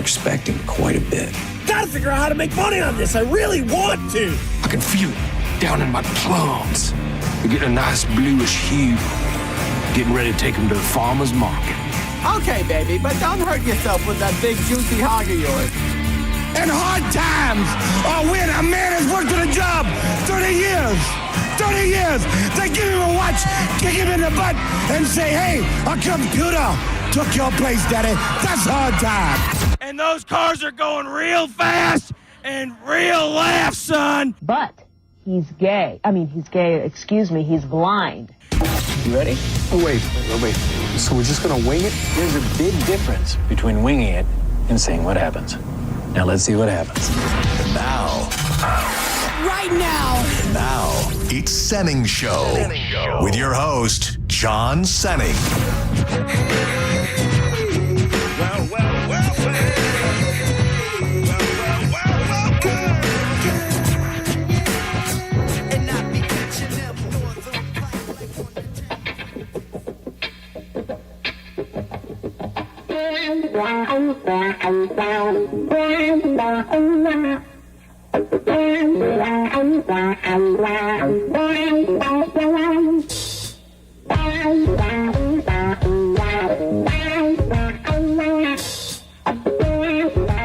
expecting quite a bit. Gotta figure out how to make money on this. I really want to. I can feel it down in my plums. They're getting a nice bluish hue. Getting ready to take them to the farmer's market. Okay, baby, but don't hurt yourself with that big juicy hog of yours. In hard times, or when a man has worked at a job 30 years, they give him a watch, kick him in the butt, and say, hey, a computer took your place, daddy. That's hard time. And those cars are going real fast and real laugh, son. But he's gay. He's blind. You ready? Oh, wait. So we're just gonna wing it? There's a big difference between winging it and seeing what happens. Now let's see what happens. Now. Right now. It's Senning Show. With your host, John Senning.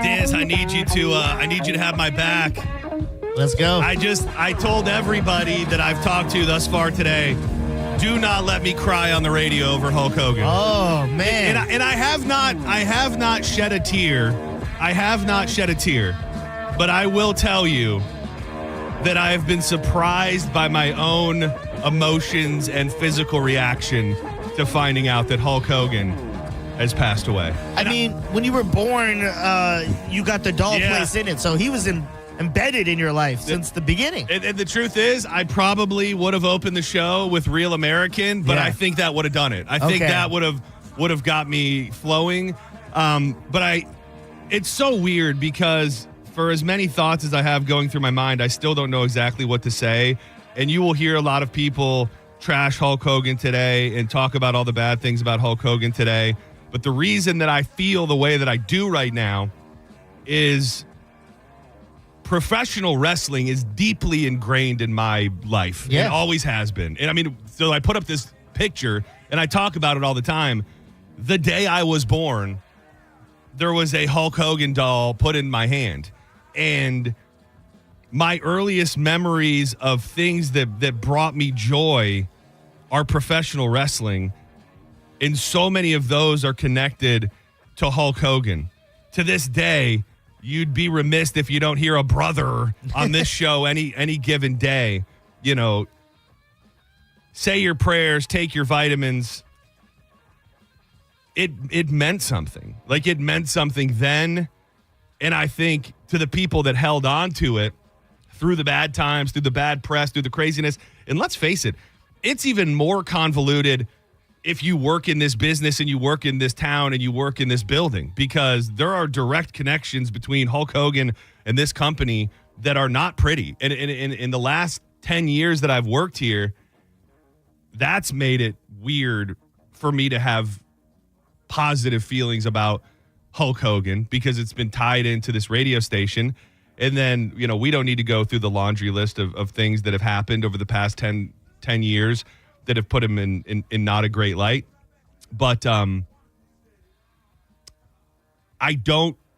Diz, I need you to have my back. Let's go. I told everybody that I've talked to thus far today, do not let me cry on the radio over Hulk Hogan. Oh, man. And I have not shed a tear. But I will tell you that I have been surprised by my own emotions and physical reaction to finding out that Hulk Hogan has passed away. I mean, when you were born, you got the doll place in it, so he was embedded in your life since the beginning. And the truth is, I probably would have opened the show with Real American, but I think that would have done it. I think that would have got me flowing. But it's so weird because for as many thoughts as I have going through my mind, I still don't know exactly what to say. And you will hear a lot of people trash Hulk Hogan today and talk about all the bad things about Hulk Hogan today. But the reason that I feel the way that I do right now is professional wrestling is deeply ingrained in my life. Yeah. It always has been. And I mean, so I put up this picture and I talk about it all the time. The day I was born, there was a Hulk Hogan doll put in my hand. And my earliest memories of things that brought me joy are professional wrestling. And so many of those are connected to Hulk Hogan. To this day, you'd be remiss if you don't hear a brother on this show any given day. You know, say your prayers, take your vitamins. It meant something. Like, it meant something then. And I think to the people that held on to it through the bad times, through the bad press, through the craziness, and let's face it, it's even more convoluted if you work in this business and you work in this town and you work in this building, because there are direct connections between Hulk Hogan and this company that are not pretty. And in the last 10 years that I've worked here, that's made it weird for me to have positive feelings about Hulk Hogan because it's been tied into this radio station. And then, you know, we don't need to go through the laundry list of things that have happened over the past 10 years that have put him in not a great light. But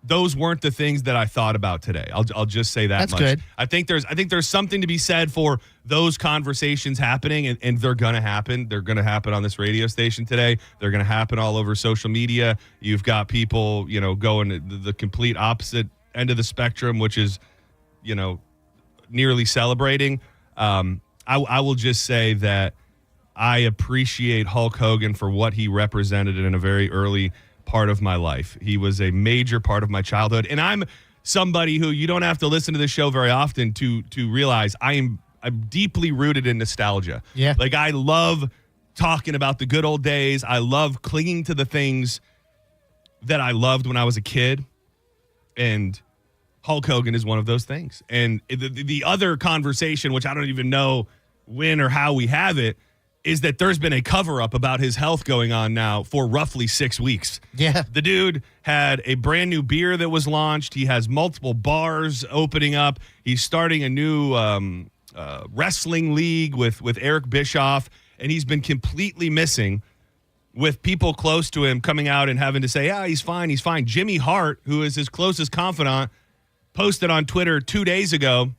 those weren't the things that I thought about today. I'll just say that That's much. good. I think there's something to be said for those conversations happening, and they're going to happen. They're going to happen on this radio station today. They're going to happen all over social media. You've got people, you know, going the complete opposite end of the spectrum, which is, you know, nearly celebrating. I will just say that I appreciate Hulk Hogan for what he represented in a very early part of my life. He was a major part of my childhood. And I'm somebody who you don't have to listen to the show very often to realize I'm deeply rooted in nostalgia. Yeah. Like, I love talking about the good old days. I love clinging to the things that I loved when I was a kid. And Hulk Hogan is one of those things. And the other conversation, which I don't even know when or how we have it, is that there's been a cover-up about his health going on now for roughly 6 weeks. Yeah. The dude had a brand new beer that was launched. He has multiple bars opening up. He's starting a new wrestling league with Eric Bischoff, and he's been completely missing, with people close to him coming out and having to say, he's fine, he's fine. Jimmy Hart, who is his closest confidant, posted on Twitter 2 days ago,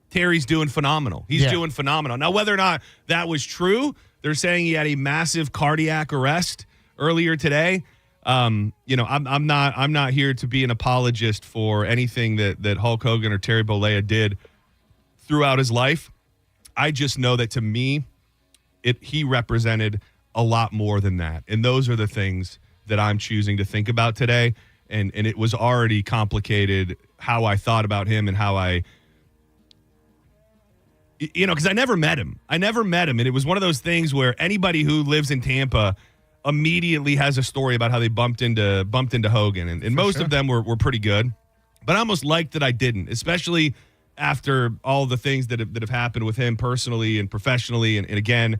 Terry's doing phenomenal. He's doing phenomenal. Now, whether or not that was true, they're saying he had a massive cardiac arrest earlier today. I'm not here to be an apologist for anything that Hulk Hogan or Terry Bollea did throughout his life. I just know that to me, he represented a lot more than that. And those are the things that I'm choosing to think about today. And it was already complicated how I thought about him and how because I never met him. And it was one of those things where anybody who lives in Tampa immediately has a story about how they bumped into Hogan. And most of them were pretty good. But I almost liked that I didn't, especially after all the things that have happened with him personally and professionally. And again,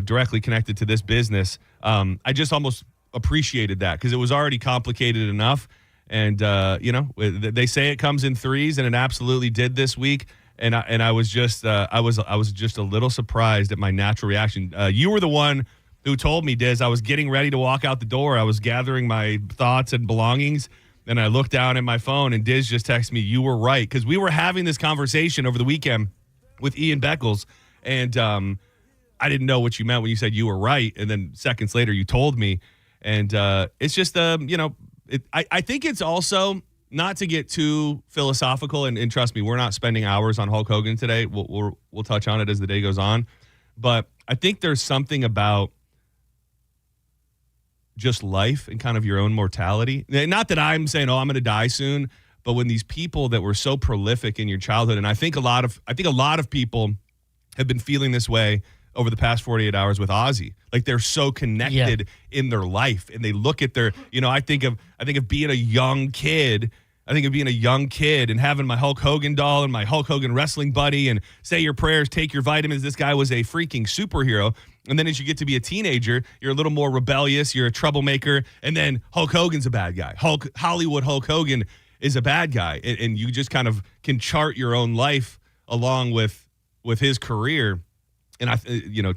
directly connected to this business. I just almost appreciated that because it was already complicated enough. And, they say it comes in threes, and it absolutely did this week. And I was just I was just a little surprised at my natural reaction. You were the one who told me, Diz, I was getting ready to walk out the door. I was gathering my thoughts and belongings, and I looked down at my phone, and Diz just texted me, you were right. Because we were having this conversation over the weekend with Ian Beckles, and I didn't know what you meant when you said you were right. And then seconds later, you told me. And it's just, I think it's also, not to get too philosophical, and trust me, we're not spending hours on Hulk Hogan today. We'll touch on it as the day goes on. But I think there's something about just life and kind of your own mortality. Not that I'm saying, I'm going to die soon, but when these people that were so prolific in your childhood, and I think a lot of people have been feeling this way over the past 48 hours with Ozzy. Like they're so connected in their life, and they look at their, I think of being a young kid. I think of being a young kid and having my Hulk Hogan doll and my Hulk Hogan wrestling buddy and say your prayers, take your vitamins. This guy was a freaking superhero. And then as you get to be a teenager, you're a little more rebellious. You're a troublemaker. And then Hulk Hogan's a bad guy. Hollywood Hulk Hogan is a bad guy. And you just kind of can chart your own life along with his career. And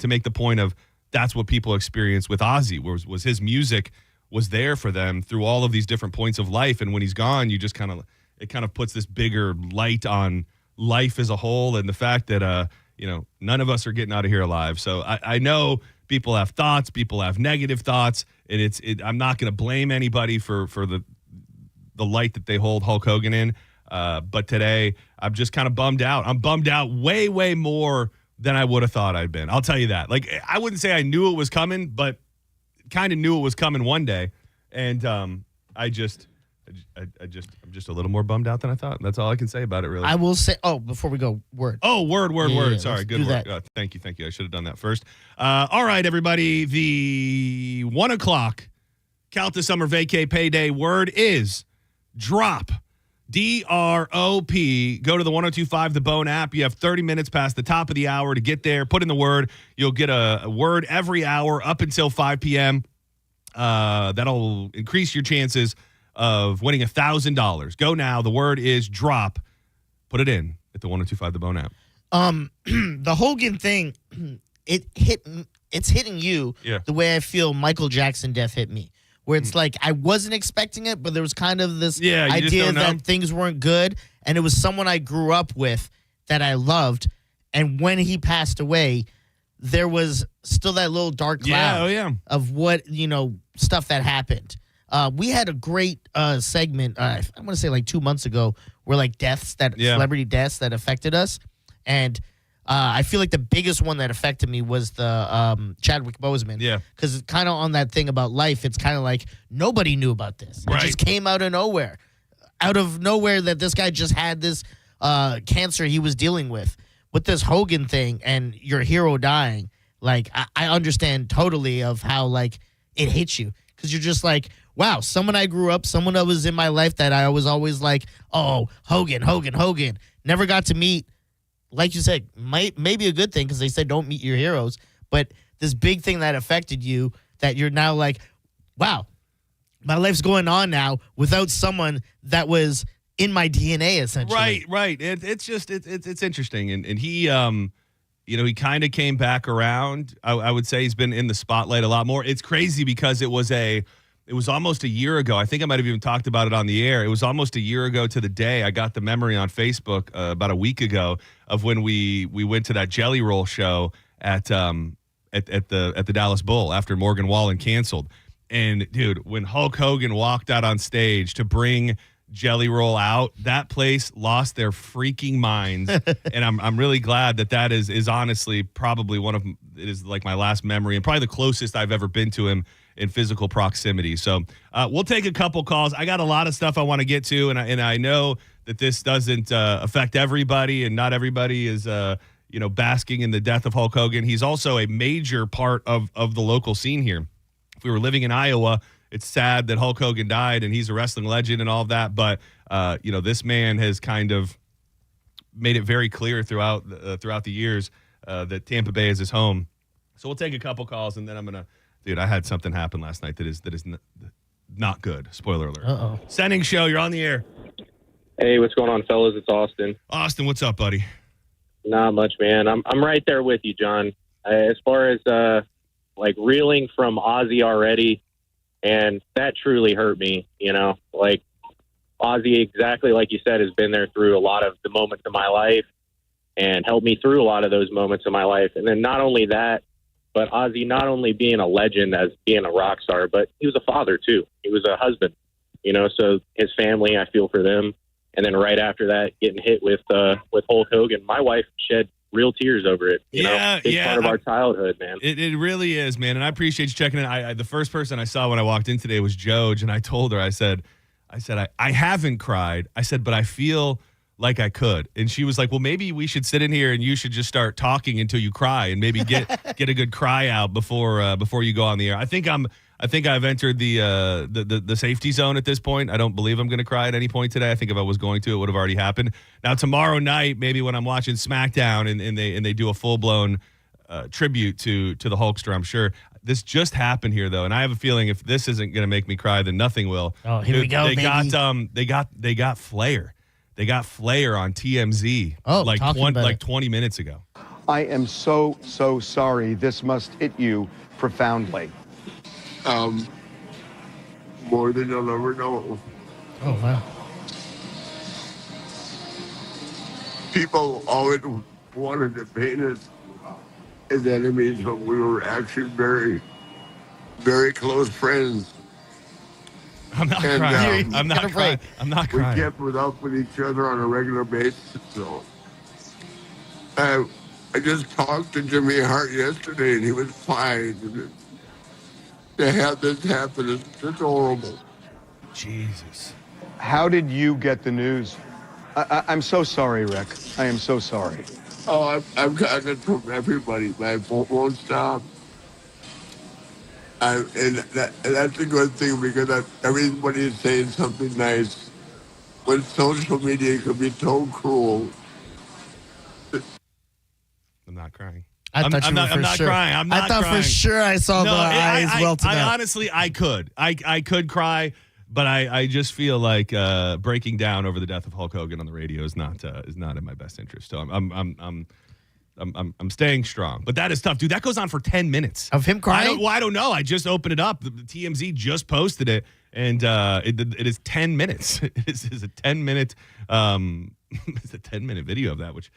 to make the point of that's what people experience with Ozzy was his music was there for them through all of these different points of life. And when he's gone, you just it kind of puts this bigger light on life as a whole. And the fact that, none of us are getting out of here alive. So I know people have thoughts, people have negative thoughts, and I'm not going to blame anybody for the light that they hold Hulk Hogan in. But today I'm just kind of bummed out. I'm bummed out way, way more than I would have thought I'd been. I'll tell you that. Like, I wouldn't say I knew it was coming, but kind of knew it was coming one day. And I'm just a little more bummed out than I thought. That's all I can say about it, really. I will say, before we go, word. Oh, word. Yeah, Sorry, good word. Thank you. I should have done that first. All right, everybody. The 1 o'clock Count the Summer Vacay Payday word is drop. DROP. Go to the 102.5 The Bone app. You have 30 minutes past the top of the hour to get there. Put in the word. You'll get a word every hour up until 5 p.m. That'll increase your chances of winning $1,000. Go now. The word is drop. Put it in at the 102.5 The Bone app. The Hogan thing, it's hitting you the way I feel Michael Jackson death hit me. Where it's like I wasn't expecting it, but there was kind of this idea that things weren't good. And it was someone I grew up with that I loved. And when he passed away, there was still that little dark cloud of what, stuff that happened. We had a great segment, I want to say like 2 months ago, where like celebrity deaths that affected us. And I feel like the biggest one that affected me was the Chadwick Boseman. Yeah. Because it's kind of on that thing about life. It's kind of like nobody knew about this. Right. It just came out of nowhere. Out of nowhere that this guy just had this cancer he was dealing with. With this Hogan thing and your hero dying, like I understand totally of how like it hits you. Because you're just like, wow, someone I grew up, someone that was in my life that I was always like, oh, Hogan. Never got to meet. Like you said, maybe a good thing because they said don't meet your heroes. but this big thing that affected you that you're now like, wow, my life's going on now without someone that was in my DNA, essentially. Right. It's just it's interesting, and he he kind of came back around. I would say he's been in the spotlight a lot more. It's crazy because it was almost a year ago. I think I might have even talked about it on the air. It was almost a year ago to the day. I got the memory on Facebook about a week ago of when we went to that Jelly Roll show at the Dallas Bull after Morgan Wallen canceled. And dude, when Hulk Hogan walked out on stage to bring Jelly Roll out, that place lost their freaking minds. And I'm really glad that is honestly probably it is like my last memory and probably the closest I've ever been to him in physical proximity. So we'll take a couple calls. I got a lot of stuff I want to get to, and I know that this doesn't affect everybody, and not everybody is basking in the death of Hulk Hogan. He's also a major part of the local scene here. If we were living in Iowa, it's sad that Hulk Hogan died, and he's a wrestling legend and all of that. But this man has kind of made it very clear throughout the years that Tampa Bay is his home. So we'll take a couple calls, and then I'm gonna. Dude, I had something happen last night that is not good. Spoiler alert. Uh-oh. Senning Show, you're on the air. Hey, what's going on, fellas? It's Austin. Austin, what's up, buddy? Not much, man. I'm right there with you, John. As far as reeling from Ozzy already, and that truly hurt me. Like Ozzy, exactly like you said, has been there through a lot of the moments of my life and helped me through a lot of those moments of my life. And then not only that, but Ozzy not only being a legend as being a rock star, but he was a father too. He was a husband, so his family, I feel for them. And then right after that, getting hit with Hulk Hogan, my wife shed real tears over it. Big part of our childhood, man. It really is, man. And I appreciate you checking in. The first person I saw when I walked in today was Joj, and I told her, I said, I haven't cried. I said, but I feel like I could. And she was like, well, maybe we should sit in here and you should just start talking until you cry and maybe get a good cry out before you go on the air. I think I've entered the safety zone at this point. I don't believe I'm going to cry at any point today. I think if I was going to, it would have already happened. Now tomorrow night, maybe when I'm watching SmackDown and they do a full blown tribute to the Hulkster, I'm sure. This just happened here though, and I have a feeling if this isn't going to make me cry, then nothing will. Oh, here we go. They got Flair. They got Flair on TMZ 20 minutes ago. I am so sorry. This must hit you profoundly. More than you'll ever know. Oh, wow. People always wanted to paint us as enemies, but we were actually very, very close friends. I'm not crying. I'm not crying. I'm not crying. We kept it up with each other on a regular basis. So I just talked to Jimmy Hart yesterday, and he was fine. To have this happen is just horrible. Jesus. How did you get the news? I'm so sorry, Rick. I am so sorry. Oh, I've gotten it from everybody. My phone won't stop. And that's a good thing because everybody is saying something nice. When social media can be so cruel. I'm not crying. I'm not crying. I'm not I thought crying. for sure I saw the eyes well to I honestly, I could cry, but I just feel like breaking down over the death of Hulk Hogan on the radio is not in my best interest. So I'm staying strong, but that is tough, dude. That goes on for 10 minutes of him crying. I don't know. I just opened it up. The TMZ just posted it, and it is 10 minutes. It is a 10-minute. It's a 10-minute video of that, which.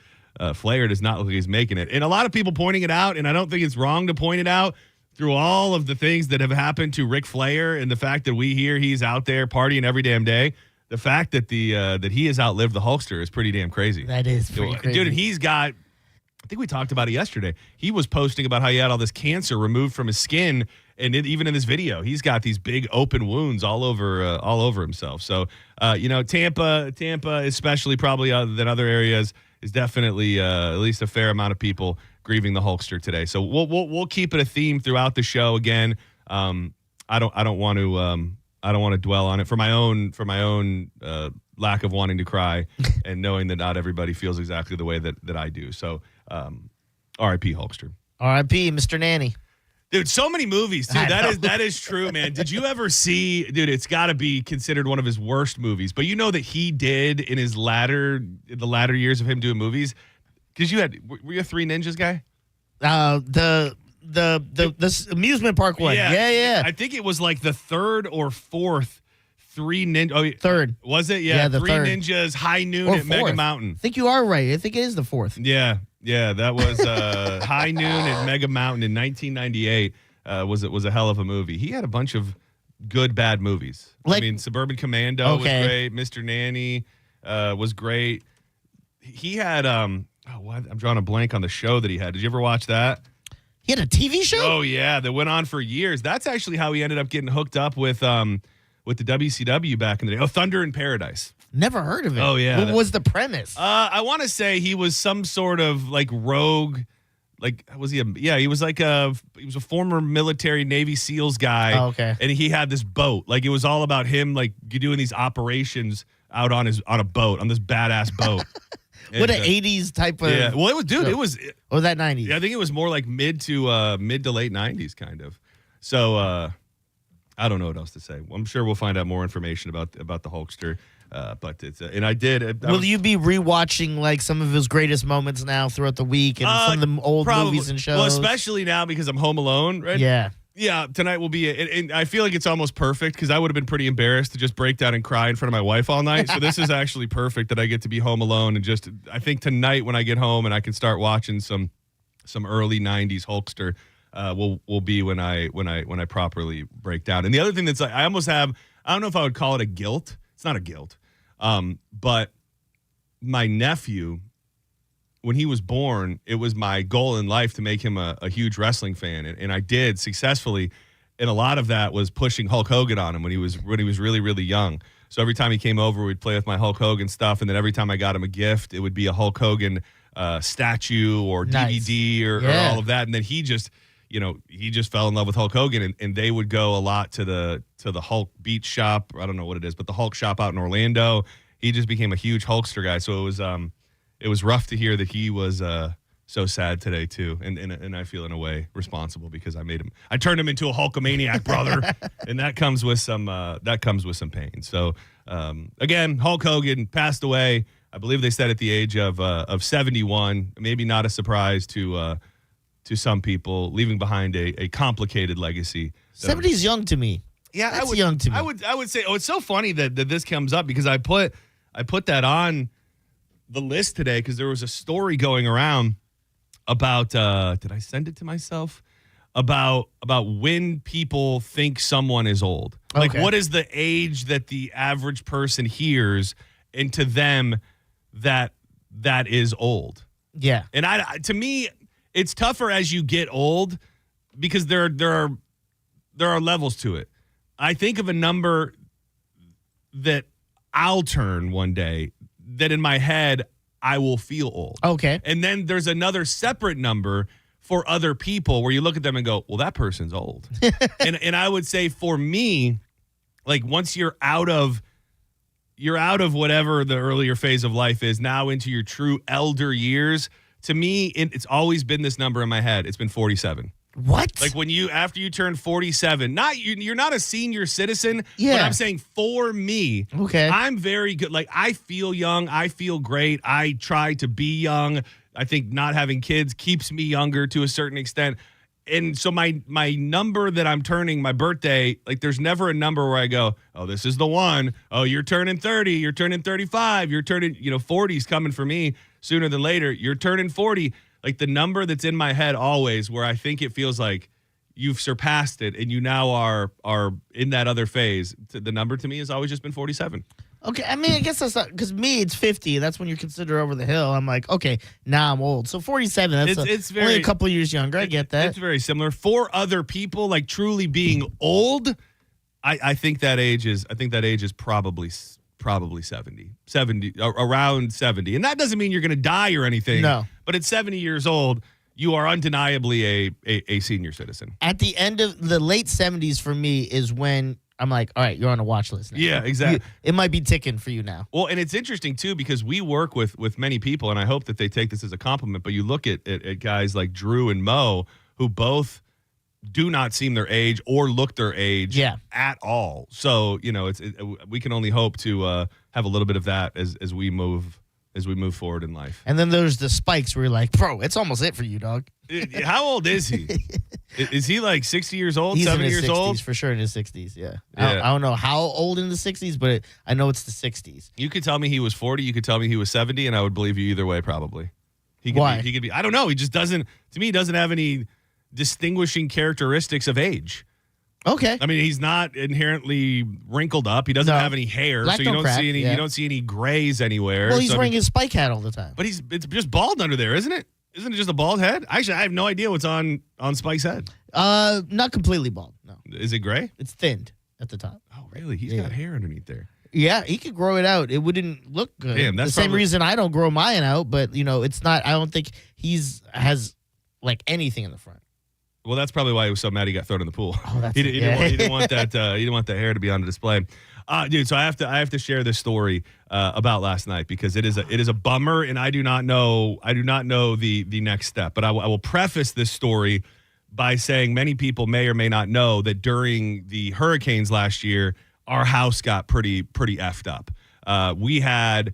Flair does not look like he's making it. And a lot of people pointing it out, and I don't think it's wrong to point it out through all of the things that have happened to Ric Flair and the fact that we hear he's out there partying every damn day. The fact that that he has outlived the Hulkster is pretty damn crazy. That is pretty crazy. Dude, and he's got, I think we talked about it yesterday. He was posting about how he had all this cancer removed from his skin, and even in this video, he's got these big open wounds all over himself. So, Tampa, especially probably than other areas, is definitely at least a fair amount of people grieving the Hulkster today. So we'll keep it a theme throughout the show. Again, I don't want to dwell on it for my own lack of wanting to cry and knowing that not everybody feels exactly the way that I do. So, R.I.P. Hulkster. R.I.P. Mr. Nanny. Dude, so many movies, dude. That is true, man. Did you ever see, dude, it's got to be considered one of his worst movies, but you know that he did in the latter years of him doing movies? Because were you a Three Ninjas guy? The amusement park one. Yeah. I think it was like the third or fourth Three Ninjas. Oh, third. Was it? Yeah, the Three third. Ninjas, High Noon Or at Mega fourth. Mountain. I think you are right. I think it is the fourth. Yeah, that was High Noon at Mega Mountain in 1998. Was a hell of a movie. He had a bunch of good bad movies. I mean, Suburban Commando was great. Mr. Nanny was great. He had I'm drawing a blank on the show that he had. Did you ever watch that? He had a TV show? Oh yeah, that went on for years. That's actually how he ended up getting hooked up with the WCW back in the day. Oh, Thunder in Paradise. Never heard of it. Oh yeah. What was the premise? I want to say he was some sort of like rogue. Like, was he? He was a former military Navy SEALs guy. Oh, okay. And he had this boat. Like, it was all about him, like, doing these operations out on a boat, on this badass boat. What an 80s type of. Yeah. Well, it was, dude. It was. Or that 90s. Yeah, I think it was more like mid to late 90s, kind of. So I don't know what else to say. I'm sure we'll find out more information about the Hulkster. But it's and I did. Will you be rewatching like some of his greatest moments now throughout the week and some of the old movies and shows? Well, especially now because I'm home alone, right? Yeah. Yeah, tonight will be and I feel like it's almost perfect because I would have been pretty embarrassed to just break down and cry in front of my wife all night. So this is actually perfect that I get to be home alone and just I think tonight when I get home and I can start watching some early 90s Hulkster will be when I properly break down. And the other thing that's like I almost have I don't know if I would call it a guilt. It's not a guilt. But my nephew, when he was born, it was my goal in life to make him a huge wrestling fan. And I did successfully. And a lot of that was pushing Hulk Hogan on him when he was really, really young. So every time he came over, we'd play with my Hulk Hogan stuff. And then every time I got him a gift, it would be a Hulk Hogan statue or DVD or all of that. And then he just fell in love with Hulk Hogan, and they would go a lot to the Hulk Beach shop. I don't know what it is, but the Hulk shop out in Orlando. He just became a huge Hulkster guy. So it was rough to hear that he was so sad today too, and I feel in a way responsible because I turned him into a Hulkamaniac, brother, and that comes with some pain. So again, Hulk Hogan passed away. I believe they said at the age of 71. Maybe not a surprise to some people, leaving behind a complicated legacy. 70's young to me. Yeah, that's young to me. I would say. Oh, it's so funny that this comes up because I put that on the list today because there was a story going around about. Did I send it to myself? About when people think someone is old. Like, what is the age that the average person hears, and to them that is old? Yeah, and to me. It's tougher as you get old because there are levels to it. I think of a number that I'll turn one day that in my head I will feel old. Okay. And then there's another separate number for other people where you look at them and go, well, that person's old. and I would say for me, like once you're out of whatever the earlier phase of life is now into your true elder years. To me, it's always been this number in my head. It's been 47. What? Like after you turn 47, you're not a senior citizen, yeah. But I'm saying for me, okay, I'm very good. Like I feel young. I feel great. I try to be young. I think not having kids keeps me younger to a certain extent. And so my number that I'm turning, my birthday, like there's never a number where I go, oh, this is the one. Oh, you're turning 30. You're turning 35. You're turning, 40's coming for me sooner than later. You're turning 40. Like the number that's in my head always where I think it feels like you've surpassed it and you now are in that other phase. The number to me has always just been 47. Okay, I mean, I guess that's not because me, it's 50. That's when you're considered over the hill. I'm like, okay, now I'm old. So 47, that's only a couple years younger. I get that. It's very similar. For other people, like truly being old, I think that age is probably 70, around 70. And that doesn't mean you're going to die or anything. No. But at 70 years old, you are undeniably a senior citizen. At the end of the late 70s for me is when I'm like, all right, you're on a watch list now. Yeah, exactly. It might be ticking for you now. Well, and it's interesting, too, because we work with many people, and I hope that they take this as a compliment, but you look at guys like Drew and Mo, who both do not seem their age or look their age at all. So, we can only hope to have a little bit of that as we move forward in life. And then there's the spikes where you're like, bro, it's almost it for you, dog. How old is he? Is he like 60 years old, He's 70 in his years 60s, old? For sure in his 60s, yeah. I don't know how old in the 60s, but I know it's the 60s. You could tell me he was 40, you could tell me he was 70, and I would believe you either way, probably. Why? He could be, I don't know. He just doesn't, to me, he doesn't have any distinguishing characteristics of age. Okay. I mean, he's not inherently wrinkled up. He doesn't have any hair, Black so you don't don't see any. crack, You don't see any grays anywhere. Well, he's so wearing his spike hat all the time. But it's just bald under there, isn't it? Isn't it just a bald head? Actually, I have no idea what's on Spike's head. Not completely bald. No. Is it gray? It's thinned at the top. Oh, really? He's got hair underneath there. Yeah, he could grow it out. It wouldn't look good. Damn, that's the same probably- reason I don't grow mine out, but it's not. I don't think has like anything in the front. Well, that's probably why he was so mad he got thrown in the pool. Oh, that's he didn't want that. He didn't want that hair to be on display, dude. So I have to share this story about last night because it is a bummer, and I do not know the next step. But I will preface this story by saying many people may or may not know that during the hurricanes last year, our house got pretty effed up. We had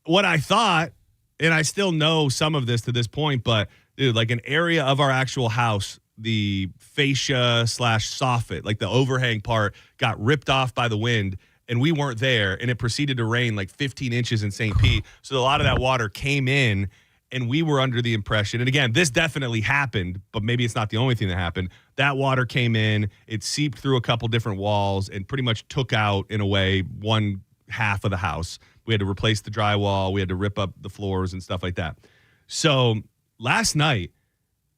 what I thought, and I still know some of this to this point, but dude, like an area of our actual house, the fascia / soffit, like the overhang part, got ripped off by the wind, and we weren't there, and it proceeded to rain like 15 inches in St. Pete. So a lot of that water came in, and we were under the impression, and again, this definitely happened, but maybe it's not the only thing that happened. That water came in, it seeped through a couple different walls, and pretty much took out, in a way, one half of the house. We had to replace the drywall, we had to rip up the floors and stuff like that. So last night,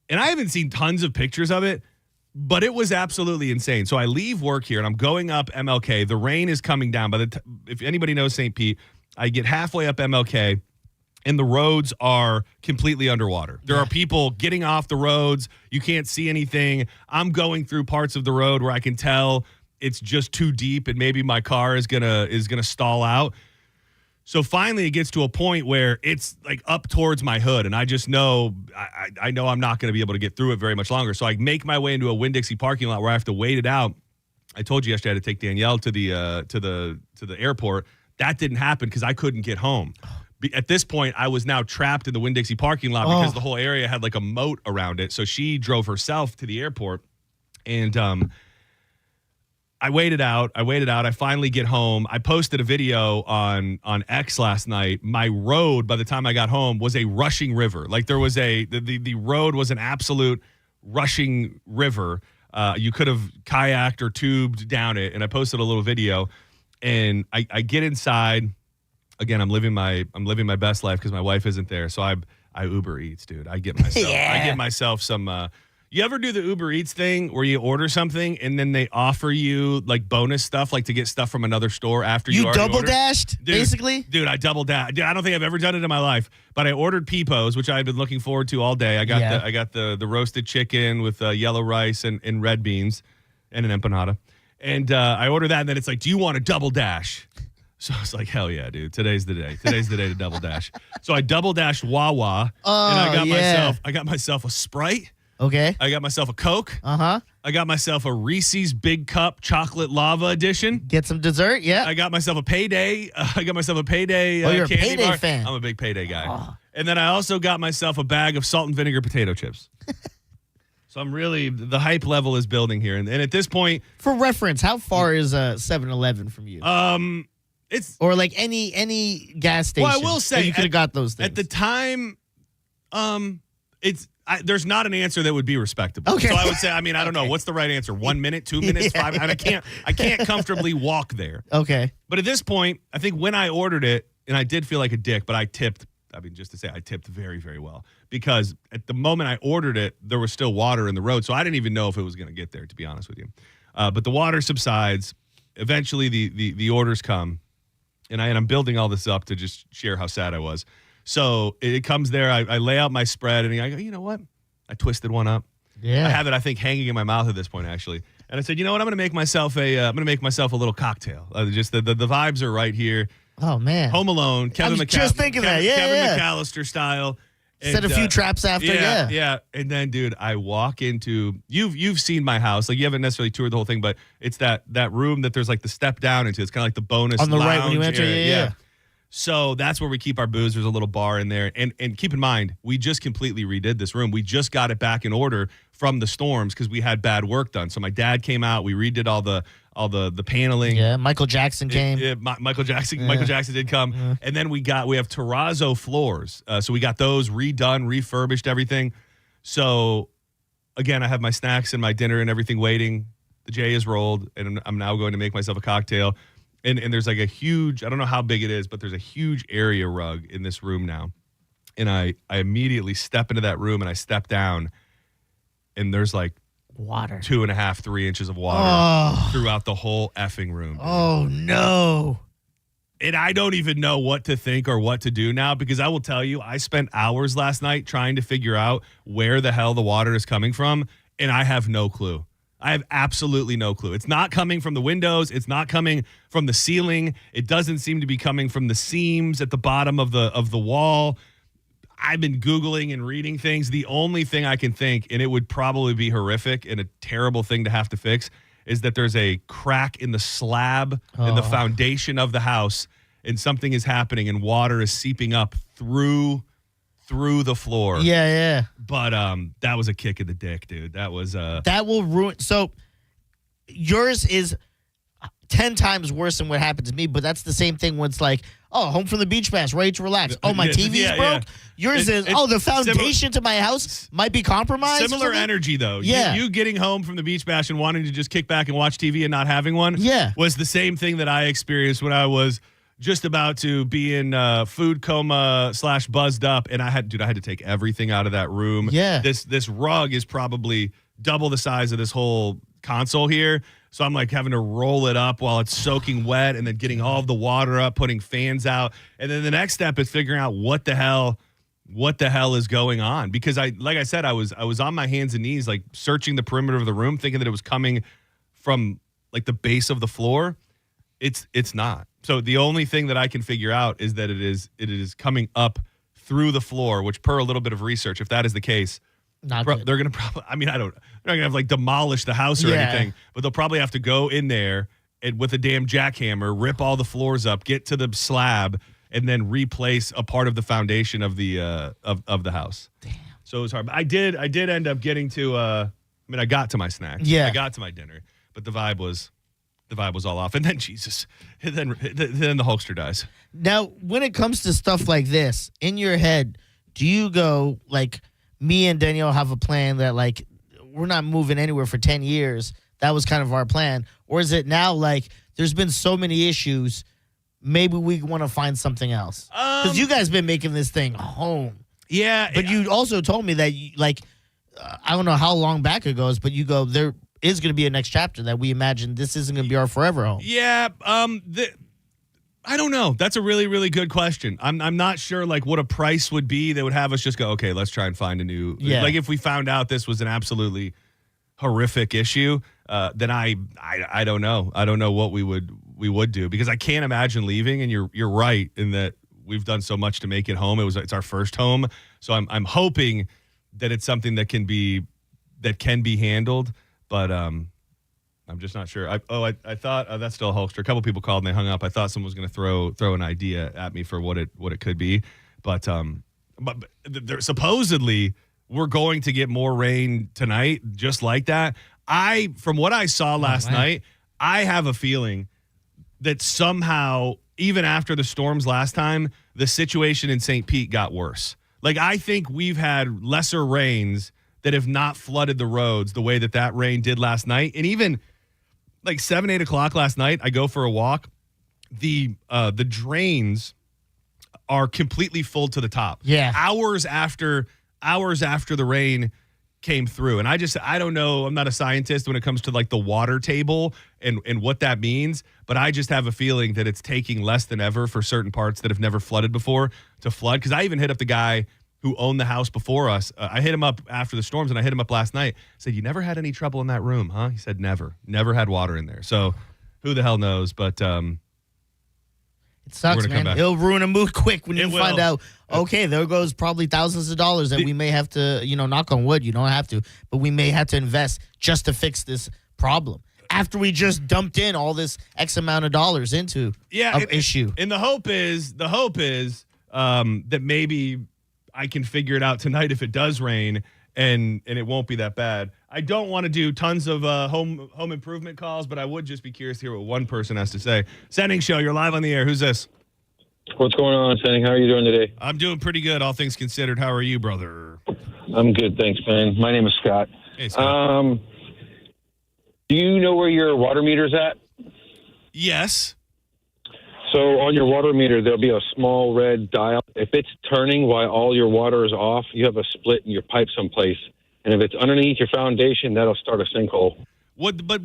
and I haven't seen tons of pictures of it, but it was absolutely insane. So I leave work here, and I'm going up MLK. The rain is coming down. If anybody knows St. Pete, I get halfway up MLK, and the roads are completely underwater. There are people getting off the roads. You can't see anything. I'm going through parts of the road where I can tell it's just too deep, and maybe my car is gonna stall out. So finally, it gets to a point where it's like up towards my hood, and I just know I know I'm not going to be able to get through it very much longer. So I make my way into a Winn-Dixie parking lot where I have to wait it out. I told you yesterday I had to take Danielle to the airport. That didn't happen because I couldn't get home. At this point, I was now trapped in the Winn-Dixie parking lot because the whole area had like a moat around it. So she drove herself to the airport, and I waited out. I finally get home. I posted a video on X last night. My road, by the time I got home, was a rushing river. Like there was the road was an absolute rushing river. You could have kayaked or tubed down it. And I posted a little video. And I get inside. Again, I'm living my best life because my wife isn't there. So I Uber Eats, dude. I get myself some. You ever do the Uber Eats thing where you order something and then they offer you like bonus stuff, like to get stuff from anher store after you already double ordered? dashed, basically? Dude, I double dashed. Dude, I don't think I've ever done it in my life, but I ordered Peepo's, which I've been looking forward to all day. I got the roasted chicken with yellow rice and red beans and an empanada. And I ordered that, and then it's like, do you want a double dash? So I was like, hell yeah, dude. Today's the day. Today's the day to double dash. So I double dashed Wawa, and I got myself a Sprite. Okay. I got myself a Coke. Uh-huh. I got myself a Reese's Big Cup Chocolate Lava Edition. Get some dessert, yeah. I got myself a Payday. You're a Payday bar. fan. I'm a big Payday guy. Oh. And then I also got myself a bag of salt and vinegar potato chips. So I'm really, the hype level is building here. And at this point. For reference, how far is 7-Eleven from you? It's. Or like any gas station. Well, I will say. You could have got those things. At the time, there's not an answer that would be respectable. Okay. So I would say, I don't know. What's the right answer? 1 minute, 2 minutes, 5? And I can't comfortably walk there. Okay. But at this point, I think when I ordered it, and I did feel like a dick, but I tipped. Just to say, I tipped very, very well. Because at the moment I ordered it, there was still water in the road. So I didn't even know if it was going to get there, to be honest with you. But the water subsides. Eventually, the orders come. And I'm building all this up to just share how sad I was. So it comes there. I lay out my spread, and I go, you know what? I twisted one up. Yeah. I have it, I think, hanging in my mouth at this point, actually. And I said, you know what? I'm going to make myself a little cocktail. Just the vibes are right here. Oh man, Home Alone. I was just thinking that. Yeah, Kevin McAllister style. Set a few traps after. Yeah. And then, dude, I walk into you've seen my house. Like you haven't necessarily toured the whole thing, but it's that room that there's like the step down into. It's kind of like the bonus on the lounge right when you enter. Yeah. So that's where we keep our booze. There's a little bar in there. And keep in mind, we just completely redid this room. We just got it back in order from the storms because we had bad work done. So my dad came out. We redid all the paneling. Yeah, Michael Jackson came. Michael Jackson did come. Yeah. And then we have terrazzo floors. So we got those redone, refurbished, everything. So again, I have my snacks and my dinner and everything waiting. The J is rolled, and I'm now going to make myself a cocktail. And there's like a huge, I don't know how big it is, but there's a huge area rug in this room now. And I immediately step into that room and I step down and there's like water, 2.5, 3 inches of water throughout the whole effing room. Dude. Oh no. And I don't even know what to think or what to do now because I will tell you, I spent hours last night trying to figure out where the hell the water is coming from. And I have no clue. I have absolutely no clue. It's not coming from the windows. It's not coming from the ceiling. It doesn't seem to be coming from the seams at the bottom of the wall. I've been Googling and reading things. The only thing I can think, and it would probably be horrific and a terrible thing to have to fix, is that there's a crack in the slab and the foundation of the house, and something is happening, and water is seeping up through the floor. Yeah. But that was a kick in the dick, dude. That was that will ruin. So yours is 10 times worse than what happened to me, but that's the same thing when it's like, oh, home from the beach pass, ready to relax. Oh, my TV's broke. Yeah. Yours is, the foundation to my house might be compromised. Similar energy, though. Yeah. You getting home from the beach bash and wanting to just kick back and watch TV and not having one was the same thing that I experienced when I was just about to be in food coma / buzzed up, and I had to take everything out of that room. Yeah. This rug is probably double the size of this whole console here. So I'm like having to roll it up while it's soaking wet and then getting all of the water up, putting fans out. And then the next step is figuring out what the hell is going on. Because like I said, I was on my hands and knees, like searching the perimeter of the room, thinking that it was coming from like the base of the floor. It's not. So the only thing that I can figure out is that it is coming up through the floor, which per a little bit of research, if that is the case, they're going to probably, they're not going to have like demolish the house or anything, but they'll probably have to go in there and with a damn jackhammer, rip all the floors up, get to the slab, and then replace a part of the foundation of the of the house. Damn. So it was hard. But I did end up getting to, I got to my snacks. Yeah. I got to my dinner, but the vibe was all off. And then then the Hulkster dies. Now, when it comes to stuff like this, in your head, do you go like, me and Danielle have a plan that like we're not moving anywhere for 10 years. That was kind of our plan. Or is it now like there's been so many issues, maybe we want to find something else? Because you guys been making this thing home. Yeah. But you also told me that I don't know how long back it goes, but you go, there is going to be a next chapter that we imagine this isn't going to be our forever home. Yeah. I don't know. That's a really, really good question. I'm not sure like what a price would be that would have us just go, okay, let's try and find a new. Yeah. Like if we found out this was an absolutely horrific issue, then I don't know. I don't know what we would do because I can't imagine leaving. And you're right in that we've done so much to make it home. It's our first home, so I'm hoping that it's something that can be handled, but I'm just not sure. I thought that's still a Hulkster. A couple people called and they hung up. I thought someone was going to throw an idea at me for what it could be, but supposedly we're going to get more rain tonight, just like that. From what I saw last night, I have a feeling that somehow, even after the storms last time, the situation in St. Pete got worse. Like I think we've had lesser rains that have not flooded the roads the way that rain did last night, and even. Like 7, 8 o'clock last night, I go for a walk. The drains are completely full to the top. Yeah. Hours after the rain came through. And I don't know. I'm not a scientist when it comes to like the water table and what that means. But I just have a feeling that it's taking less than ever for certain parts that have never flooded before to flood. Because I even hit up the guy who owned the house before us. I hit him up after the storms, and I hit him up last night. Said, "You never had any trouble in that room, huh?" He said, "Never had water in there." So who the hell knows? But it sucks, man. It'll ruin a mood quick when you find out. Okay, there goes probably thousands of dollars that we may have to, knock on wood. You don't have to, but we may have to invest just to fix this problem. After we just dumped in all this X amount of dollars into an issue. And the hope is that maybe I can figure it out tonight if it does rain and it won't be that bad. I don't want to do tons of home improvement calls, but I would just be curious to hear what one person has to say. Senning Show, you're live on the air. Who's this? What's going on, Senning? How are you doing today? I'm doing pretty good, all things considered. How are you, brother? I'm good, thanks, man. My name is Scott. Hey, Scott. Do you know where your water meter's at? Yes. So on your water meter, there'll be a small red dial. If it's turning while all your water is off, you have a split in your pipe someplace. And if it's underneath your foundation, that'll start a sinkhole. But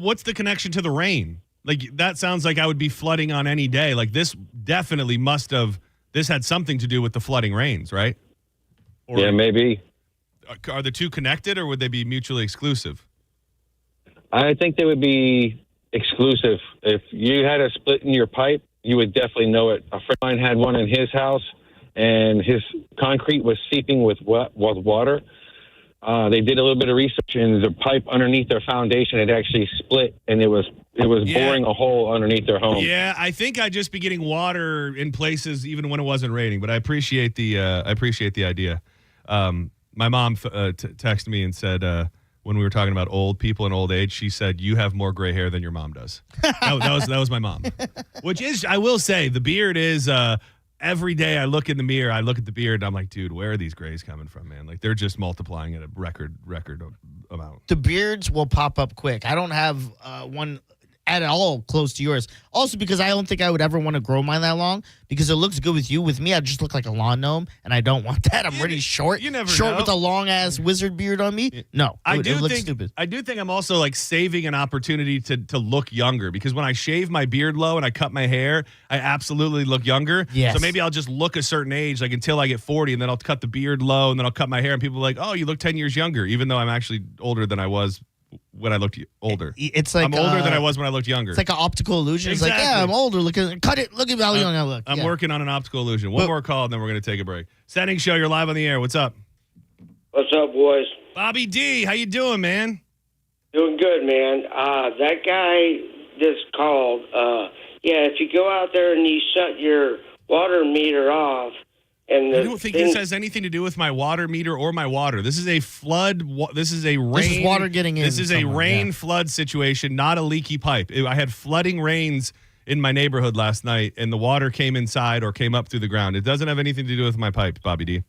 what's the connection to the rain? Like, that sounds like I would be flooding on any day. Like, this definitely this had something to do with the flooding rains, right? Or, yeah, maybe. Are the two connected, or would they be mutually exclusive? I think they would be exclusive. If you had a split in your pipe, you would definitely know it. A friend of mine had one in his house, and his concrete was seeping with water. They did a little bit of research, and the pipe underneath their foundation had actually split, and it was boring a hole underneath their home. Yeah, I think I'd just be getting water in places even when it wasn't raining. But I appreciate the idea. My mom texted me and said, when we were talking about old people and old age, she said, "You have more gray hair than your mom does." that was my mom. Which is, I will say, the beard is. Every day I look in the mirror, I look at the beard, and I'm like, dude, where are these grays coming from, man? Like, they're just multiplying at a record amount. The beards will pop up quick. I don't have one at all close to yours. Also, because I don't think I would ever want to grow mine that long, because it looks good with you. With me, I just look like a lawn gnome, and I don't want that. I'm really short. You never short know. with a long-ass wizard beard on me. No, it looks stupid. I do think I'm also, like, saving an opportunity to look younger, because when I shave my beard low and I cut my hair, I absolutely look younger. Yes. So maybe I'll just look a certain age, like, until I get 40, and then I'll cut the beard low, and then I'll cut my hair, and people are like, "Oh, you look 10 years younger," even though I'm actually older than I was when I looked older. It's like I'm older than I was when I looked younger. It's like an optical illusion. Exactly. It's like, yeah, I'm older. Look at how young I look. I'm working on an optical illusion. One more call, and then we're going to take a break. Senning Show, you're live on the air. What's up? What's up, boys? Bobby D, how you doing, man? Doing good, man. That guy just called. If you go out there and you shut your water meter off, and I don't think this has anything to do with my water meter or my water. This is a flood. This is a rain. This is water getting in. This is a rain flood situation, not a leaky pipe. I had flooding rains in my neighborhood last night, and the water came inside or came up through the ground. It doesn't have anything to do with my pipe, Bobby D.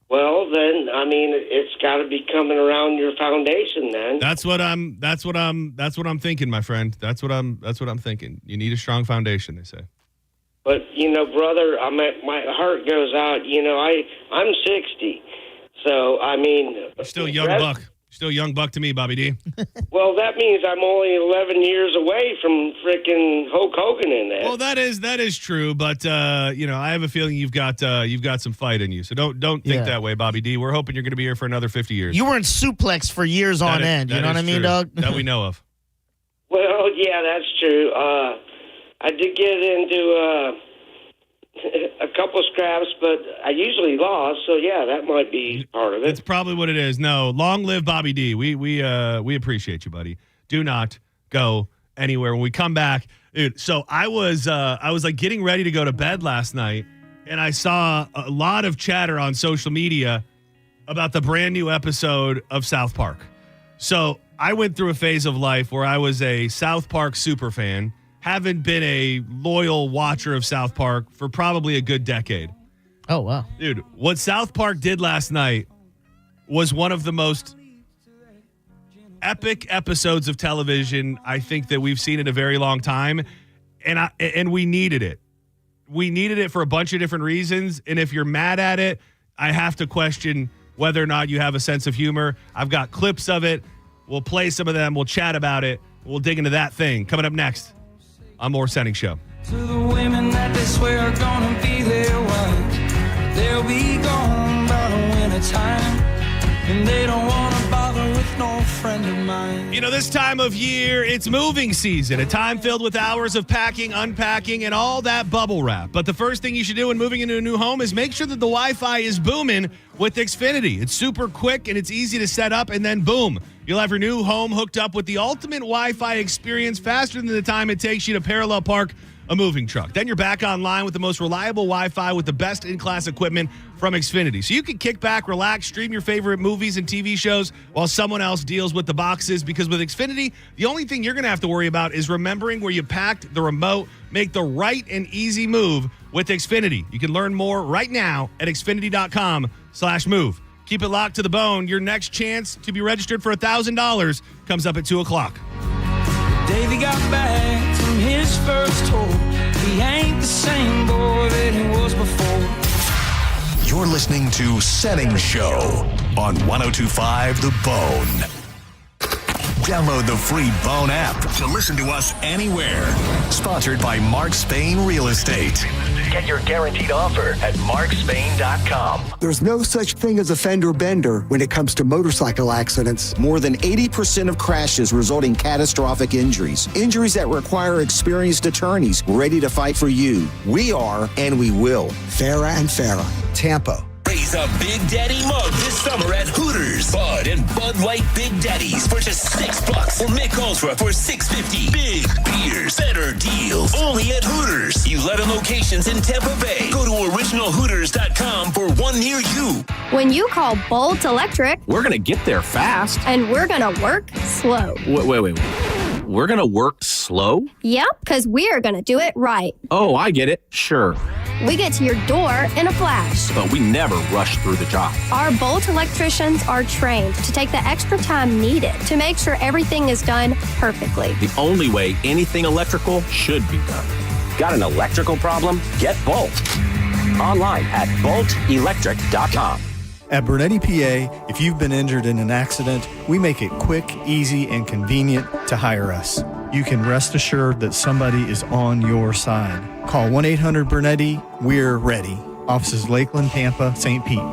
Well, then, I mean, it's got to be coming around your foundation. Then that's what I'm thinking, my friend. That's what I'm thinking. You need a strong foundation, they say. But, brother, my heart goes out. I'm 60. So, I mean... You're still a young buck. Still a young buck to me, Bobby D. Well, that means I'm only 11 years away from freaking Hulk Hogan in that. Well, that is true, but, I have a feeling you've got some fight in you. So don't think that way, Bobby D. We're hoping you're going to be here for another 50 years. You were in suplex for years on end. You know what I mean, dog? That we know of. Well, yeah, that's true. I did get into a couple scraps, but I usually lost. So yeah, that might be part of it. That's probably what it is. No, long live Bobby D. We appreciate you, buddy. Do not go anywhere. When we come back, dude. So I was like getting ready to go to bed last night, and I saw a lot of chatter on social media about the brand new episode of South Park. So I went through a phase of life where I was a South Park super fan. Haven't been a loyal watcher of South Park for probably a good decade. Oh, wow. Dude, what South Park did last night was one of the most epic episodes of television I think that we've seen in a very long time. And we needed it. We needed it for a bunch of different reasons. And if you're mad at it, I have to question whether or not you have a sense of humor. I've got clips of it. We'll play some of them. We'll chat about it. We'll dig into that thing. Coming up next on more Senning Show. To the women that they swear are gonna be their wives, They'll be gone by the winter time, and they don't want to bother with no friend of mine. You know, this time of year, it's moving season, a time filled with hours of packing, unpacking, and all that bubble wrap. But the first thing you should do when moving into a new home is make sure that the Wi-Fi is booming with Xfinity. It's super quick and it's easy to set up, and then boom, you'll have your new home hooked up with the ultimate Wi-Fi experience faster than the time it takes you to parallel park a moving truck. Then you're back online with the most reliable Wi-Fi with the best in-class equipment from Xfinity. So you can kick back, relax, stream your favorite movies and TV shows while someone else deals with the boxes, because with Xfinity, the only thing you're going to have to worry about is remembering where you packed the remote. Make the right and easy move with Xfinity. You can learn more right now at Xfinity.com/move. Keep it locked to the bone. Your next chance to be registered for $1,000 comes up at 2 o'clock. Davey got back from his first tour. He ain't the same boy that he was before. You're listening to Senning Show on 102.5 The Bone. Download the free Bone app to listen to us anywhere. Sponsored by Mark Spain Real Estate. Get your guaranteed offer at markspain.com. There's no such thing as a fender bender when it comes to motorcycle accidents. More than 80% of crashes result in catastrophic injuries. Injuries that require experienced attorneys ready to fight for you. We are, and we will. Farah and Farah, Tampa. Raise a Big Daddy mug this summer at Hooters. Bud and Bud Light Big Daddies for just $6, or Mick Ultra for $6.50. Big beers, better deals, only at Hooters. 11 locations in Tampa Bay. Go to originalhooters.com for one near you. When you call Bolt Electric, we're going to get there fast. And we're going to work slow. Wait. We're going to work slow? Yep, because we are going to do it right. Oh, I get it. Sure. We get to your door in a flash. But we never rush through the job. Our Bolt electricians are trained to take the extra time needed to make sure everything is done perfectly. The only way anything electrical should be done. Got an electrical problem? Get Bolt. Online at boltelectric.com. At Bernetti PA, if you've been injured in an accident, we make it quick, easy, and convenient to hire us. You can rest assured that somebody is on your side. Call 1-800-BERNETTI. We're ready. Offices Lakeland, Tampa, St. Pete.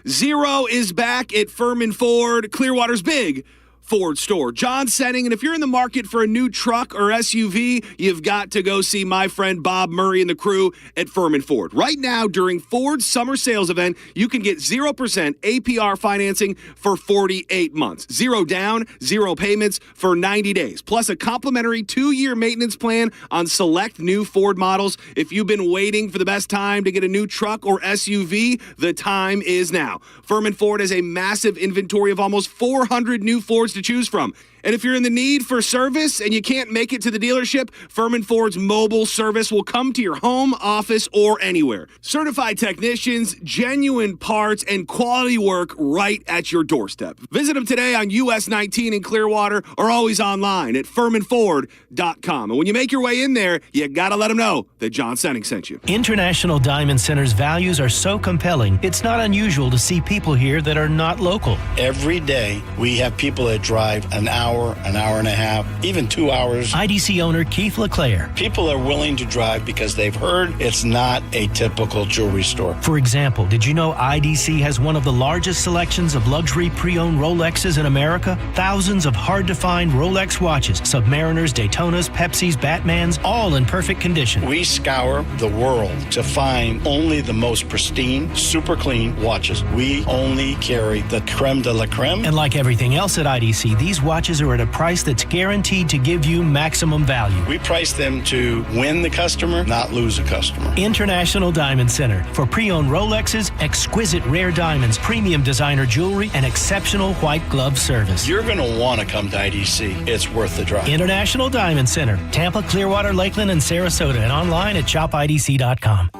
Zero is back at Furman Ford, Clearwater's big Ford store. John Senning, and if you're in the market for a new truck or SUV, you've got to go see my friend Bob Murray and the crew at Furman Ford. Right now, during Ford's summer sales event, you can get 0% APR financing for 48 months. Zero down, zero payments for 90 days. Plus a complimentary 2-year maintenance plan on select new Ford models. If you've been waiting for the best time to get a new truck or SUV, the time is now. Furman Ford has a massive inventory of almost 400 new Fords to choose from. And if you're in the need for service and you can't make it to the dealership, Furman Ford's mobile service will come to your home, office, or anywhere. Certified technicians, genuine parts, and quality work right at your doorstep. Visit them today on US 19 in Clearwater, or always online at FurmanFord.com. And when you make your way in there, you gotta let them know that John Senning sent you. International Diamond Center's values are so compelling, it's not unusual to see people here that are not local. Every day, we have people that drive an hour and a half, even 2 hours. IDC owner Keith LeClaire. People are willing to drive because they've heard it's not a typical jewelry store. For example, did you know IDC has one of the largest selections of luxury pre-owned Rolexes in America? Thousands of hard-to-find Rolex watches, Submariners, Daytonas, Pepsis, Batmans, all in perfect condition. We scour the world to find only the most pristine, super clean watches. We only carry the creme de la creme. And like everything else at IDC, these watches are at a price that's guaranteed to give you maximum value. We price them to win the customer, not lose a customer. International Diamond Center for pre-owned Rolexes, exquisite rare diamonds, premium designer jewelry, and exceptional white glove service. You're going to want to come to IDC. It's worth the drive. International Diamond Center, Tampa, Clearwater, Lakeland, and Sarasota, and online at shopidc.com.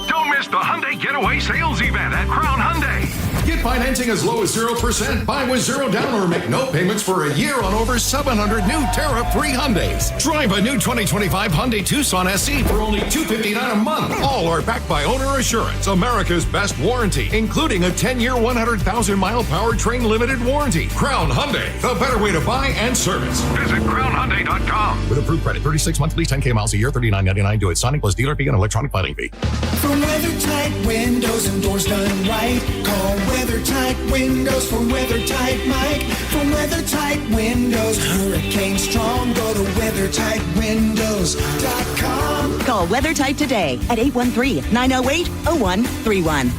Don't miss the Hyundai Getaway Sales Event at Crown Hyundai. Get financing as low as 0%, buy with zero down, or make no payments for a year on over 700 new tariff-free Hyundais. Drive a new 2025 Hyundai Tucson SE for only $259 a month. All are backed by Owner Assurance, America's best warranty, including a 10-year, 100,000-mile powertrain limited warranty. Crown Hyundai, the better way to buy and service. Visit crownhyundai.com. with approved credit. 36 monthly, 10K miles a year, $39.99. Do it. Sonic plus dealer fee and electronic filing fee. For WeatherTight windows and doors done right, call WeatherTight Windows for WeatherTight Mike. For WeatherTight windows, hurricane strong, go to WeatherTightWindows.com. Call WeatherTight today at 813-908-0131.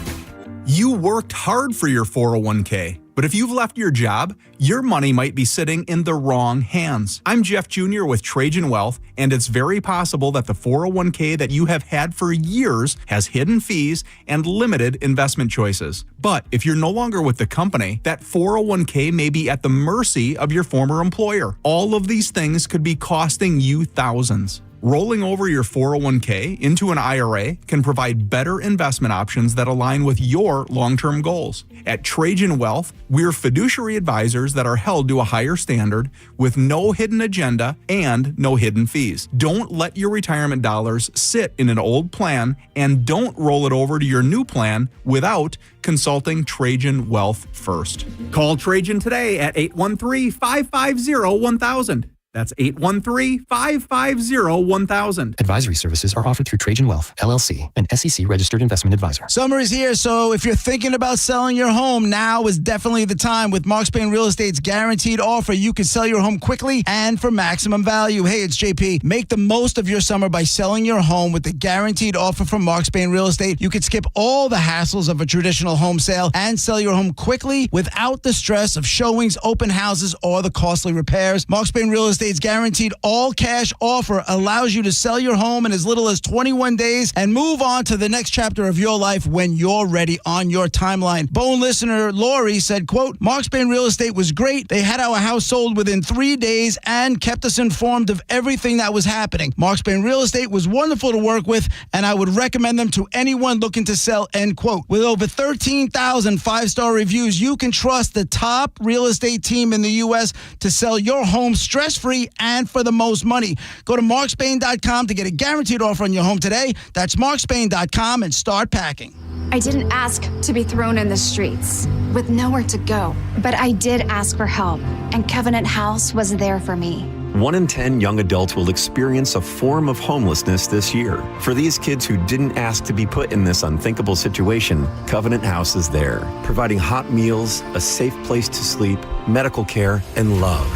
You worked hard for your 401k, but if you've left your job, your money might be sitting in the wrong hands. I'm Jeff Jr. with Trajan Wealth, and it's very possible that the 401k that you have had for years has hidden fees and limited investment choices. But if you're no longer with the company, that 401k may be at the mercy of your former employer. All of these things could be costing you thousands. Rolling over your 401k into an IRA can provide better investment options that align with your long-term goals. At Trajan Wealth, we're fiduciary advisors that are held to a higher standard with no hidden agenda and no hidden fees. Don't let your retirement dollars sit in an old plan, and don't roll it over to your new plan without consulting Trajan Wealth first. Call Trajan today at 813-550-1000. That's 813-550-1000. Advisory services are offered through Trajan Wealth, LLC, an SEC-registered investment advisor. Summer is here, so if you're thinking about selling your home, now is definitely the time. With Mark Spain Real Estate's guaranteed offer, you can sell your home quickly and for maximum value. Hey, it's JP. Make the most of your summer by selling your home with the guaranteed offer from Mark Spain Real Estate. You can skip all the hassles of a traditional home sale and sell your home quickly without the stress of showings, open houses, or the costly repairs. Mark Spain Real Estate's guaranteed all-cash offer allows you to sell your home in as little as 21 days and move on to the next chapter of your life when you're ready on your timeline. Bone listener Lori said, quote, Mark Spain Real Estate was great. They had our house sold within 3 days and kept us informed of everything that was happening. Mark Spain Real Estate was wonderful to work with, and I would recommend them to anyone looking to sell, end quote. With over 13,000 five-star reviews, you can trust the top real estate team in the U.S. to sell your home stress-free and for the most money. Go to markspain.com to get a guaranteed offer on your home today. That's markspain.com and start packing. I didn't ask to be thrown in the streets with nowhere to go, but I did ask for help, and Covenant House was there for me. 1 in 10 young adults will experience a form of homelessness this year. For these kids who didn't ask to be put in this unthinkable situation, Covenant House is there, providing hot meals, a safe place to sleep, medical care, and love.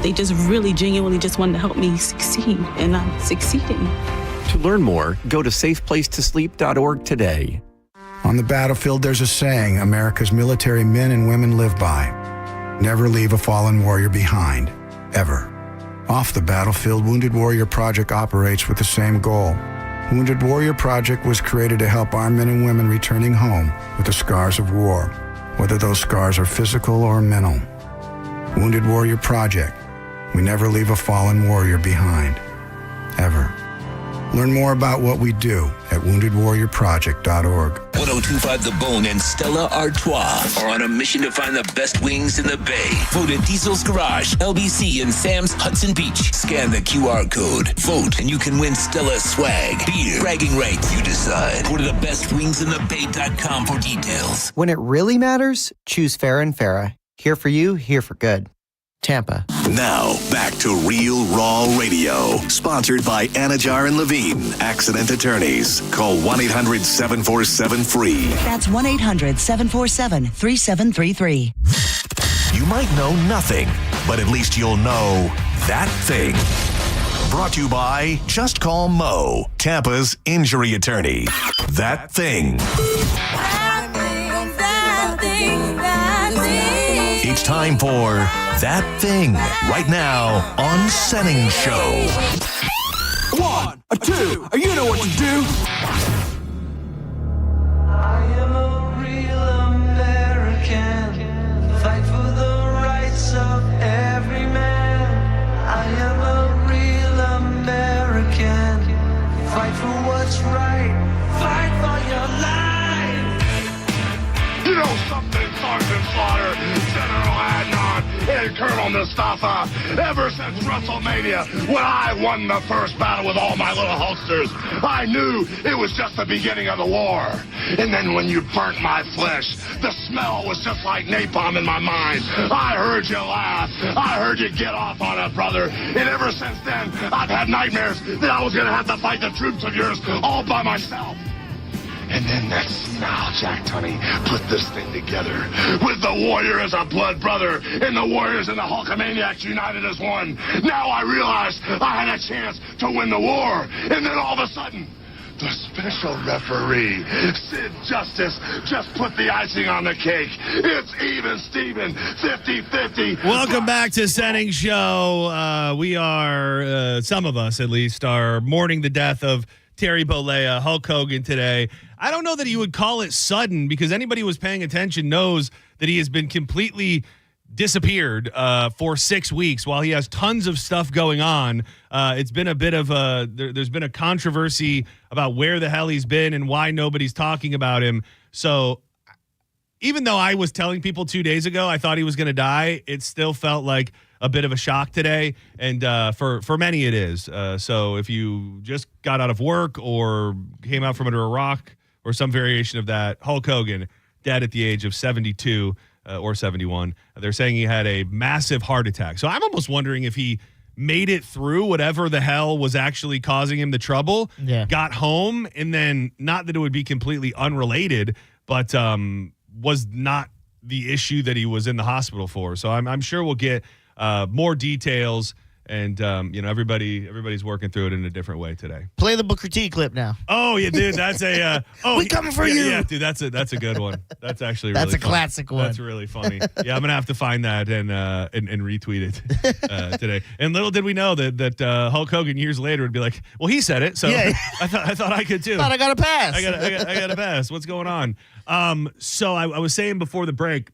They just really genuinely just wanted to help me succeed, and I'm succeeding. To learn more, go to safeplacetosleep.org today. On the battlefield, there's a saying America's military men and women live by. Never leave a fallen warrior behind, ever. Off the battlefield, Wounded Warrior Project operates with the same goal. Wounded Warrior Project was created to help our men and women returning home with the scars of war, whether those scars are physical or mental. Wounded Warrior Project. We never leave a fallen warrior behind, ever. Learn more about what we do at woundedwarriorproject.org. 1025 The Bone and Stella Artois are on a mission to find the best wings in the Bay. Vote at Diesel's Garage, LBC, and Sam's Hudson Beach. Scan the QR code. Vote, and you can win Stella swag, beer, bragging rights. You decide. Go to thebestwingsinthebay.com for details. When it really matters, choose Farrah & Farrah. Here for you, here for good. Tampa. Now, back to Real Raw Radio. Sponsored by Anajar and Levine, Accident Attorneys. Call 1-800-747-FREE. That's 1-800-747-3733. You might know nothing, but at least you'll know that thing. Brought to you by Just Call Mo, Tampa's injury attorney. That thing. It's time for That Thing, right now on Senning Show. 1, 2, you know what to do. I am a real American, fight for the rights of every man. I am a real American, fight for what's right, fight for your life. You know something, Sergeant Slaughter, General Adnan, say, Colonel Mustafa, ever since WrestleMania, when I won the first battle with all my little Hulksters, I knew it was just the beginning of the war. And then when you burnt my flesh, the smell was just like napalm in my mind. I heard you laugh. I heard you get off on it, brother. And ever since then, I've had nightmares that I was going to have to fight the troops of yours all by myself. And then that smile, Jack Tunney, put this thing together. With the Warrior as a blood brother, and the Warriors and the Hulkamaniacs united as one. Now I realized I had a chance to win the war. And then all of a sudden, the special referee, Sid Justice, just put the icing on the cake. It's even, Steven, 50-50. Welcome back to Senning Show. We are, some of us at least, are mourning the death of Terry Bollea, Hulk Hogan today. I don't know that you would call it sudden, because anybody who was paying attention knows that he has been completely disappeared for 6 weeks while he has tons of stuff going on. It's been a bit of there's been a controversy about where the hell he's been and why nobody's talking about him. So even though I was telling people 2 days ago I thought he was going to die, it still felt like a bit of a shock today. And for many it is. So if you just got out of work or came out from under a rock or some variation of that, Hulk Hogan, dead at the age of 72 or 71. They're saying he had a massive heart attack. So I'm almost wondering if he made it through whatever the hell was actually causing him the trouble, got home, and then, not that it would be completely unrelated, but was not the issue that he was in the hospital for. So I'm sure we'll get more details. And, everybody's working through it in a different way today. Play the Booker T clip now. Oh, yeah, dude, that's a... we coming for you. Yeah, dude, that's a good one. That's actually that's really a classic one. That's really funny. Yeah, I'm going to have to find that and retweet it today. And little did we know that Hulk Hogan years later would be like, well, he said it, so yeah. I thought I could too. Thought I got a pass. I got a pass. What's going on? So I was saying before the break,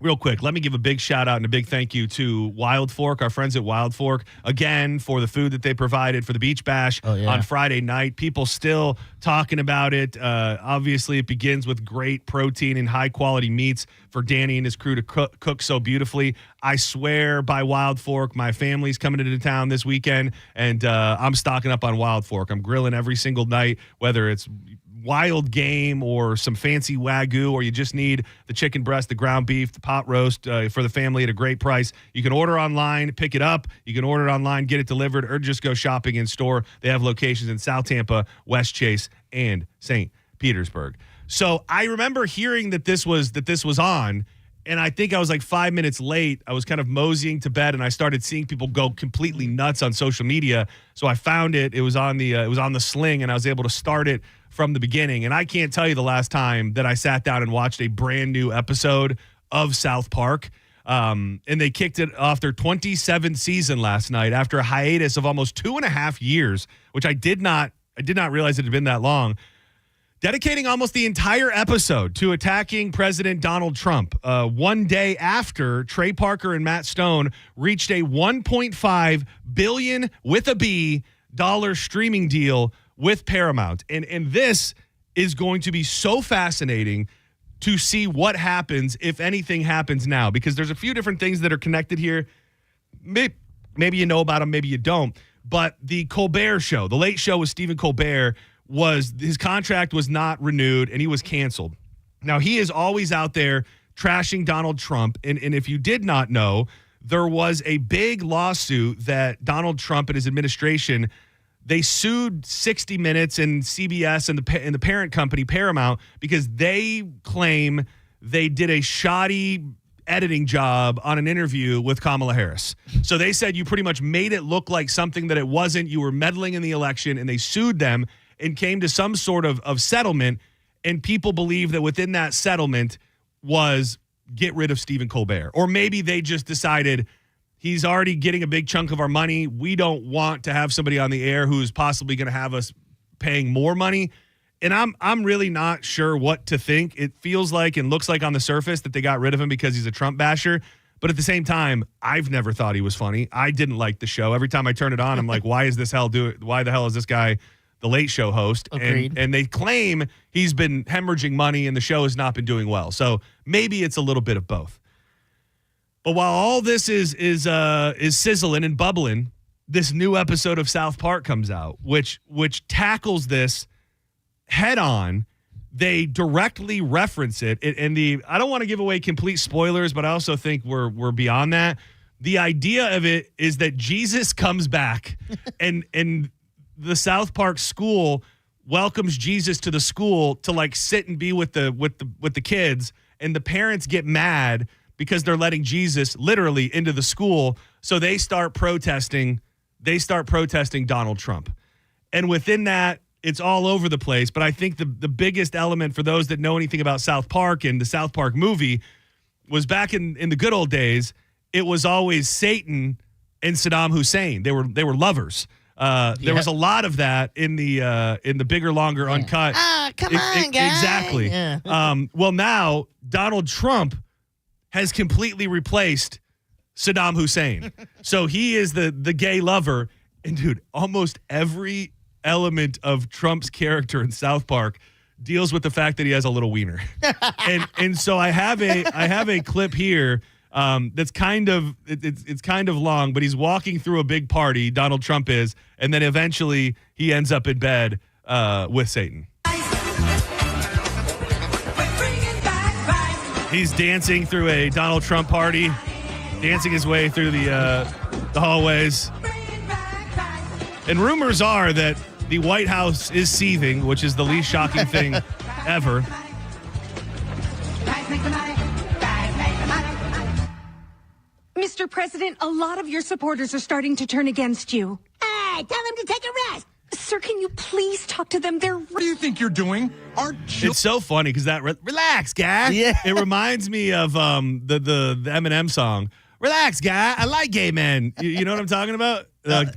real quick, let me give a big shout out and a big thank you to Wild Fork, our friends at Wild Fork, again, for the food that they provided for the Beach Bash on Friday night. People still talking about it. Obviously, it begins with great protein and high-quality meats for Danny and his crew to cook so beautifully. I swear by Wild Fork, my family's coming into town this weekend, and I'm stocking up on Wild Fork. I'm grilling every single night, whether it's wild game or some fancy Wagyu, or you just need the chicken breast, the ground beef, the pot roast for the family at a great price. You can order online, pick it up. You can order it online, get it delivered, or just go shopping in store. They have locations in South Tampa, West Chase, and St. Petersburg. So I remember hearing that this was on, and I think I was like 5 minutes late. I was kind of moseying to bed, and I started seeing people go completely nuts on social media. So I found it. It was on the Sling, and I was able to start it from the beginning. And I can't tell you the last time that I sat down and watched a brand new episode of South Park. And they kicked it off their 27th season last night after a hiatus of almost 2.5 years, which I did not realize it had been that long. Dedicating almost the entire episode to attacking President Donald Trump, one day after Trey Parker and Matt Stone reached a $1.5 billion with a B dollar streaming deal with Paramount. And this is going to be so fascinating to see what happens, if anything happens now, because there's a few different things that are connected here. Maybe you know about them, maybe you don't. But the Colbert Show, the Late Show with Stephen Colbert, his contract was not renewed and he was canceled. Now, he is always out there trashing Donald Trump. And if you did not know, there was a big lawsuit that Donald Trump and his administration, they sued 60 Minutes and CBS and the parent company Paramount because they claim they did a shoddy editing job on an interview with Kamala Harris. So they said you pretty much made it look like something that it wasn't. You were meddling in the election, and they sued them and came to some sort of settlement. And people believe that within that settlement was get rid of Stephen Colbert. Or maybe they just decided he's already getting a big chunk of our money. We don't want to have somebody on the air who's possibly going to have us paying more money. And I'm really not sure what to think. It feels like and looks like on the surface that they got rid of him because he's a Trump basher. But at the same time, I've never thought he was funny. I didn't like the show. Every time I turn it on, I'm like, why the hell is this guy the Late Show host? And they claim he's been hemorrhaging money and the show has not been doing well. So maybe it's a little bit of both. Well, while all this is sizzling and bubbling, this new episode of South Park comes out, which tackles this head on. They directly reference it, and I don't want to give away complete spoilers, but I also think we're beyond that. The idea of it is that Jesus comes back, and the South Park school welcomes Jesus to the school to like sit and be with the kids, and the parents get mad because they're letting Jesus literally into the school, so they start protesting. They start protesting Donald Trump, and within that, it's all over the place. But I think the biggest element for those that know anything about South Park and the South Park movie was back in the good old days. It was always Satan and Saddam Hussein. They were lovers. There was a lot of that in the bigger, longer, uncut. Come on, guys. Exactly. Yeah. Well, now Donald Trump has completely replaced Saddam Hussein. So he is the gay lover. And dude, almost every element of Trump's character in South Park deals with the fact that he has a little wiener. and so I have a clip here that's kind of it's kind of long, but he's walking through a big party, Donald Trump is, and then eventually he ends up in bed with Satan. He's dancing through a Donald Trump party, dancing his way through the hallways. And rumors are that the White House is seething, which is the least shocking thing ever. Mr. President, a lot of your supporters are starting to turn against you. Hey, tell them to take a rest. Sir, can you please talk to them? What do you think you're doing? It's so funny because that relax, guy. Yeah. It reminds me of the Eminem song. Relax, guy. I like gay men. You know what I'm talking about?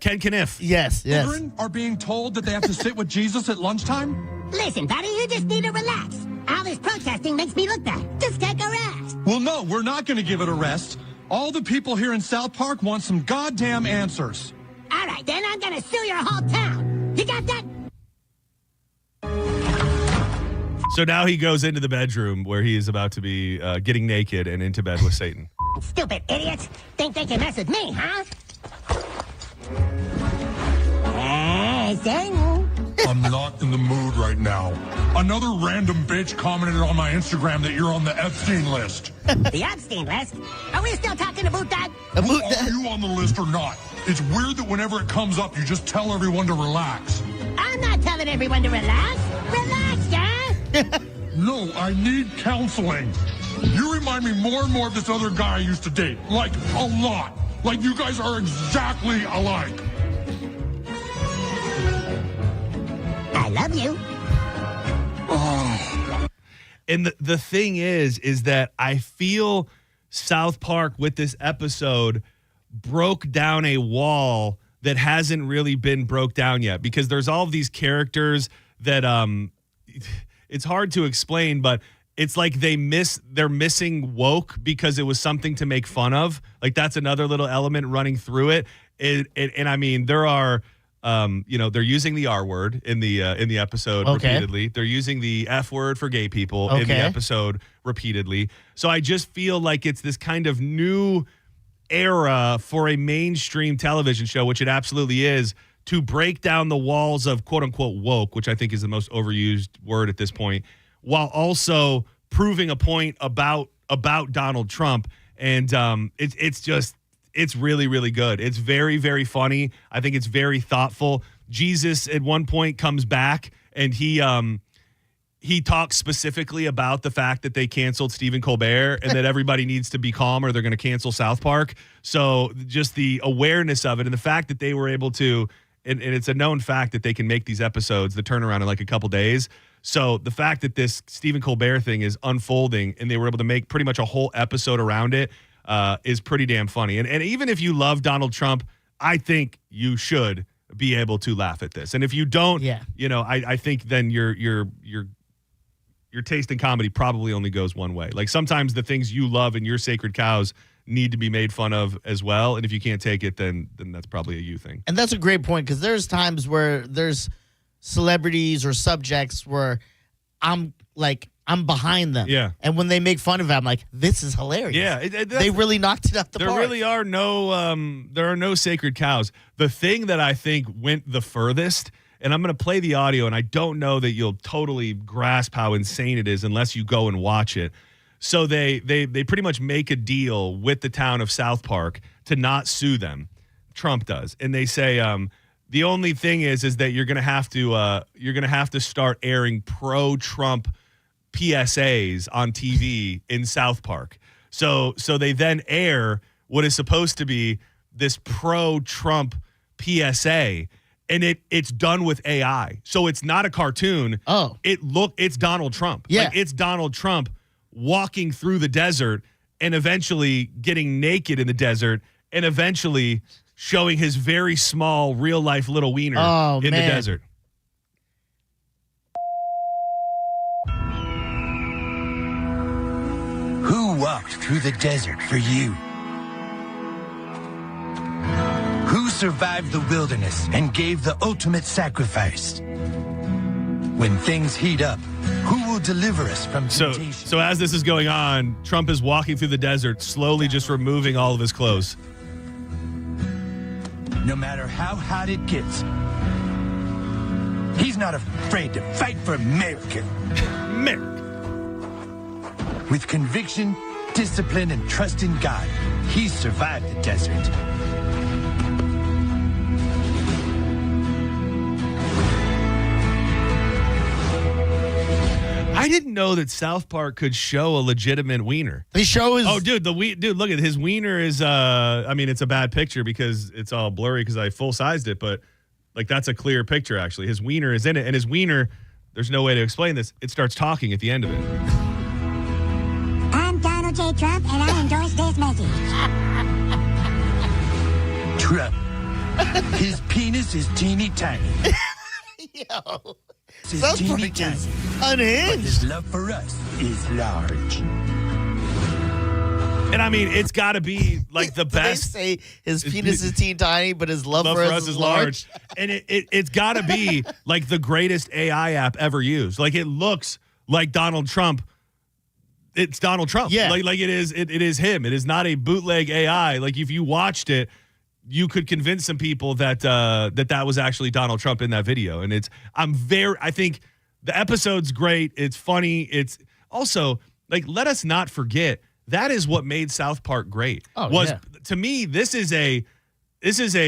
Ken Kniff. Yes. Children are being told that they have to sit with Jesus at lunchtime? Listen, buddy, you just need to relax. All this protesting makes me look bad. Just take a rest. Well, no, we're not going to give it a rest. All the people here in South Park want some goddamn answers. All right, then I'm going to sue your whole town. You got that? So now he goes into the bedroom where he is about to be getting naked and into bed with Satan. Stupid idiots. Think they can mess with me, huh? Hey, Satan. I'm not in the mood right now. Another random bitch commented on my Instagram that you're on the Epstein list. The Epstein list? Are we still talking about that? Are you on the list or not? It's weird that whenever it comes up, you just tell everyone to relax. I'm not telling everyone to relax. Relax, yeah? No, I need counseling. You remind me more and more of this other guy I used to date. Like, a lot. Like, you guys are exactly alike. I love you. Oh. And the thing is that I feel South Park with this episode broke down a wall that hasn't really been broke down yet, because there's all of these characters that it's hard to explain, but it's like they're missing woke because it was something to make fun of. Like that's another little element running through it. And I mean, there are they're using the R word in the episode repeatedly. They're using the F word for gay people in the episode repeatedly. So I just feel like it's this kind of new era for a mainstream television show, which it absolutely is, to break down the walls of quote unquote woke, which I think is the most overused word at this point, while also proving a point about Donald Trump. And it's really, really good. It's very, very funny. I think it's very thoughtful. Jesus at one point comes back and he talks specifically about the fact that they canceled Stephen Colbert and that everybody needs to be calm or they're going to cancel South Park. So just the awareness of it and the fact that they were able to, and it's a known fact that they can make these episodes, the turnaround in like a couple days. So the fact that this Stephen Colbert thing is unfolding and they were able to make pretty much a whole episode around it is pretty damn funny. And even if you love Donald Trump, I think you should be able to laugh at this. And if you don't, I think then your taste in comedy probably only goes one way. Like sometimes the things you love and your sacred cows need to be made fun of as well. And if you can't take it, then that's probably a you thing. And that's a great point, because there's times where there's celebrities or subjects where I'm behind them. Yeah. And when they make fun of it, I'm like, this is hilarious. Yeah, they really knocked it out the park. There really are no sacred cows. The thing that I think went the furthest, and I'm going to play the audio, and I don't know that you'll totally grasp how insane it is unless you go and watch it. So they pretty much make a deal with the town of South Park to not sue them. Trump does, and they say the only thing is that you're going to have to start airing pro-Trump PSAs on TV in South Park. So they then air what is supposed to be this pro-Trump PSA, and it's done with AI. So it's not a cartoon. Oh. It's Donald Trump. Yeah. Like, it's Donald Trump walking through the desert and eventually getting naked in the desert and eventually showing his very small real life little wiener in the desert. Who walked through the desert for you? Who survived the wilderness and gave the ultimate sacrifice? When things heat up, who will deliver us from temptation? So as this is going on, Trump is walking through the desert, slowly just removing all of his clothes. No matter how hot it gets, he's not afraid to fight for America. America. With conviction, discipline, and trust in God, he's survived the desert. I didn't know that South Park could show a legitimate wiener. They show his... Oh, dude, look at his wiener is, it's a bad picture because it's all blurry because I full-sized it, but, like, that's a clear picture, actually. His wiener is in it, and his wiener, there's no way to explain this, it starts talking at the end of it. I'm Donald J. Trump, and I endorse this message. Trump. His penis is teeny tiny. Yo. His South teeny Park tiny. is But unhinged. his love for us is large. And, I mean, it's got to be, like, the best. They say his penis is teeny tiny, but his love for us is large. And it's got to be, like, the greatest AI app ever used. Like, it looks like Donald Trump. It's Donald Trump. Yeah. Like it is him. It is not a bootleg AI. Like, if you watched it, you could convince some people that that was actually Donald Trump in that video. And I think the episode's great. It's funny. It's also, like, let us not forget that is what made South Park great. To me, this is a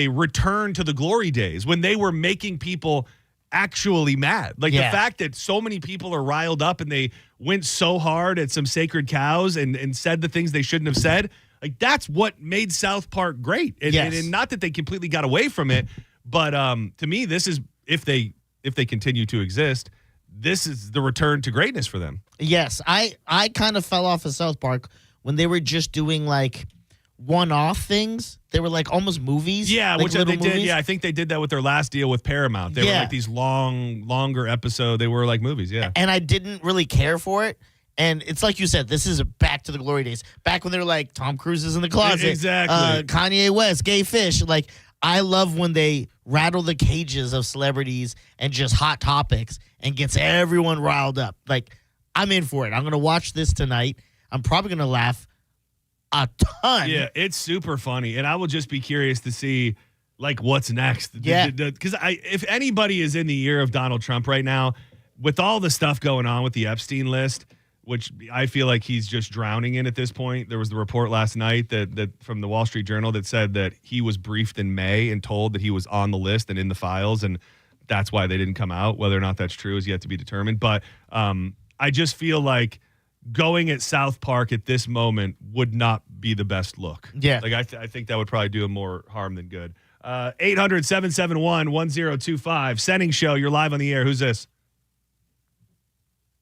return to the glory days when they were making people actually mad. Like, the fact that so many people are riled up and they went so hard at some sacred cows and said the things they shouldn't have said. Like, that's what made South Park great. And not that they completely got away from it, but to me, this is, if they continue to exist, this is the return to greatness for them. Yes, I kind of fell off of South Park when they were just doing, like, one-off things. They were, like, almost movies. Yeah, like which they little did. movies. Yeah, I think they did that with their last deal with Paramount. They were like these longer episode. They were like movies. Yeah, and I didn't really care for it. And it's like you said, this is back to the glory days. Back when they were like, Tom Cruise is in the closet. Exactly. Kanye West, gay fish. Like, I love when they rattle the cages of celebrities and just hot topics and gets everyone riled up. Like, I'm in for it. I'm going to watch this tonight. I'm probably going to laugh a ton. Yeah, it's super funny. And I will just be curious to see, like, what's next. Yeah. Because if anybody is in the ear of Donald Trump right now, with all the stuff going on with the Epstein list, which I feel like he's just drowning in at this point. There was the report last night that from the Wall Street Journal that said that he was briefed in May and told that he was on the list and in the files, and that's why they didn't come out. Whether or not that's true is yet to be determined. But I just feel like going at South Park at this moment would not be the best look. Yeah. Like, I think that would probably do him more harm than good. 800-771-1025. Senning Show, you're live on the air. Who's this?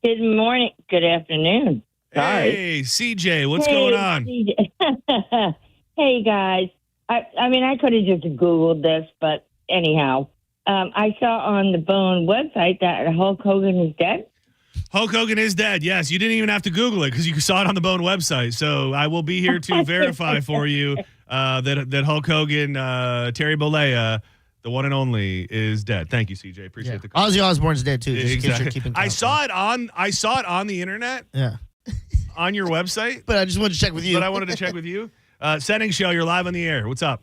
Good morning. Good afternoon. Sorry. Hey, CJ, what's going on? CJ. Hey, guys. I mean, I could have just Googled this, but anyhow, I saw on the Bone website that Hulk Hogan is dead. Hulk Hogan is dead. Yes, you didn't even have to Google it because you saw it on the Bone website. So I will be here to verify for you that Hulk Hogan, Terry Bollea, The one and only is dead. Thank you, CJ. Appreciate the call. Ozzy Osbourne's dead too. Just in case Exactly. you're keeping count. I saw it on the internet. Yeah. On your website. But I just wanted to check with you. But I wanted to check with you. Senning Show, you're live on the air. What's up?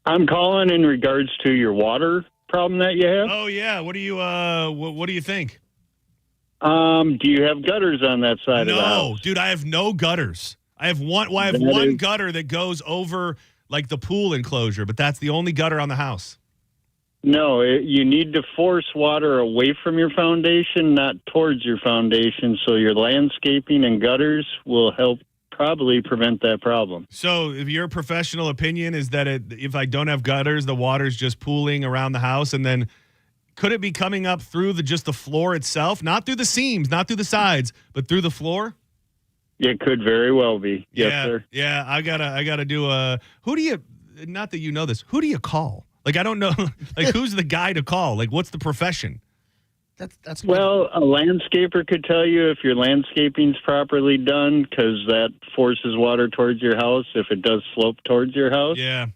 I'm calling in regards to your water problem that you have. Oh yeah. What do you what do you think? Do you have gutters on that side of the house? No, dude, I have no gutters. I have one gutter that goes over like the pool enclosure, but that's the only gutter on the house. No, you need to force water away from your foundation, not towards your foundation, so your landscaping and gutters will help probably prevent that problem. So if your professional opinion is that if I don't have gutters, the water's just pooling around the house, and then could it be coming up through just the floor itself? Not through the seams, not through the sides, but through the floor? It could very well be. Yes, yeah, sir. Yeah, I gotta do not that you know this, who do you call? Like, I don't know, like, who's the guy to call? Like, what's the profession? That's well, a landscaper could tell you if your landscaping's properly done, because that forces water towards your house if it does slope towards your house. Yeah.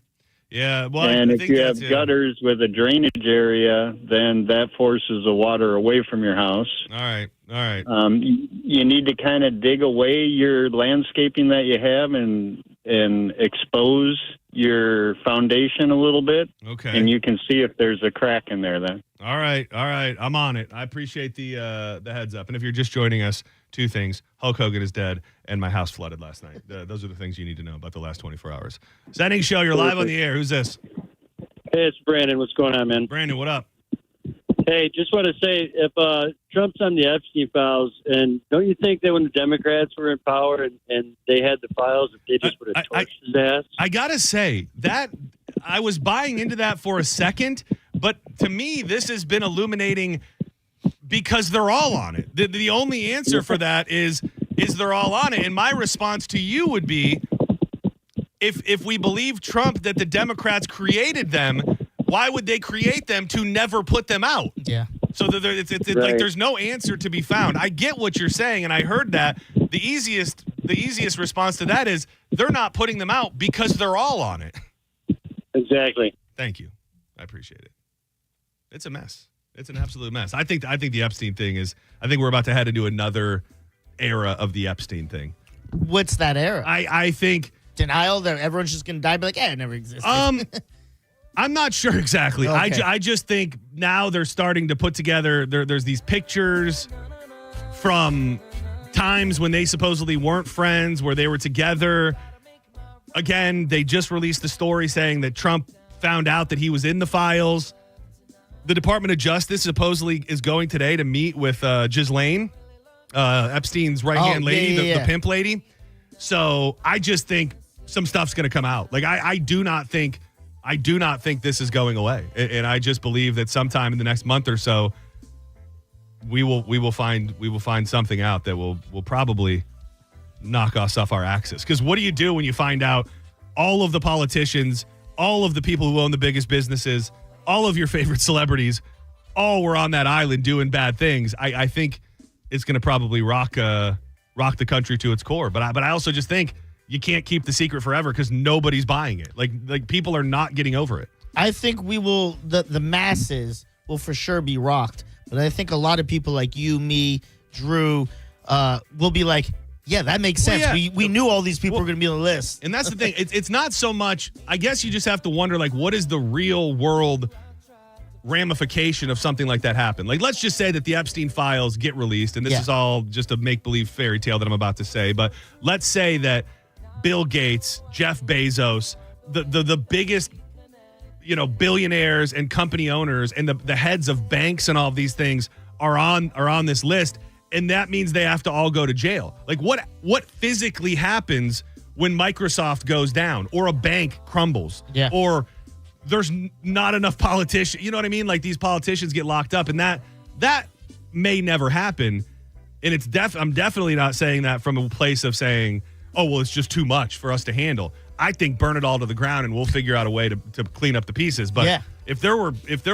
Yeah. Well, and I if think you have gutters with a drainage area, then that forces the water away from your house. All right. You need to kind of dig away your landscaping that you have and expose your foundation a little bit. Okay. And you can see if there's a crack in there then. All right. I'm on it. I appreciate the heads up. And if you're just joining us, two things: Hulk Hogan is dead, and my house flooded last night. Those are the things you need to know about the last 24 hours. Senning Show, you're live on the air. Who's this? Hey, it's Brandon. What's going on, man? Brandon, what up? Hey, just want to say, if Trump's on the Epstein files, and don't you think that when the Democrats were in power and they had the files, if they just would have torched his ass? I gotta say that I was buying into that for a second, but to me, this has been illuminating because they're all on it. The only answer for that is they're all on it. And my response to you would be, if we believe Trump that the Democrats created them, why would they create them to never put them out? Yeah. So it's Right. like there's no answer to be found. I get what you're saying, and I heard that. The easiest response to that is they're not putting them out because they're all on it. Exactly. Thank you. I appreciate it. It's a mess. It's an absolute mess. I think the Epstein thing is. I think we're about to head into another era of the Epstein thing. What's that era? I think denial that everyone's just going to die. Be like, it never existed. I'm not sure exactly. Okay. I just think now they're starting to put together. There's these pictures from times when they supposedly weren't friends, where they were together. Again, they just released the story saying that Trump found out that he was in the files. The Department of Justice supposedly is going today to meet with Ghislaine, Epstein's right-hand lady, the pimp lady. So I just think some stuff's going to come out. Like I do not think this is going away, and I just believe that sometime in the next month or so, we will find something out that will probably knock us off our axis. Because what do you do when you find out all of the politicians, all of the people who own the biggest businesses, all of your favorite celebrities, all were on that island doing bad things? I think it's going to probably rock the country to its core. But I also just think you can't keep the secret forever because nobody's buying it. Like people are not getting over it. I think we will. The masses will for sure be rocked. But I think a lot of people like you, me, Drew, will be like, yeah, that makes sense. Well, yeah. We knew all these people were going to be on the list. And that's the thing. It's not so much, I guess you just have to wonder, like, what is the real world ramification of something like that happen? Like, let's just say that the Epstein files get released, and this is all just a make-believe fairy tale that I'm about to say, but let's say that Bill Gates, Jeff Bezos, the biggest, billionaires and company owners and the heads of banks and all of these things are on this list. And that means they have to all go to jail. Like what physically happens when Microsoft goes down or a bank crumbles or there's not enough politicians? You know what I mean? Like these politicians get locked up, and that may never happen. And it's I'm definitely not saying that from a place of saying, oh, well, it's just too much for us to handle. I think burn it all to the ground and we'll figure out a way to clean up the pieces. But if there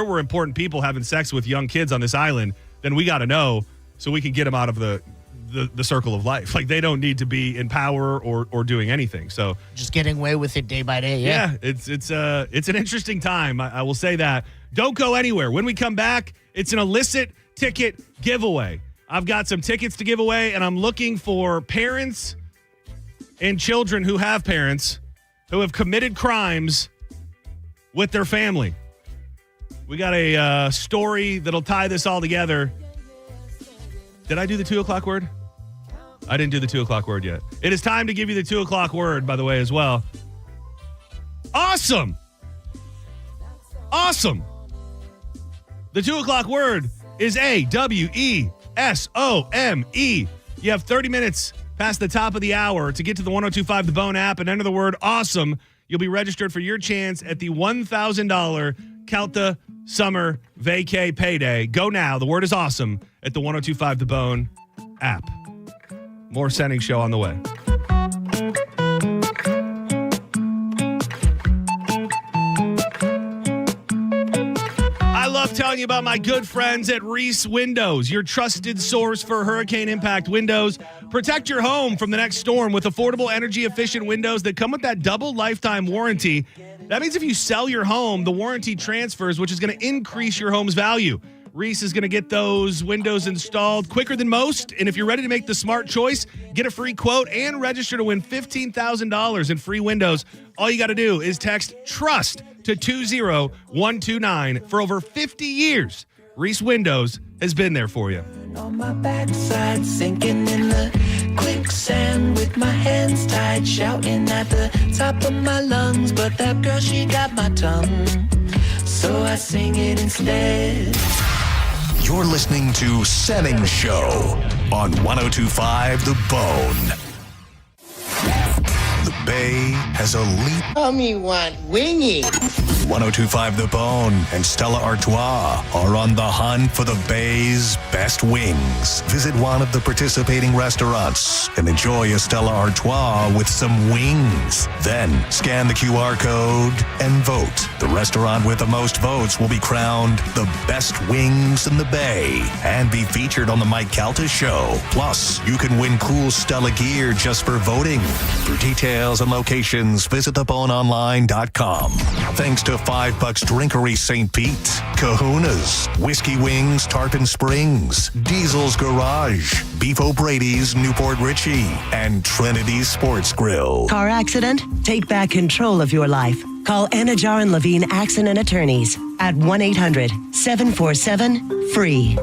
were important people having sex with young kids on this island, then we got to know so we can get them out of the the circle of life. Like, they don't need to be in power or doing anything. So just getting away with it day by day. Yeah, it's an interesting time. I will say that. Don't go anywhere. When we come back, it's an illicit ticket giveaway. I've got some tickets to give away, and I'm looking for parents and children who have parents who have committed crimes with their family. We got a story that'll tie this all together. Did I do the 2 o'clock word? I didn't do the 2 o'clock word yet. It is time to give you the 2 o'clock word, by the way, as well. Awesome. Awesome. The 2 o'clock word is AWESOME. You have 30 minutes past the top of the hour to get to the 102.5 The Bone app and enter the word awesome. You'll be registered for your chance at the $1,000 Calta Summer Vacay Payday. Go now. The word is awesome at the 102.5 The Bone app. More Senning Show on the way. I love telling you about my good friends at Reese Windows, your trusted source for hurricane impact windows. Protect your home from the next storm with affordable, energy-efficient windows that come with that double lifetime warranty. That means if you sell your home, the warranty transfers, which is going to increase your home's value. Reese is going to get those windows installed quicker than most. And if you're ready to make the smart choice, get a free quote and register to win $15,000 in free windows. All you got to do is text TRUST to 20129. For over 50 years, Reese Windows has been there for you. On my backside, sinking in the quicksand with my hands tied, shouting at the top of my lungs. But that girl, she got my tongue, so I sing it instead. You're listening to Senning Show on 102.5 The Bone. The Bay has a leap. Tell me what wingy. 102.5 The Bone and Stella Artois are on the hunt for the Bay's best wings. Visit one of the participating restaurants and enjoy a Stella Artois with some wings. Then scan the QR code and vote. The restaurant with the most votes will be crowned the best wings in the Bay and be featured on the Mike Calta Show. Plus, you can win cool Stella gear just for voting. For details and locations, visit theboneonline.com. Thanks to $5 Drinkery St. Pete, Kahuna's, Whiskey Wings Tarpon Springs, Diesel's Garage, Beef O'Brady's Newport Richie, and Trinity Sports Grill. Car accident? Take back control of your life. Call Anajar and Levine Accident Attorneys at 1-800-747-FREE.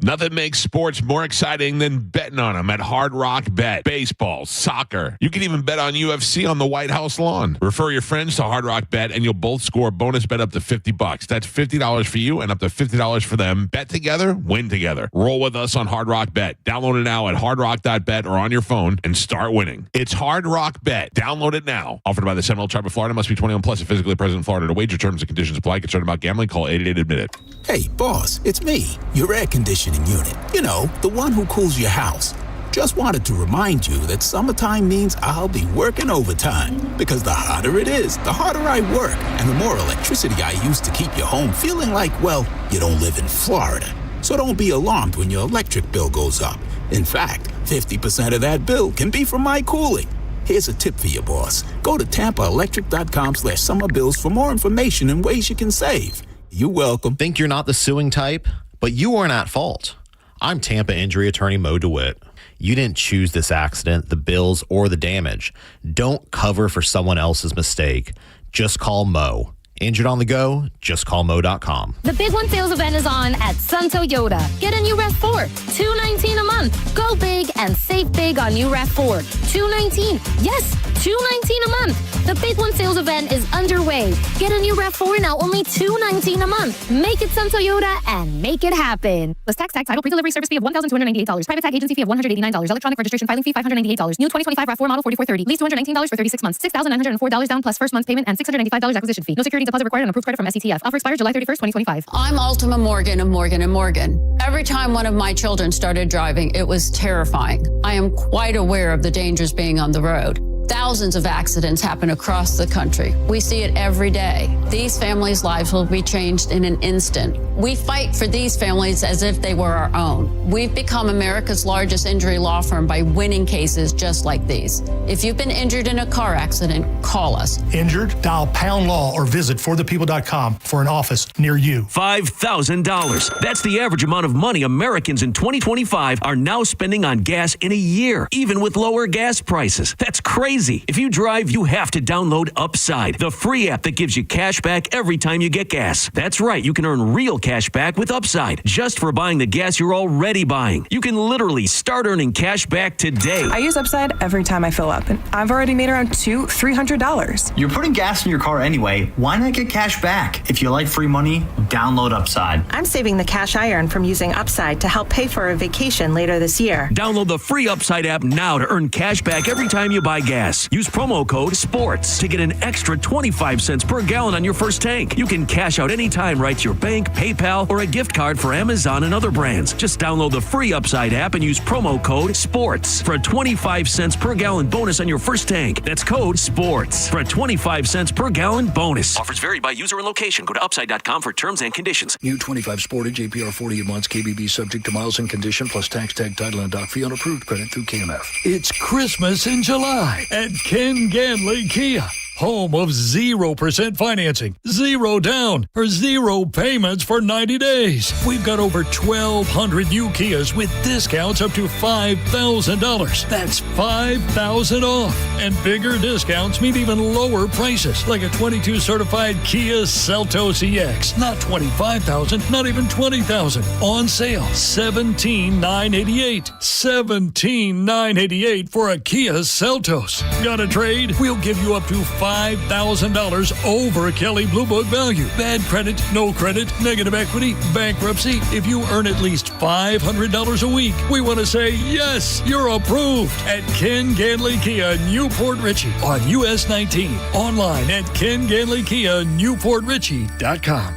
Nothing makes sports more exciting than betting on them at Hard Rock Bet. Baseball, soccer. You can even bet on UFC on the White House lawn. Refer your friends to Hard Rock Bet, and you'll both score a bonus bet up to $50. That's $50 for you and up to $50 for them. Bet together, win together. Roll with us on Hard Rock Bet. Download it now at hardrock.bet or on your phone and start winning. It's Hard Rock Bet. Download it now. Offered by the Seminole Tribe of Florida. Must be 21 plus and physically present in Florida. To wager, terms and conditions apply. Concerned about gambling? Call 888-ADMIT-IT. Hey, boss, it's me, your air conditioning unit. You know, the one who cools your house. Just wanted to remind you that summertime means I'll be working overtime. Because the hotter it is, the harder I work. And the more electricity I use to keep you home feeling like, well, you don't live in Florida. So don't be alarmed when your electric bill goes up. In fact, 50% of that bill can be from my cooling. Here's a tip for you, boss. Go to TampaElectric.com/summerbills for more information and ways you can save. You're welcome. Think you're not the suing type? But you aren't at fault. I'm Tampa injury attorney Mo DeWitt. You didn't choose this accident, the bills, or the damage. Don't cover for someone else's mistake. Just call Mo. Injured on the go? Just call Mo.com. The Big One sales event is on at Sun Toyota. Get a new RAV4, $219 a month. Go big and save big on new RAV4, $219. Yes, $219 a month. The Big One sales event is underway. Get a new RAV4 now, only $219 a month. Make it Sun Toyota and make it happen. List tax, title, pre-delivery service fee of $1,298. Private tag agency fee of $189. Electronic registration filing fee $598. New 2025 RAV4 model 4430. Lease $219 for 36 months. $6,904 down plus first month's payment and $695 acquisition fee. No security deposit required and approved credit from SETF. Offer expires July 31st, 2025. I'm Ultima Morgan of Morgan & Morgan. Every time one of my children started driving, it was terrifying. I am quite aware of the dangers being on the road. Thousands of accidents happen across the country. We see it every day. These families' lives will be changed in an instant. We fight for these families as if they were our own. We've become America's largest injury law firm by winning cases just like these. If you've been injured in a car accident, call us. Injured? Dial pound law or visit forthepeople.com for an office near you. $5,000. That's the average amount of money Americans in 2025 are now spending on gas in a year, even with lower gas prices. That's crazy. If you drive, you have to download Upside, the free app that gives you cash back every time you get gas. That's right, you can earn real cash back with Upside just for buying the gas you're already buying. You can literally start earning cash back today. I use Upside every time I fill up, and I've already made around $300. You're putting gas in your car anyway. Why not get cash back? If you like free money, download Upside. I'm saving the cash I earn from using Upside to help pay for a vacation later this year. Download the free Upside app now to earn cash back every time you buy gas. Use promo code SPORTS to get an extra 25 cents per gallon on your first tank. You can cash out anytime right to your bank, PayPal, or a gift card for Amazon and other brands. Just download the free Upside app and use promo code SPORTS for a 25 cents per gallon bonus on your first tank. That's code SPORTS for a 25 cents per gallon bonus. Offers vary by user and location. Go to upside.com for terms and conditions. New 25 Sportage APR 48 months KBB subject to miles and condition plus tax tag title and dock fee on approved credit through KMF. It's Christmas in July at Ken Ganley Kia. Home of 0% financing, 0 down, or 0 payments for 90 days. We've got over 1,200 new Kias with discounts up to $5,000. That's $5,000 off. And bigger discounts mean even lower prices, like a 22 certified Kia Seltos EX. Not $25,000, not even $20,000. On sale, $17,988. $17,988 for a Kia Seltos. Got a trade? We'll give you up to $5,000 over Kelley Blue Book value. Bad credit, no credit, negative equity, bankruptcy. If you earn at least $500 a week, we want to say, yes, you're approved at Ken Ganley Kia, Newport Richey on US 19. Online at KenGanleyKia, NewportRichey.com.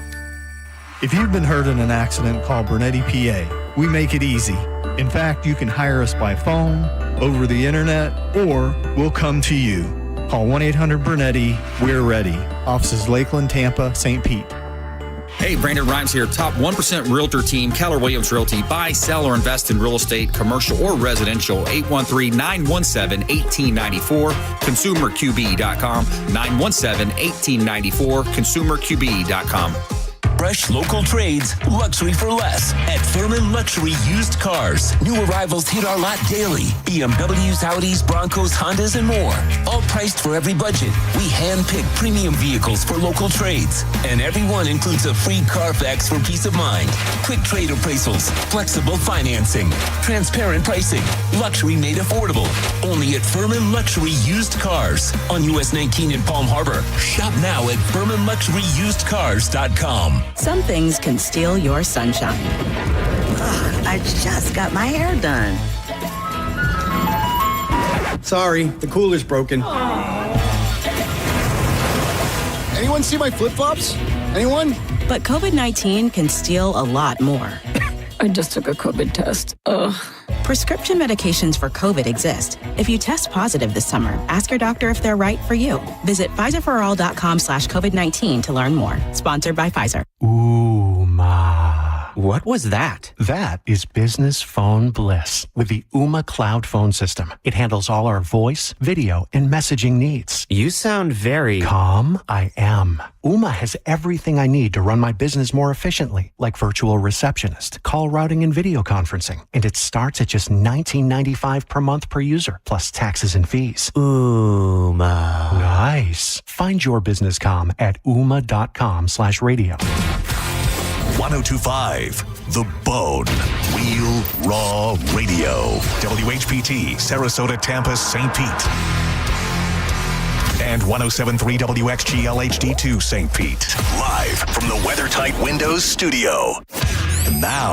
If you've been hurt in an accident, call Bernetti PA. We make it easy. In fact, you can hire us by phone, over the internet, or we'll come to you. Call 1-800-BERNETTI. We're ready. Offices Lakeland, Tampa, St. Pete. Hey, Brandon Rhymes here. Top 1% Realtor team, Keller Williams Realty. Buy, sell, or invest in real estate, commercial or residential. 813-917-1894. ConsumerQB.com. 917-1894. ConsumerQB.com. Fresh local trades, luxury for less at Furman Luxury Used Cars. New arrivals hit our lot daily. BMWs, Audis, Broncos, Hondas, and more. All priced for every budget. We handpick premium vehicles for local trades. And every one includes a free Carfax for peace of mind. Quick trade appraisals, flexible financing, transparent pricing, luxury made affordable. Only at Furman Luxury Used Cars on US 19 in Palm Harbor. Shop now at FurmanLuxuryUsedCars.com. Some things can steal your sunshine. Ugh, I just got my hair done. Sorry, the cooler's broken. Anyone see my flip-flops? Anyone? But COVID-19 can steal a lot more. I just took a COVID test. Ugh. Prescription medications for COVID exist. If you test positive this summer, ask your doctor if they're right for you. Visit PfizerForAll.com/COVID-19 to learn more. Sponsored by Pfizer. What was that? That is business phone bliss with the Ooma Cloud Phone System. It handles all our voice, video, and messaging needs. You sound very calm. I am. Ooma has everything I need to run my business more efficiently, like virtual receptionist, call routing, and video conferencing. And it starts at just $19.95 per month per user, plus taxes and fees. Ooma. Nice. Find your business comm at ooma.com/radio. 1025 The Bone. Real Raw Radio. WHPT, Sarasota, Tampa, St. Pete. And 1073 WXGL HD2 St. Pete. Live from the WeatherTight Windows studio. And now,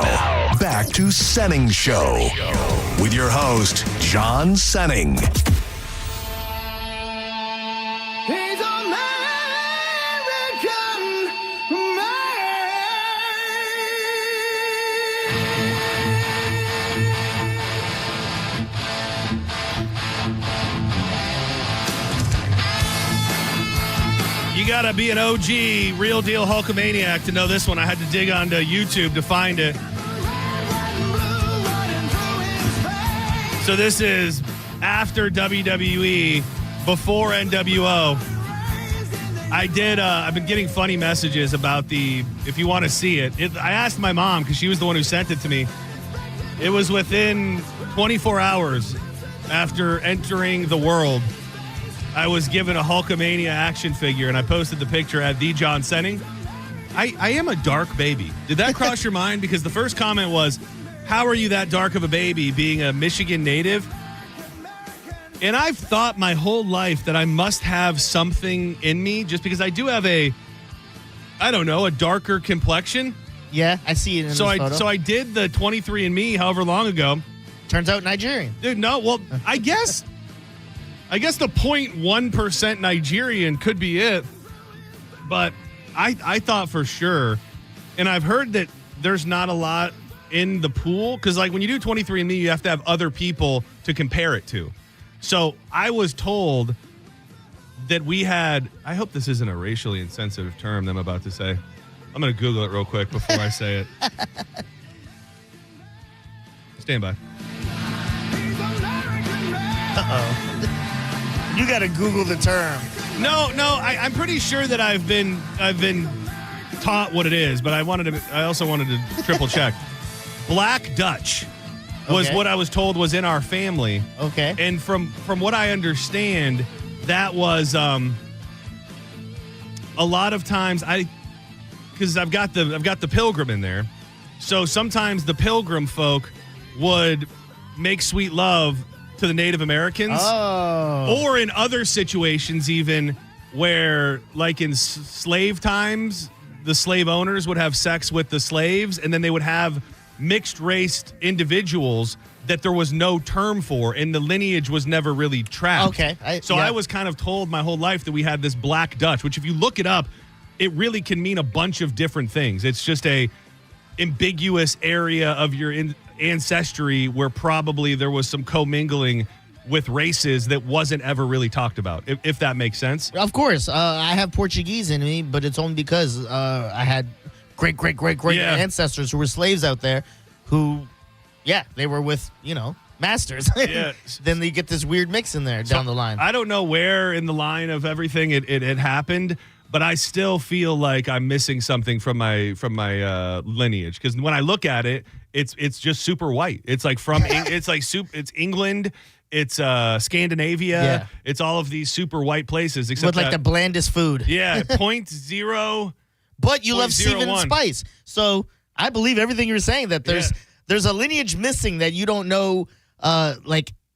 back to Senning Show. With your host, John Senning. You got to be an OG, real deal Hulkamaniac to know this one. I had to dig onto YouTube to find it. So this is after WWE, before NWO. I've been getting funny messages about if you want to see it. I asked my mom because she was the one who sent it to me. It was within 24 hours after entering the world. I was given a Hulkamania action figure, and I posted the picture at the John Senning. I am a dark baby. Did that cross your mind? Because the first comment was, how are you that dark of a baby being a Michigan native? And I've thought my whole life that I must have something in me just because I do have a darker complexion. Yeah, I see it in this photo. So I did the 23andMe however long ago. Turns out Nigerian. Dude, no, well, I guess the 0.1% Nigerian could be it. But I thought for sure, and I've heard that there's not a lot in the pool because like when you do 23andMe, you have to have other people to compare it to. So I was told that we had, I hope this isn't a racially insensitive term that I'm about to say. I'm going to Google it real quick before I say it. Stand by. Uh-oh. You got to Google the term. No, I'm pretty sure that I've been taught what it is, but I also wanted to triple check. Black Dutch was what I was told was in our family. Okay. And from what I understand, that was a lot of times because I've got the Pilgrim in there. So sometimes the Pilgrim folk would make sweet love to the Native Americans. Oh. Or in other situations even where like in slave times, the slave owners would have sex with the slaves and then they would have mixed-raced individuals that there was no term for, and the lineage was never really tracked. Okay. I was kind of told my whole life that we had this Black Dutch, which if you look it up, it really can mean a bunch of different things. It's just a ambiguous area of your ancestry where probably there was some commingling with races that wasn't ever really talked about, if that makes sense. Of course. I have Portuguese in me, but it's only because I had great ancestors who were slaves out there who, they were with, masters. Yeah. Then they get this weird mix in there down the line. I don't know where in the line of everything it happened, but I still feel like I'm missing something from my lineage because when I look at it, it's just super white. It's like it's England. It's Scandinavia. Yeah. It's all of these super white places. Except with like the blandest food. Yeah, 0.0. But you love Steven Spice. So I believe everything you're saying that there's a lineage missing that you don't know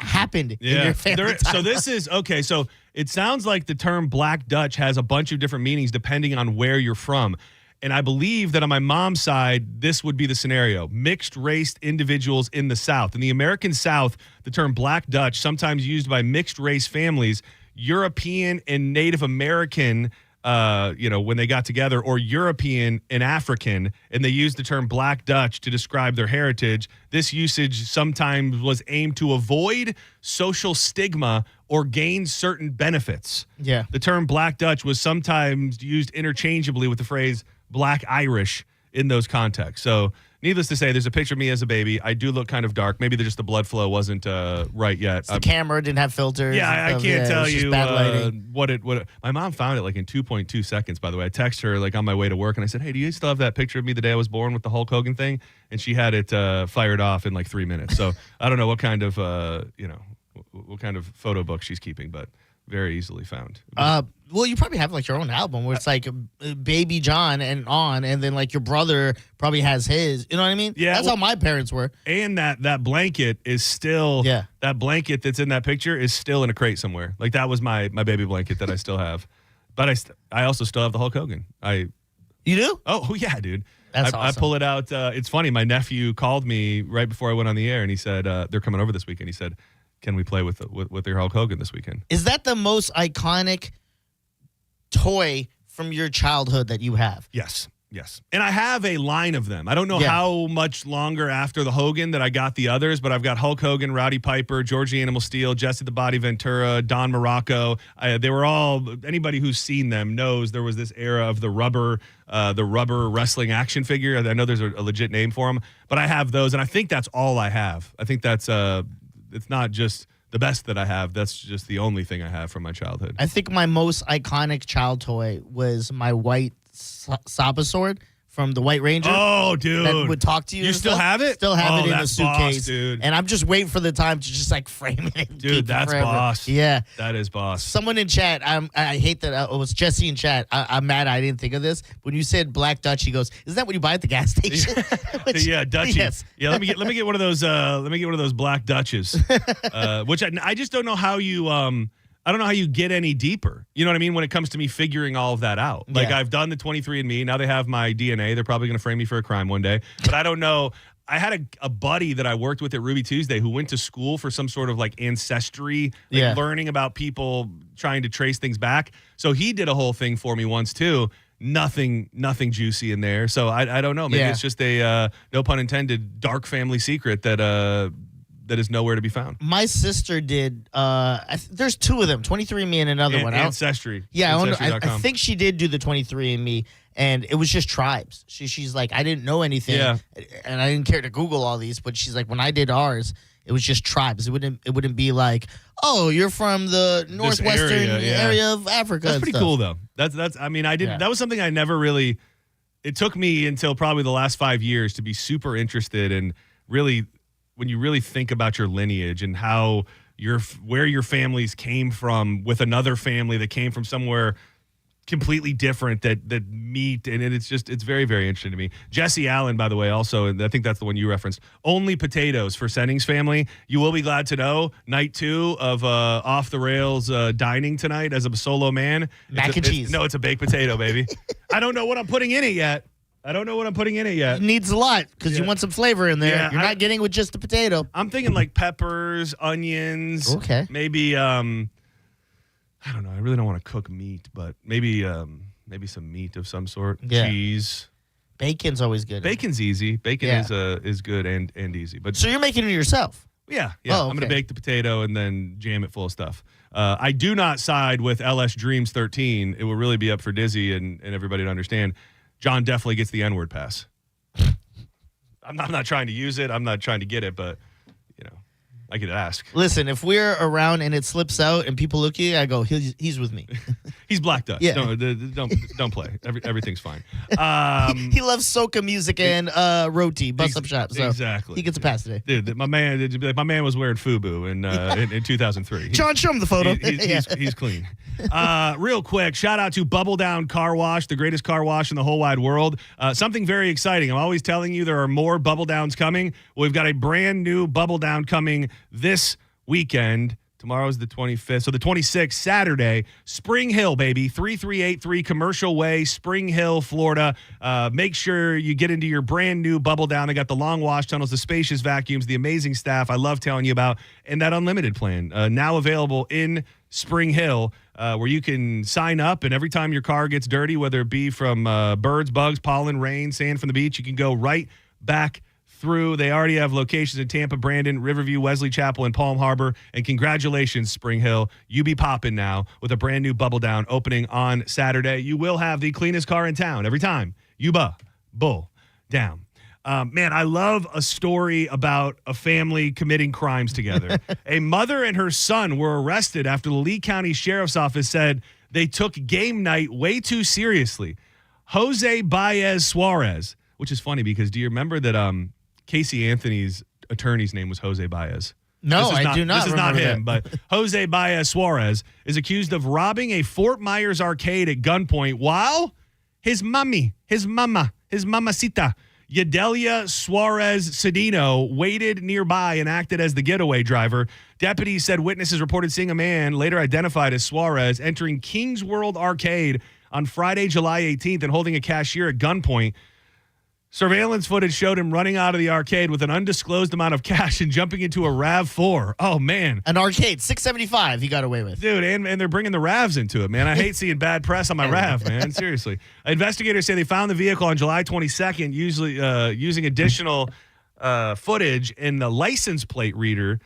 happened in your family. So this is okay. So it sounds like the term Black Dutch has a bunch of different meanings depending on where you're from. And I believe that on my mom's side, this would be the scenario. Mixed-race individuals in the South. In the American South, the term Black Dutch, sometimes used by mixed-race families, European and Native American, when they got together, or European and African, and they used the term Black Dutch to describe their heritage. This usage sometimes was aimed to avoid social stigma or gain certain benefits. Yeah. The term Black Dutch was sometimes used interchangeably with the phrase Black Irish in those contexts. So needless to say, there's a picture of me as a baby. I do look kind of dark. Maybe just the blood flow wasn't right yet. The camera didn't have filters. Yeah, I can't tell you bad lighting. what it. My mom found it like in 2.2 seconds, by the way. I texted her like on my way to work and I said, hey, do you still have that picture of me the day I was born with the Hulk Hogan thing? And she had it fired off in like 3 minutes. So I don't know what kind of, what kind of photo book she's keeping, but very easily found. Well, you probably have like your own album where it's like Baby John and then like your brother probably has his. You know what I mean? Yeah, that's how my parents were. And that blanket is still that blanket that's in that picture is still in a crate somewhere. Like that was my baby blanket that I still have, but I also still have the Hulk Hogan. You do? Oh yeah, dude. That's awesome. I pull it out. It's funny. My nephew called me right before I went on the air, and he said they're coming over this weekend. He said, "Can we play with your Hulk Hogan this weekend?" Is that the most iconic toy from your childhood that you have? Yes. Yes. And I have a line of them. I don't know how much longer after the Hogan that I got the others, but I've got Hulk Hogan, Rowdy Piper, George the Animal Steele, Jesse the Body Ventura, Don Morocco. They were all, anybody who's seen them knows there was this era of the rubber wrestling action figure. I know there's a legit name for them, but I have those, and I think that's all I have. I think that's, it's not just the best that I have. That's just the only thing I have from my childhood. I think my most iconic child toy was my white Saba sword from the White Ranger. Oh, dude. That would talk to you. You still have it? Still have it in a that's suitcase. Boss, dude. And I'm just waiting for the time to just like frame it. And Dude, keep it that's forever. boss. Yeah. That is boss. Someone in chat, I hate that it was Jesse in chat. I'm mad I didn't think of this. When you said Black Dutch, he goes, "Isn't that what you buy at the gas station?" Yeah, Dutchie. Yes. Yeah, let me get one of those. Let me get one of those Black Dutches. Which I just don't know how you. I don't know how you get any deeper. You know what I mean? When it comes to me figuring all of that out. Like I've done the 23andMe. Now they have my DNA. They're probably going to frame me for a crime one day. But I don't know. I had a buddy that I worked with at Ruby Tuesday who went to school for some sort of like ancestry, learning about people trying to trace things back. So he did a whole thing for me once too. Nothing juicy in there. So I don't know. Maybe it's just a, no pun intended, dark family secret that is nowhere to be found. My sister did. There's two of them, 23andMe and another one. Ancestry. Yeah, I think she did do the 23andMe, and it was just tribes. She's like, I didn't know anything, and I didn't care to Google all these. But she's like, when I did ours, it was just tribes. It wouldn't be like, oh, you're from the northwestern area of Africa. That's pretty cool though. That's. I mean, I didn't. That was something I never really. It took me until probably the last 5 years to be super interested in really. When you really think about your lineage and how where your families came from with another family that came from somewhere completely different that meet, and it's very, very interesting to me. Jesse Allen, by the way, also, and I think that's the one you referenced, only potatoes for Senning's family. You will be glad to know, night 2 of Off the Rails dining tonight as a solo man. Mac and cheese. No, it's a baked potato, baby. I don't know what I'm putting in it yet. It needs a lot because you want some flavor in there. Yeah, You're not getting with just the potato. I'm thinking like peppers, onions. Okay. Maybe I don't know. I really don't want to cook meat, but maybe some meat of some sort. Yeah. Cheese. Bacon's always good. Bacon's easy. Bacon is good and easy. But so you're making it yourself? Yeah. Oh, okay. I'm gonna bake the potato and then jam it full of stuff. I do not side with LS Dreams 13. It will really be up for Dizzy and everybody to understand. John definitely gets the N-word pass. I'm not trying to use it. I'm not trying to get it, but, I could ask. Listen, if we're around and it slips out and people look at you, I go, he's with me. He's Black Dutch. Yeah. Don't play. Everything's fine. He loves soca music and roti, bust up shop. So exactly. he gets a pass today. Dude, my man was wearing FUBU in 2003. John, show him the photo. He's clean. Real quick, shout out to Bubble Down Car Wash, the greatest car wash in the whole wide world. Something very exciting. I'm always telling you there are more Bubble Downs coming. Well, we've got a brand new Bubble Down coming this weekend. Tomorrow's the 25th. So the 26th, Saturday, Spring Hill, baby. 3383 Commercial Way, Spring Hill, Florida. Make sure you get into your brand new Bubble Down. They got the long wash tunnels, the spacious vacuums, the amazing staff I love telling you about, and that unlimited plan now available in Spring Hill, where you can sign up, and every time your car gets dirty, whether it be from birds, bugs, pollen, rain, sand from the beach, you can go right back through. They already have locations in Tampa, Brandon, Riverview, Wesley Chapel, and Palm Harbor. And congratulations, Spring Hill. You be popping now with a brand new Bubble Down opening on Saturday. You will have the cleanest car in town every time you bull down. Man, I love a story about a family committing crimes together. A mother and her son were arrested after the Lee County Sheriff's Office said they took game night way too seriously. Jose Baez Suarez, which is funny because do you remember that Casey Anthony's attorney's name was Jose Baez? No, I do not. This is not him, but Jose Baez Suarez is accused of robbing a Fort Myers arcade at gunpoint while his mamacita, Yadelia Suarez Cedino, waited nearby and acted as the getaway driver. Deputies said witnesses reported seeing a man, later identified as Suarez, entering Kings World Arcade on Friday, July 18th and holding a cashier at gunpoint. Surveillance footage showed him running out of the arcade with an undisclosed amount of cash and jumping into a RAV4. Oh, man. An arcade, $675 he got away with. Dude, and they're bringing the RAVs into it, man. I hate seeing bad press on my RAV, man. Seriously. Investigators say they found the vehicle on July 22nd, using additional footage in the license plate reader.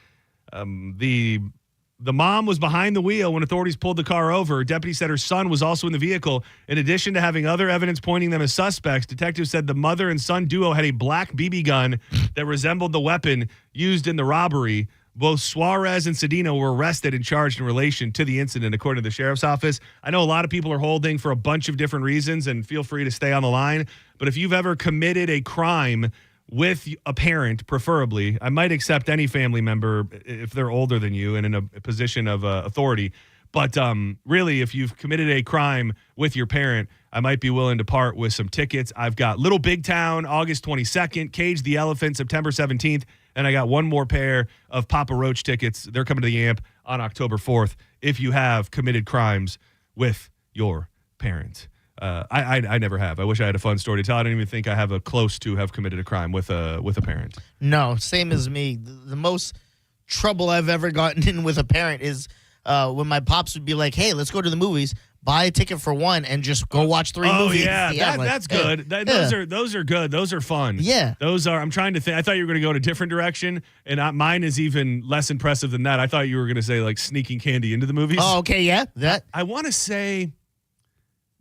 The mom was behind the wheel when authorities pulled the car over. Deputy said her son was also in the vehicle. In addition to having other evidence pointing them as suspects, detectives said the mother and son duo had a black BB gun that resembled the weapon used in the robbery. Both Suarez and Cedino were arrested and charged in relation to the incident, according to the sheriff's office. I know a lot of people are holding for a bunch of different reasons, and feel free to stay on the line. But if you've ever committed a crime with a parent, preferably, I might accept any family member if they're older than you and in a position of authority. But really, if you've committed a crime with your parent, I might be willing to part with some tickets. I've got Little Big Town, August 22nd, Cage the Elephant, September 17th, and I got one more pair of Papa Roach tickets. They're coming to the Amp on October 4th if you have committed crimes with your parent. I never have. I wish I had a fun story to tell. I don't even think I have committed a crime with a parent. No, same as me. The most trouble I've ever gotten in with a parent is when my pops would be like, "Hey, let's go to the movies. Buy a ticket for one and just go watch 3 movies." Oh yeah, that's good. Those are good. Those are fun. Yeah, those are. I'm trying to think. I thought you were going to go in a different direction, and mine is even less impressive than that. I thought you were going to say like sneaking candy into the movies. Oh, okay, yeah. That I want to say.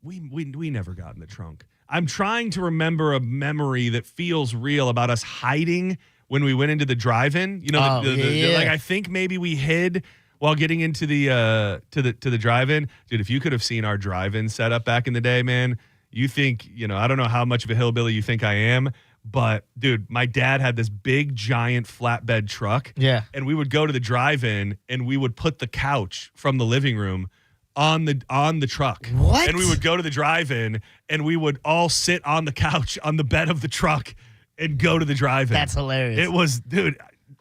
We never got in the trunk. I'm trying to remember a memory that feels real about us hiding when we went into the drive-in. You know, like I think maybe we hid while getting into the to the drive-in. Dude, if you could have seen our drive-in setup back in the day, man, you think, I don't know how much of a hillbilly you think I am, but dude, my dad had this big giant flatbed truck. Yeah. And we would go to the drive-in and we would put the couch from the living room on the truck. What? And we would go to the drive-in and we would all sit on the couch on the bed of the truck and go to the drive-in. That's hilarious.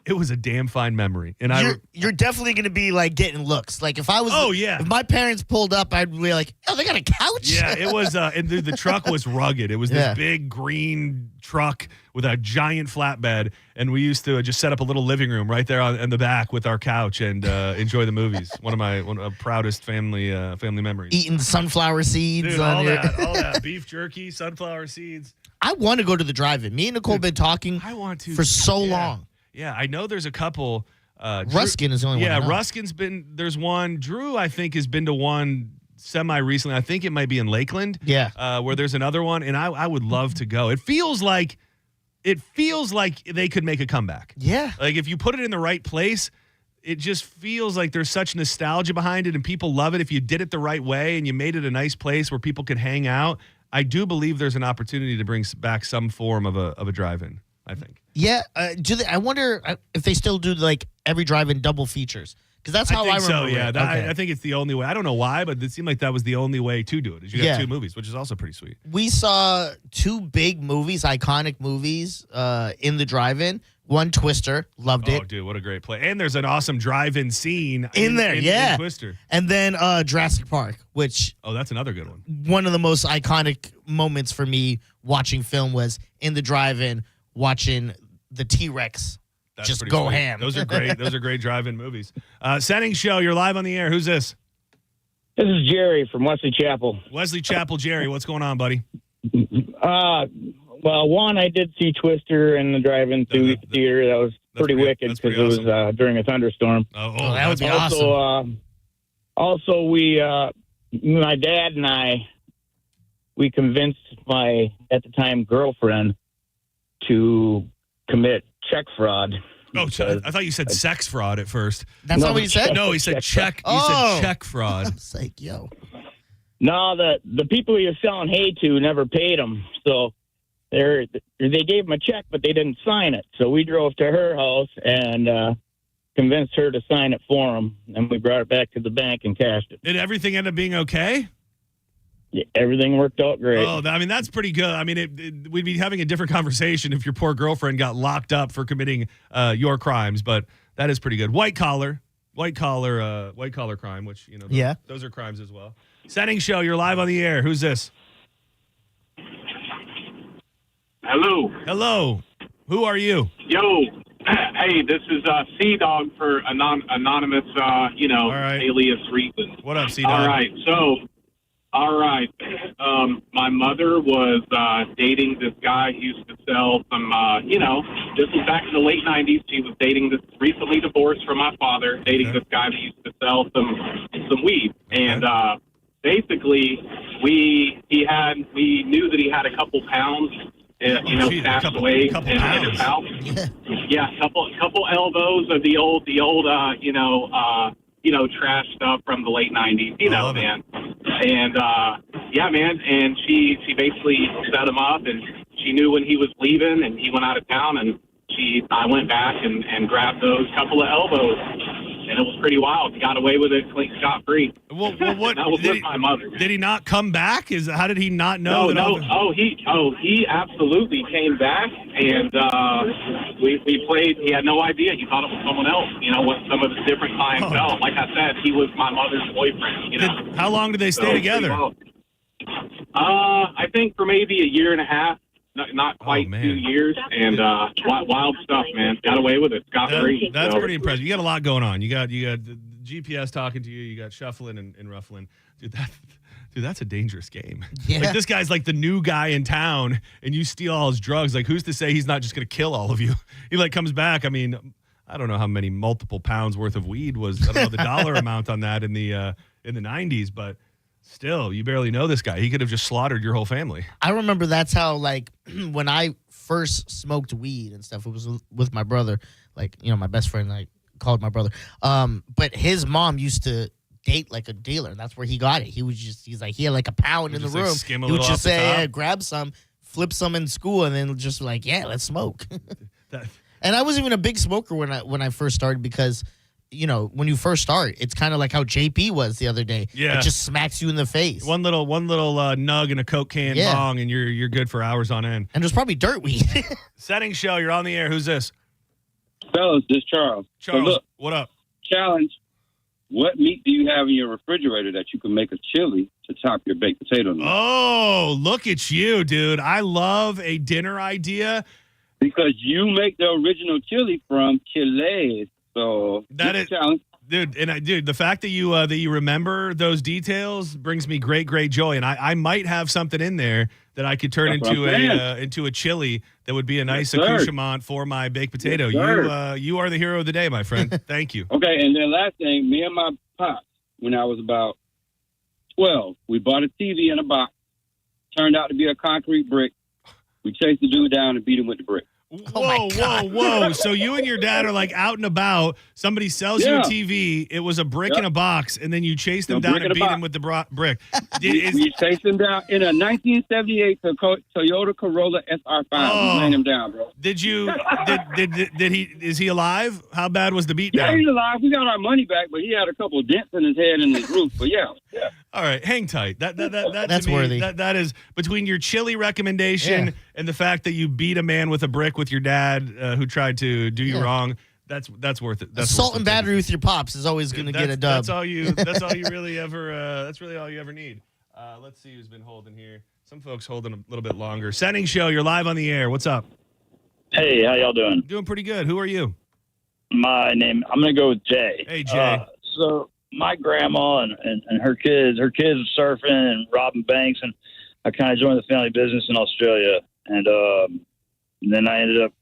It was a damn fine memory. And you're definitely going to be like getting looks. Like if I was, if my parents pulled up, I'd be like, "Oh, they got a couch." Yeah, it was. And the truck was rugged. It was this big green truck with a giant flatbed, and we used to just set up a little living room right there in the back with our couch and enjoy the movies. One of my proudest family memories. Eating sunflower seeds. Dude, all that beef jerky, sunflower seeds. I want to go to the drive-in. Me and Nicole have been talking. I want to for so long. Yeah, I know there's a couple. Ruskin is the only one. Yeah, Ruskin's been. There's one. Drew, I think, has been to one semi-recently. I think it might be in Lakeland. Yeah. Where there's another one, and I would love to go. It feels like they could make a comeback. Yeah. Like if you put it in the right place, it just feels like there's such nostalgia behind it, and people love it. If you did it the right way and you made it a nice place where people could hang out, I do believe there's an opportunity to bring back some form of a drive-in, I think. Yeah, I wonder if they still do like every drive-in double features, because that's how I remember. So yeah, it. Okay. I think it's the only way. I don't know why, but it seemed like that was the only way to do it. Is you got 2 movies, which is also pretty sweet. We saw 2 big movies, iconic movies, in the drive-in. One, Twister, loved it. Oh, dude, what a great play! And there's an awesome drive-in scene in there, in Twister. And then Jurassic Park, which that's another good one. One of the most iconic moments for me watching film was in the drive-in watching the T-Rex just go sweet. ham. Those are great. Those are great drive-in movies. Senning Show, you're live on the air. Who's this? This is Jerry from Wesley Chapel. Wesley Chapel, Jerry. What's going on, buddy? Well, one, I did see Twister in the drive-in theater. That was pretty wicked because it was during a thunderstorm. Oh, that would be awesome. Also, we, my dad and we convinced my, at the time, girlfriend to commit check fraud. Oh, I thought you said sex fraud at first. That's not what you said? No, he said check. He said check fraud. I'm like, yo. No, the people he was selling hay to never paid him. So they gave him a check, but they didn't sign it. So we drove to her house and convinced her to sign it for him. And we brought it back to the bank and cashed it. Did everything end up being okay? Yeah, everything worked out great. Oh, I mean, that's pretty good. I mean, we'd be having a different conversation if your poor girlfriend got locked up for committing your crimes, but that is pretty good. White collar crime, which, those are crimes as well. Senning Show, you're live on the air. Who's this? Hello. Who are you? Yo. Hey, this is Sea-Dog for anonymous, alias reasons. What up, Sea-Dog? All right. So, my mother was dating this guy who used to sell some, this was back in the late 90s. She was dating this recently divorced from my father, dating this guy that used to sell some weed. And basically, we knew that he had a couple pounds. Passed away in his house. Yeah, couple elbows of the old, trash stuff from the late 90s. Man. And man. And she basically set him up, and she knew when he was leaving, and he went out of town, and I went back and grabbed those couple of elbows. And it was pretty wild. He got away with it, scot free. Well, what? That was with my mother. Did he not come back? How did he not know? He absolutely came back, and we played. He had no idea. He thought it was someone else. With some of the different clientele. Like I said, he was my mother's boyfriend. How long did they stay together? I think for maybe a year and a half. Not quite 2 years, and wild stuff, man. Got away with it, scot free. That's pretty impressive. You got a lot going on. You got the GPS talking to you. You got shuffling and ruffling. Dude, that's a dangerous game. Yeah. Like, this guy's like the new guy in town, and you steal all his drugs. Like, who's to say he's not just going to kill all of you? He comes back. I mean, I don't know how many multiple pounds worth of weed was. I don't know the dollar amount on that in the 90s, but. Still, you barely know this guy. He could have just slaughtered your whole family. I remember that's how, when I first smoked weed and stuff, it was with my brother. My best friend, called my brother. But his mom used to date, a dealer. And that's where he got it. He had, a pound in the room. Skim a he would little just off the say, top. grab some, flip some in school, and then just let's smoke. And I wasn't even a big smoker when I first started because... when you first start, it's kind of like how JP was the other day. Yeah. It just smacks you in the face. One little nug and a Coke can bong, and you're good for hours on end. And there's probably dirt weed. Senning Show, you're on the air. Who's this? Fellas, this is Charles. Charles, so look, what up? Challenge. What meat do you have in your refrigerator that you can make a chili to top your baked potato? Oh, look at you, dude. I love a dinner idea. Because you make the original chili from Chile. So that is challenge. Dude, the fact that you remember those details brings me great joy, and I might have something in there that I could turn into a chili that would be a nice accoutrement for my baked potato. You are the hero of the day, my friend. Thank you. Okay, and then last thing, me and my pops, when I was about 12, we bought a TV in a box. Turned out to be a concrete brick. We chased the dude down and beat him with the brick. Whoa. So you and your dad are out and about. Somebody sells you a TV. It was a brick in a box, and then you chased them down and beat him with the brick. We chased him down in a 1978 Toyota Corolla SR5. We ran him down, bro. Did you? Did he? Is he alive? How bad was the beatdown? Yeah, he's alive. We got our money back, but he had a couple of dents in his head and his roof. But yeah. All right, hang tight. That's worthy. That is between your chili recommendation and the fact that you beat a man with a brick with your dad who tried to do you wrong. That's worth it. That's assault and battery with your pops is always going to get a dub. That's all you really ever. That's really all you ever need. Let's see who's been holding here. Some folks holding a little bit longer. Senning Show, you're live on the air. What's up? Hey, how y'all doing? Doing pretty good. Who are you? I'm going to go with Jay. Hey, Jay. So my grandma and her kids were surfing and robbing banks, and I kind of joined the family business in Australia, and then I ended up,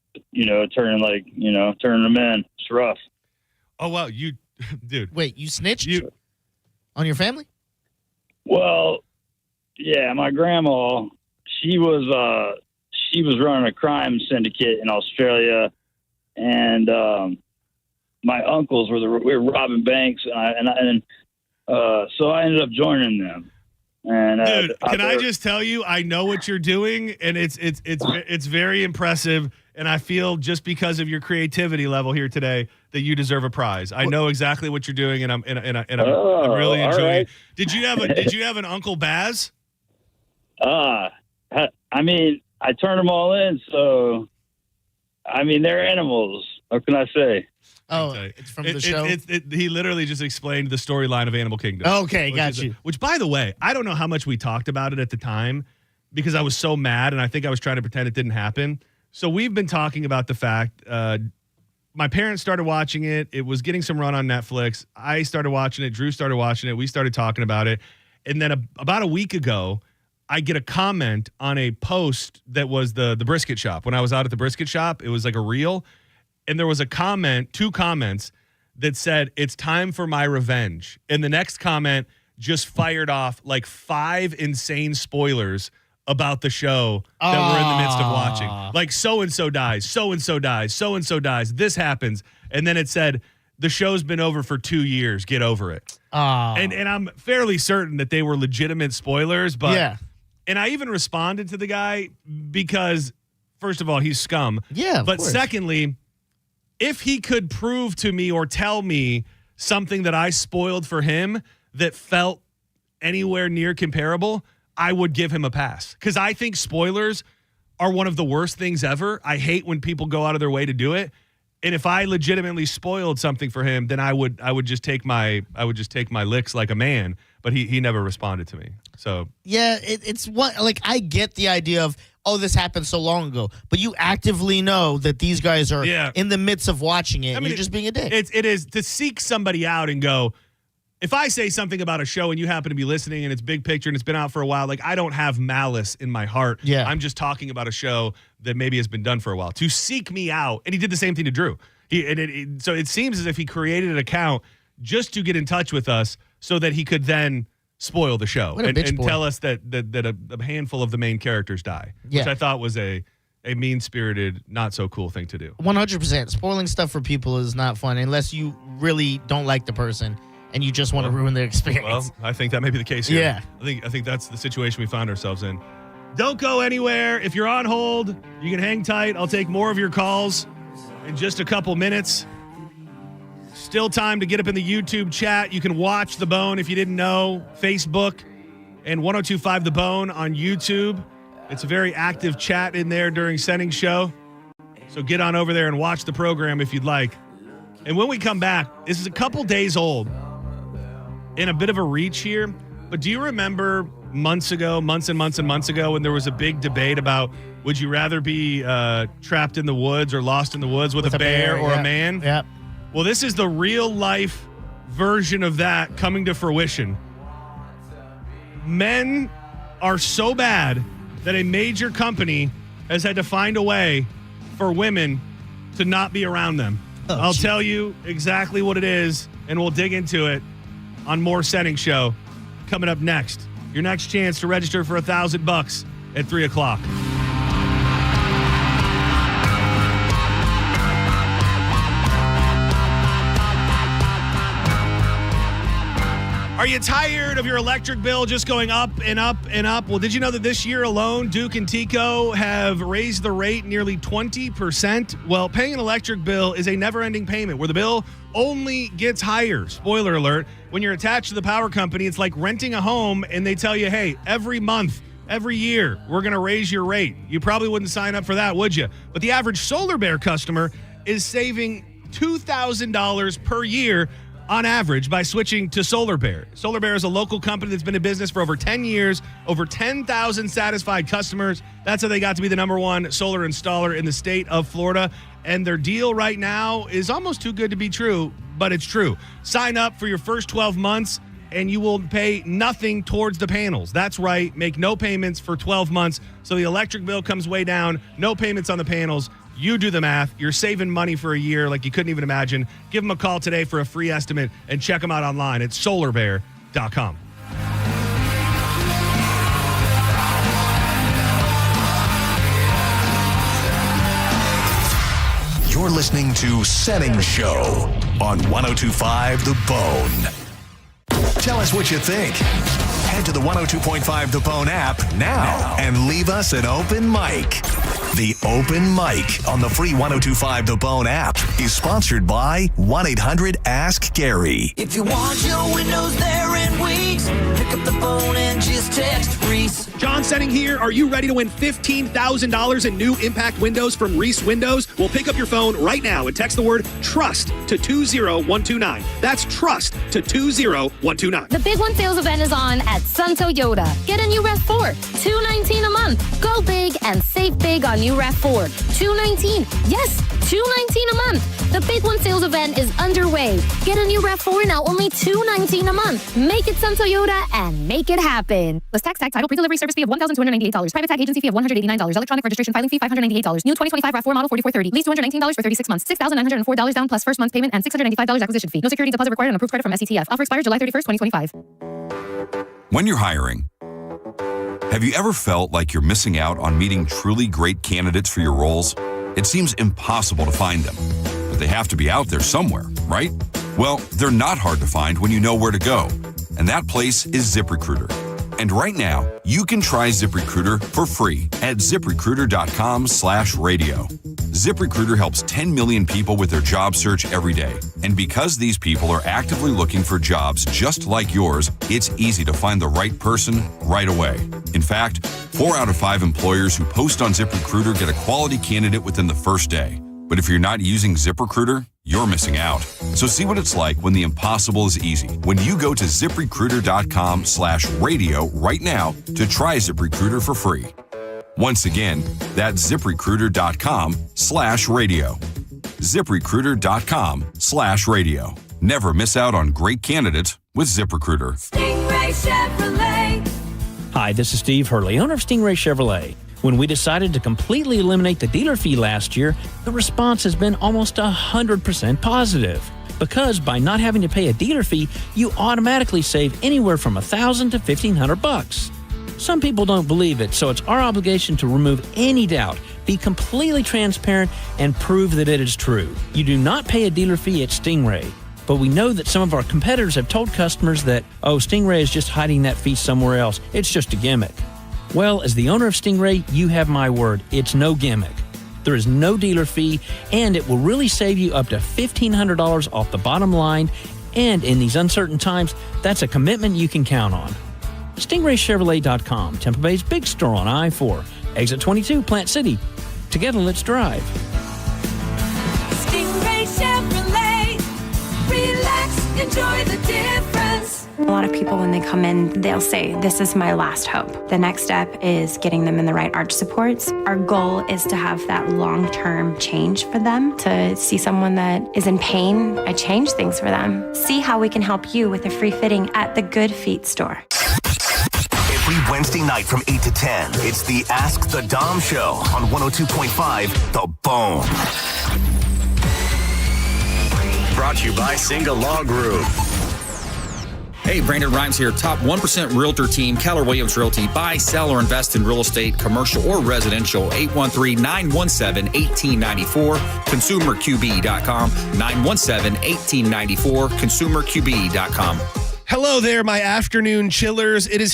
turning them in. It's rough. Oh wow, dude. Wait, you snitched on your family? Well, yeah, my grandma, she was running a crime syndicate in Australia, and my uncles we were robbing banks, and so I ended up joining them. And dude, can I just tell you, I know what you're doing, and it's very impressive. And I feel just because of your creativity level here today that you deserve a prize. I know exactly what you're doing, and I'm really enjoying it. Did you have an Uncle Baz? I turned them all in, so they're animals. What can I say? Oh, it's from the show? He literally just explained the storyline of Animal Kingdom. Okay, got you. Which, by the way, I don't know how much we talked about it at the time, because I was so mad, and I think I was trying to pretend it didn't happen. So we've been talking about the fact my parents started watching it. It was getting some run on Netflix. I started watching it. Drew started watching it. We started talking about it. And then about a week ago, I get a comment on a post that was the brisket shop. When I was out at the brisket shop, it was like a reel. And there was a comment, 2 comments that said, "It's time for my revenge." And the next comment just fired off like 5 insane spoilers about the show that we're in the midst of watching. Like, so-and-so dies, so-and-so dies, so-and-so dies, this happens. And then it said, "The show's been over for 2 years, get over it." And I'm fairly certain that they were legitimate spoilers, but Yeah. And I even responded to the guy because, first of all, he's scum. Yeah, of but course. secondly, if he could prove to me or tell me something that I spoiled for him that felt anywhere near comparable, I would give him a pass. Because I think spoilers are one of the worst things ever. I hate when people go out of their way to do it. And if I legitimately spoiled something for him, then I would just take my licks like a man. But he never responded to me. So Yeah, it's what, like, I get the idea of, oh, this happened so long ago, but you actively know that these guys are in the midst of watching it. And you're just being a dick. It is to seek somebody out and go, if I say something about a show and you happen to be listening and it's big picture and it's been out for a while, like, I don't have malice in my heart. Yeah. I'm just talking about a show that maybe has been done for a while. To seek me out, and he did the same thing to Drew. So it seems as if he created an account just to get in touch with us so that he could then spoil the show What a bitch and boy. tell us that a handful of the main characters die, Yeah. which I thought was a mean-spirited, not so cool thing to do. 100%. Spoiling stuff for people is not fun unless you really don't like the person and you just want to ruin their experience. Well, I think that may be the case here. Yeah. I think that's the situation we found ourselves in. Don't go anywhere. If you're on hold, you can hang tight. I'll take more of your calls in just a couple minutes. Still time to get up in the YouTube chat. You can watch The Bone if you didn't know. Facebook and 1025 The Bone on YouTube. It's a very active chat in there during Senning Show. So get on over there and watch the program if you'd like. And when we come back, this is a couple days old. In a bit of a reach here, but do you remember months and months ago when there was a big debate about would you rather be trapped in the woods or lost in the woods with a bear or a man? Yeah. Well, this is the real life version of that coming to fruition. Men are so bad that a major company has had to find a way for women to not be around them. I'll tell you exactly what it is, and we'll dig into it on more Senning Show coming up next. Your next chance to register for $1,000 at 3:00. Are you tired of your electric bill just going up and up and up? Well, did you know that this year alone, Duke and Tico have raised the rate nearly 20%? Well, paying an electric bill is a never-ending payment where the bill only gets higher. Spoiler alert, when you're attached to the power company, it's like renting a home and they tell you, hey, every month, every year, we're going to raise your rate. You probably wouldn't sign up for that, would you? But the average Solar Bear customer is saving $2,000 per year on average by switching to Solar Bear. Solar Bear is a local company that's been in business for over 10 years, over 10,000 satisfied customers. That's how they got to be the #1 solar installer in the state of Florida. And their deal right now is almost too good to be true, but it's true. Sign up for your first 12 months and you will pay nothing towards the panels. That's right. Make no payments for 12 months. So the electric bill comes way down. No payments on the panels. You do the math. You're saving money for a year like you couldn't even imagine. Give them a call today for a free estimate and check them out online at solarbear.com. You're listening to Senning Show on 1025 The Bone. Tell us what you think. Head to the 102.5 The Bone app now and leave us an open mic. The Open Mic on the free 102.5 The Bone app is sponsored by 1-800-ASK-GARY. If you want your windows there in weeks, pick up the phone and just text Reese. John Senning here. Are you ready to win $15,000 in new impact windows from Reese Windows? Well, pick up your phone right now and text the word TRUST to 20129. That's TRUST to 20129. The Big One sales event is on at Sun Toyota. Get a new RAV4, $219 a month. Go big and save big on new RAV4, $219. Yes, $219 a month. The Big One sales event is underway. Get a new RAV4 now only $219 a month. Make it Sun Toyota and make it happen. List tax, title, pre-delivery service fee of $1,298. Private tag agency fee of $189. Electronic registration filing fee $598. New 2025 RAV4 model 4430. Lease $219 for 36 months. $6,904 down plus first month's payment and $695 acquisition fee. No security deposit required and approved credit from SETF. Offer expires July 31st, 2025. When you're hiring, have you ever felt like you're missing out on meeting truly great candidates for your roles? It seems impossible to find them, but they have to be out there somewhere, right? Well, they're not hard to find when you know where to go, and that place is ZipRecruiter. And right now, you can try ZipRecruiter for free at ZipRecruiter.com/radio. ZipRecruiter helps 10 million people with their job search every day. And because these people are actively looking for jobs just like yours, it's easy to find the right person right away. In fact, 4 out of 5 employers who post on ZipRecruiter get a quality candidate within the first day. But if you're not using ZipRecruiter, you're missing out. So see what it's like when the impossible is easy. When you go to ZipRecruiter.com/radio right now to try ZipRecruiter for free. Once again, that's ZipRecruiter.com/radio. ZipRecruiter.com/radio. Never miss out on great candidates with ZipRecruiter. Stingray Chevrolet. Hi, this is Steve Hurley, owner of Stingray Chevrolet. When we decided to completely eliminate the dealer fee last year, the response has been almost 100% positive. Because by not having to pay a dealer fee, you automatically save anywhere from $1,000 to $1,500. Some people don't believe it, so it's our obligation to remove any doubt, be completely transparent, and prove that it is true. You do not pay a dealer fee at Stingray. But we know that some of our competitors have told customers that, Stingray is just hiding that fee somewhere else. It's just a gimmick. Well, as the owner of Stingray, you have my word. It's no gimmick. There is no dealer fee, and it will really save you up to $1,500 off the bottom line. And in these uncertain times, that's a commitment you can count on. StingrayChevrolet.com, Tampa Bay's big store on I-4, exit 22, Plant City. Together, let's drive. Stingray Chevrolet. Relax, enjoy the difference. A lot of people, when they come in, they'll say, this is my last hope. The next step is getting them in the right arch supports. Our goal is to have that long-term change for them, to see someone that is in pain. I change things for them. See how we can help you with a free fitting at the Good Feet store. Every Wednesday night from 8 to 10, it's the Ask the Dom Show on 102.5 The Bone. Brought to you by Single Law Group. Hey, Brandon Rhymes here. Top 1% Realtor team, Keller Williams Realty. Buy, sell, or invest in real estate, commercial or residential. 813-917-1894. ConsumerQB.com. 917-1894. ConsumerQB.com. Hello there, my afternoon chillers. It is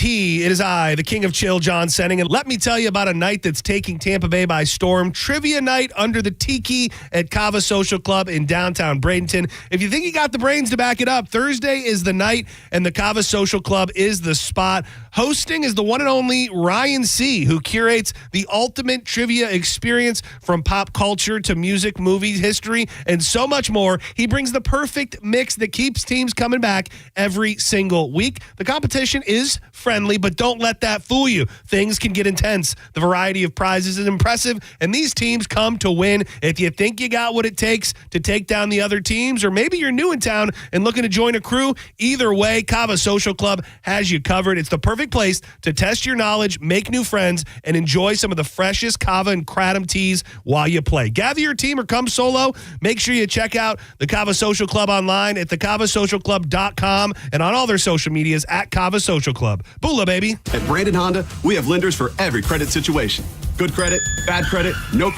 I, the king of chill, John Senning. And let me tell you about a night that's taking Tampa Bay by storm. Trivia night under the Tiki at Cava Social Club in downtown Bradenton. If you think you got the brains to back it up, Thursday is the night and the Cava Social Club is the spot. Hosting is the one and only Ryan C., who curates the ultimate trivia experience from pop culture to music, movies, history, and so much more. He brings the perfect mix that keeps teams coming back every single week. The competition is friendly, but don't let that fool you. Things can get intense. The variety of prizes is impressive, and these teams come to win. If you think you got what it takes to take down the other teams, or maybe you're new in town and looking to join a crew, either way, Cava Social Club has you covered. It's the perfect place to test your knowledge, make new friends, and enjoy some of the freshest Cava and Kratom teas while you play. Gather your team or come solo. Make sure you check out the Cava Social Club online at thecavasocialclub.com and on all their social medias at Cava Social Club. Boola, baby. At Brandon Honda, we have lenders for every credit situation. Good credit, bad credit, no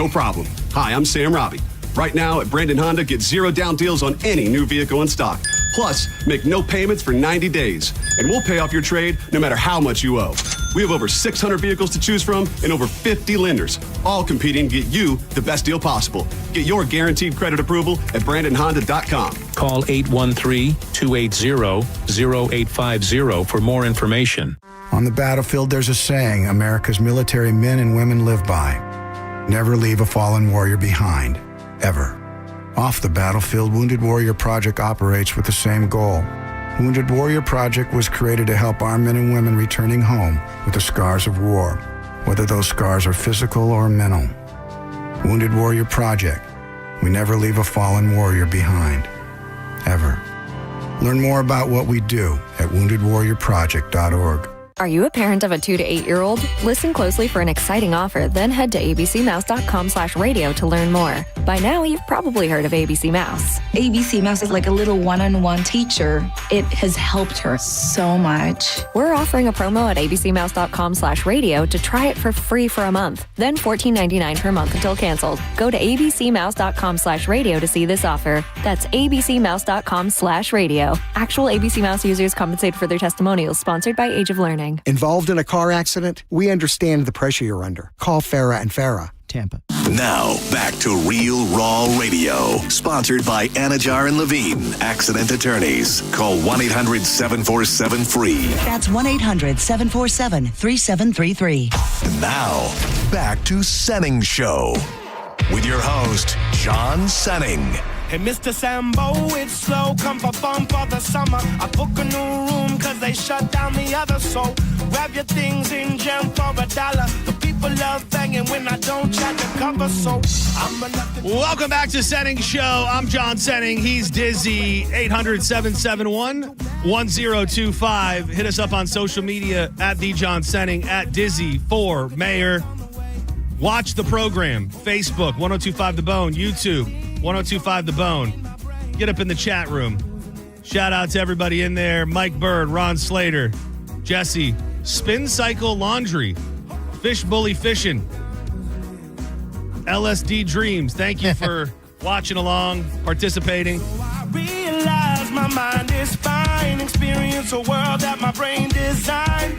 problem. Hi, I'm Sam Robbie. Right now at Brandon Honda, get 0 down deals on any new vehicle in stock. Plus, make no payments for 90 days, and we'll pay off your trade no matter how much you owe. We have over 600 vehicles to choose from and over 50 lenders, all competing to get you the best deal possible. Get your guaranteed credit approval at BrandonHonda.com. Call 813-280-0850 for more information. On the battlefield, there's a saying America's military men and women live by. Never leave a fallen warrior behind, ever. Off the battlefield, Wounded Warrior Project operates with the same goal. Wounded Warrior Project was created to help our men and women returning home with the scars of war, whether those scars are physical or mental. Wounded Warrior Project. We never leave a fallen warrior behind, ever. Learn more about what we do at woundedwarriorproject.org. Are you a parent of a 2 to 8 year old? Listen closely for an exciting offer, then head to abcmouse.com/radio to learn more. By now, you've probably heard of ABC Mouse. ABC Mouse is like a little one-on-one teacher. It has helped her so much. We're offering a promo at abcmouse.com/radio to try it for free for a month, then $14.99 per month until canceled. Go to abcmouse.com/radio to see this offer. That's abcmouse.com/radio. Actual ABC Mouse users compensated for their testimonials, sponsored by Age of Learning. Involved in a car accident? We understand the pressure you're under. Call Farah and Farah, Tampa. Now, back to Real Raw Radio. Sponsored by Anajar and Levine, Accident Attorneys. Call 1-800-747-FREE. That's 1-800-747-3733. Now, back to Senning Show. With your host, John Senning. Hey, Mr. Sambo, it's slow. Come perform for the summer. I book a new room cause they shut down the other. So grab your things in jam for $1. The people love banging when I don't chat the cover. So I'm Welcome back to Senning Show. I'm John Senning. He's Dizzy. 800-771-1025. Hit us up on social media at The John Senning, at Dizzy for Mayor. Watch the program. Facebook, 1025 The Bone. YouTube, 1025 The Bone. Get up in the chat room. Shout out to everybody in there. Mike Bird, Ron Slater, Jesse, Spin Cycle Laundry, Fish Bully Fishing, LSD Dreams. Thank you for watching along, participating. I realize my mind is fine. Experience a world that my brain designed.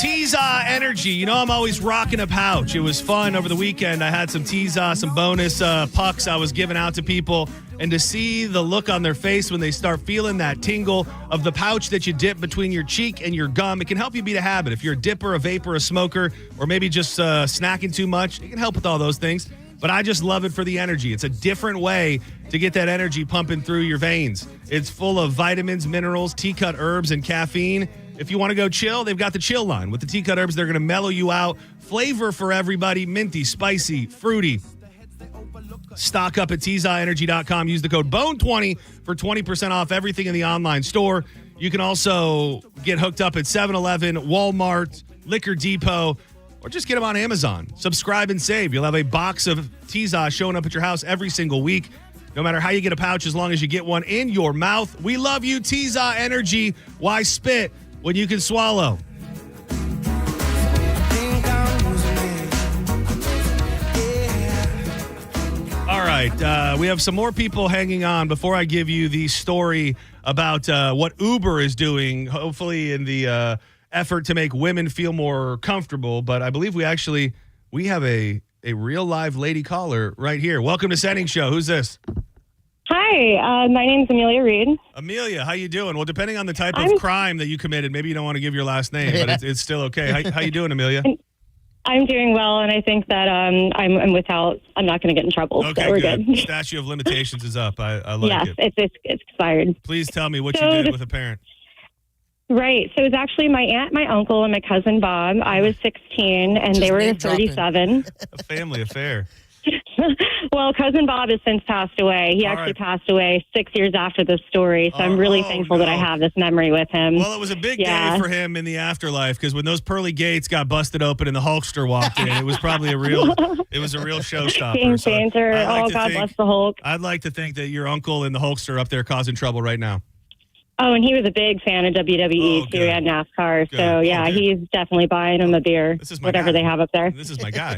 Teaza Energy. You know I'm always rocking a pouch. It was fun over the weekend. I had some Teaza, some bonus pucks I was giving out to people. And to see the look on their face when they start feeling that tingle of the pouch that you dip between your cheek and your gum, it can help you beat a habit. If you're a dipper, a vapor, a smoker, or maybe just snacking too much, it can help with all those things. But I just love it for the energy. It's a different way to get that energy pumping through your veins. It's full of vitamins, minerals, tea-cut herbs, and caffeine. If you want to go chill, they've got the chill line. With the tea-cut herbs, they're going to mellow you out. Flavor for everybody, minty, spicy, fruity. Stock up at TeazaEnergy.com. Use the code BONE20 for 20% off everything in the online store. You can also get hooked up at 7-Eleven, Walmart, Liquor Depot, or just get them on Amazon. Subscribe and save. You'll have a box of Teaza showing up at your house every single week. No matter how you get a pouch, as long as you get one in your mouth. We love you, Teaza Energy. Why spit when you can swallow? All right, we have some more people hanging on before I give you the story about what Uber is doing, hopefully in the effort to make women feel more comfortable. But I believe we have a real live lady caller right here. Welcome to Senning Show. Who's this? Hi, my name's Amelia Reed. Amelia, how you doing? Well, depending on the type of crime that you committed, maybe you don't want to give your last name, but it's still okay. How you doing, Amelia? I'm doing well, and I think that I'm without. I'm not going to get in trouble. Okay, so we're good. Statute of limitations is up. I like yes, it. It's expired. Please tell me what you did with a parent. Right. So it was actually my aunt, my uncle, and my cousin Bob. I was 16, and they were 37. A family affair. Well, cousin Bob has since passed away. He actually passed away 6 years after this story, so I'm really thankful that I have this memory with him. Well, it was a big day for him in the afterlife, because when those pearly gates got busted open and the Hulkster walked in, it was probably a real showstopper. Game changer. God bless the Hulk. I'd like to think that your uncle and the Hulkster are up there causing trouble right now. Oh, and he was a big fan of WWE too, and NASCAR. Good. So yeah, he's definitely buying him a beer, whatever they have up there. This is my guy.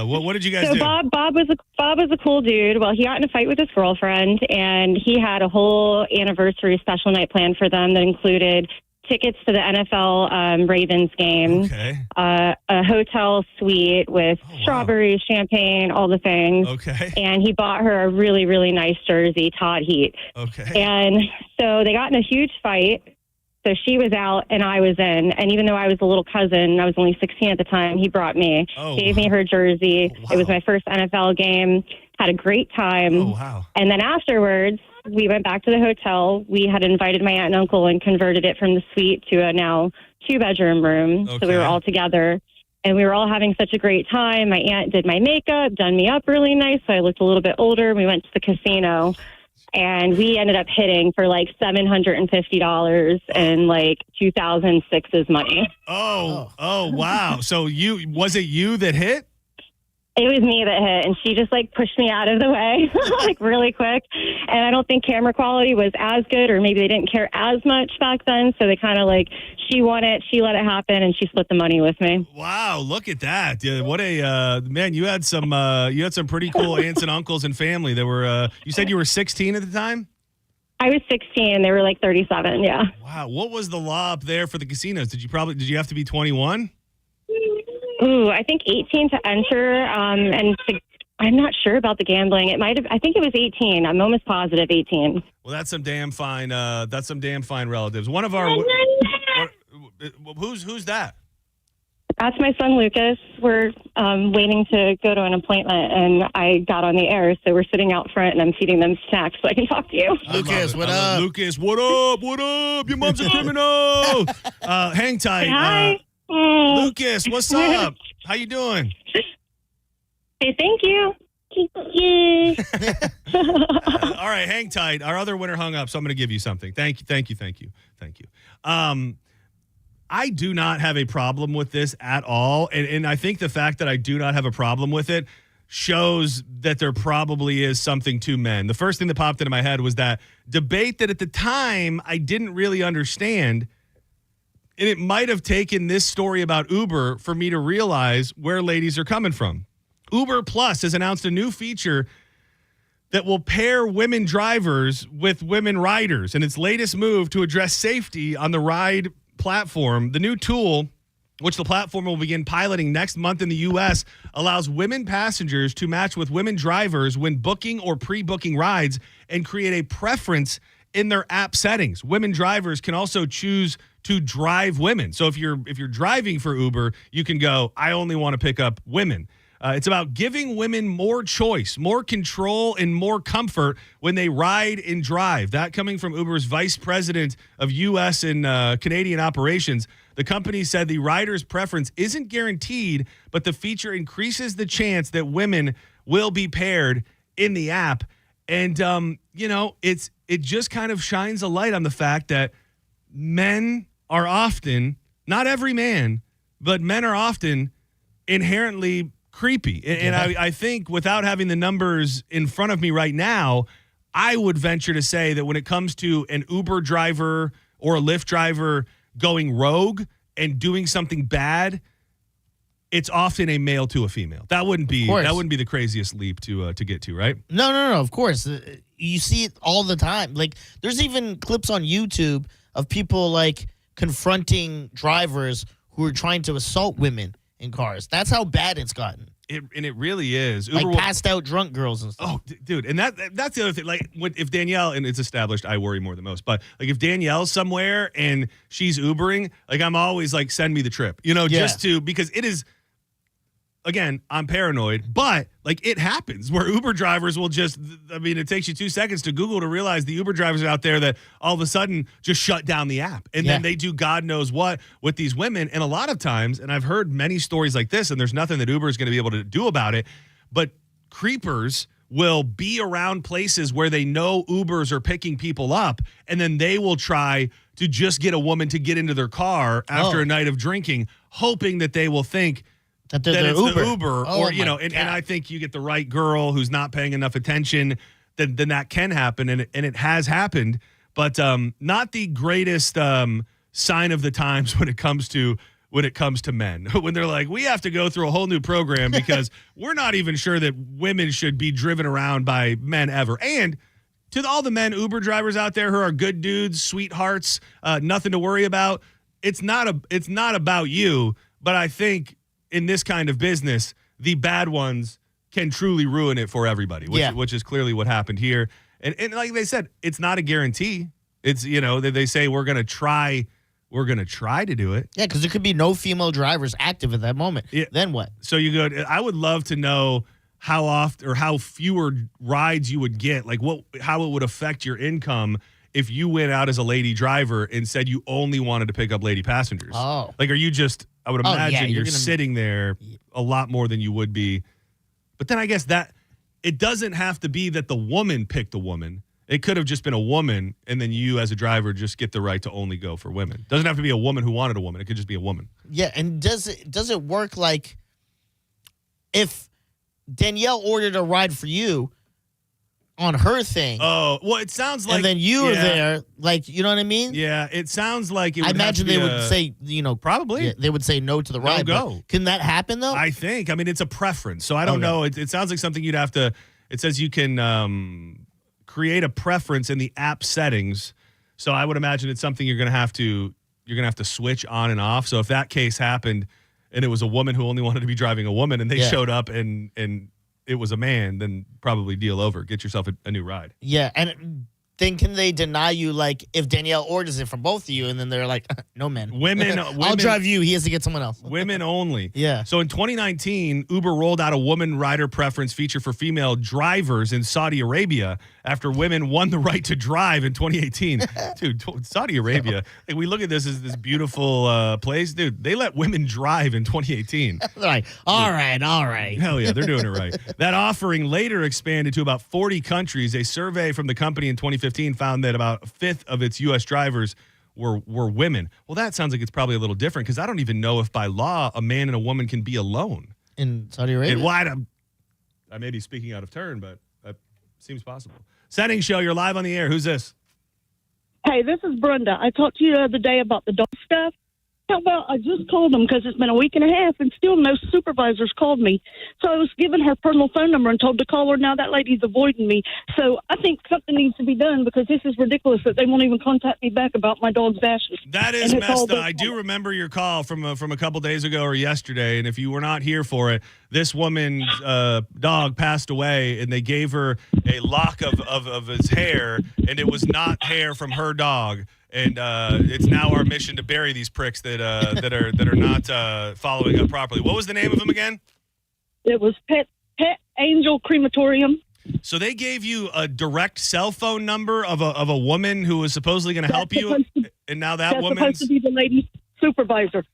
What did you guys do? Bob was a cool dude. Well, he got in a fight with his girlfriend, and he had a whole anniversary special night planned for them that included tickets to the NFL Ravens game, a hotel suite with strawberries, champagne, all the things. Okay. And he bought her a really, really nice jersey, Todd Heat. Okay. And so they got in a huge fight. So she was out and I was in. And even though I was a little cousin, I was only 16 at the time, he brought me, gave me her jersey. It was my first NFL game. Had a great time. Oh, wow. And then afterwards, we went back to the hotel. We had invited my aunt and uncle and converted it from the suite to a now 2-bedroom room. So we were all together. And we were all having such a great time. My aunt did my makeup, done me up really nice, so I looked a little bit older. We went to the casino. And we ended up hitting for like $750 in like 2006's money. Oh, wow. So was it you that hit? It was me that hit, and she just like pushed me out of the way like really quick. And I don't think camera quality was as good, or maybe they didn't care as much back then. So they kind of like, she won it, she let it happen, and she split the money with me. Wow, look at that! Yeah, what a man! You had some pretty cool aunts and uncles and family that were. You said you were 16 at the time. I was 16. They were like 37. Yeah. Wow. What was the law up there for the casinos? Did you have to be 21? Ooh, I think 18 to enter, I'm not sure about the gambling. It might have. I think it was 18. I'm almost positive 18. Well, that's some damn fine. That's some damn fine relatives. One of our. Who's that? That's my son Lucas. We're waiting to go to an appointment, and I got on the air, so we're sitting out front, and I'm feeding them snacks so I can talk to you. Lucas, what up? Lucas, what up? What up? Your mom's a criminal. Hang tight. Hi. Lucas, what's up? How you doing? Hey, thank you. All right, hang tight. Our other winner hung up, so I'm going to give you something. Thank you. I do not have a problem with this at all, and I think the fact that I do not have a problem with it shows that there probably is something to men. The first thing that popped into my head was that debate that at the time I didn't really understand. And it might have taken this story about Uber for me to realize where ladies are coming from. Uber Plus has announced a new feature that will pair women drivers with women riders. And its latest move to address safety on the ride platform. The new tool, which the platform will begin piloting next month in the U.S., allows women passengers to match with women drivers when booking or pre-booking rides and create a preference in their app settings. Women drivers can also choose to drive women. So if you're driving for Uber, you can go, I only want to pick up women. It's about giving women more choice, more control, and more comfort when they ride and drive. That coming from Uber's vice president of U.S. and Canadian operations. The company said the rider's preference isn't guaranteed, but the feature increases the chance that women will be paired in the app. And, it just kind of shines a light on the fact that men are often, not every man, but men are often inherently creepy. And I think without having the numbers in front of me right now, I would venture to say that when it comes to an Uber driver or a Lyft driver going rogue and doing something bad, it's often a male to a female. That wouldn't be the craziest leap to get to, right? No, of course. You see it all the time. Like, there's even clips on YouTube of people like confronting drivers who are trying to assault women in cars. That's how bad it's gotten. It really is. Uber passed out drunk girls and stuff. Oh, dude, and that's the other thing. Like, if Danielle, and it's established, I worry more than most. But like, if Danielle's somewhere and she's Ubering, like, I'm always like, send me the trip. Just because it is. Again, I'm paranoid, but like, it happens where Uber drivers will just, it takes you 2 seconds to Google to realize the Uber drivers out there that all of a sudden just shut down the app. And then they do God knows what with these women. And a lot of times, and I've heard many stories like this, and there's nothing that Uber is going to be able to do about it, but creepers will be around places where they know Ubers are picking people up, and then they will try to just get a woman to get into their car after a night of drinking, hoping that they will think that it's Uber. the Uber, and I think you get the right girl who's not paying enough attention, then that can happen, and it has happened, but not the greatest sign of the times when it comes to men. When they're like, we have to go through a whole new program because we're not even sure that women should be driven around by men ever. And to all the men Uber drivers out there who are good dudes, sweethearts, nothing to worry about. It's not about you, but I think in this kind of business, the bad ones can truly ruin it for everybody, which is clearly what happened here. And like they said, it's not a guarantee. It's, they say we're going to try to do it. Yeah, because there could be no female drivers active at that moment. Yeah. Then what? So you go, I would love to know how often or how fewer rides you would get, like how it would affect your income if you went out as a lady driver and said you only wanted to pick up lady passengers. Oh. Like, are you just, I would imagine you're gonna sitting there a lot more than you would be. But then I guess that it doesn't have to be that the woman picked a woman. It could have just been a woman, and then you as a driver just get the right to only go for women. Doesn't have to be a woman who wanted a woman. It could just be a woman. Yeah, and does it work like if Danielle ordered a ride for you on her thing? Oh, well, it sounds like... And then you were there, like, you know what I mean? Yeah, it sounds like it would I imagine have to they be would say, Probably. Yeah, they would say no to the ride. go. Can that happen, though? I think. I mean, it's a preference. So I don't know. It sounds like something you'd have to... It says you can create a preference in the app settings. So I would imagine it's something you're going to have to switch on and off. So if that case happened and it was a woman who only wanted to be driving a woman and they showed up and it was a man, then probably deal over. Get yourself a new ride. Yeah, and then can they deny you, like, if Danielle orders it from both of you, and then they're like, no, man. Women, I'll drive you. He has to get someone else. Women only. Yeah. So in 2019, Uber rolled out a woman rider preference feature for female drivers in Saudi Arabia after women won the right to drive in 2018. Dude, Saudi Arabia. Like, we look at this as this beautiful place. Dude, they let women drive in 2018. Like, all right. Hell yeah, they're doing it right. That offering later expanded to about 40 countries. A survey from the company in 2015 found that about a fifth of its U.S. drivers were women. Well, that sounds like it's probably a little different because I don't even know if by law a man and a woman can be alone. In Saudi Arabia? I may be speaking out of turn, but that seems possible. Senning Show, you're live on the air. Who's this? Hey, this is Brenda. I talked to you the other day about the dog stuff. How about I just called them because it's been a week and a half and still no supervisors called me. So I was given her personal phone number and told to call her. Now that lady's avoiding me. So I think something needs to be done because this is ridiculous that they won't even contact me back about my dog's ashes. That is messed up. I do remember your call from a couple days ago or yesterday, and if you were not here for it, this woman's dog passed away, and they gave her a lock of his hair, and it was not hair from her dog. And it's now our mission to bury these pricks that are not following up properly. What was the name of them again? It was Pet Angel Crematorium. So they gave you a direct cell phone number of a woman who was supposedly going to help you, and now that's supposed to be the lady's supervisor.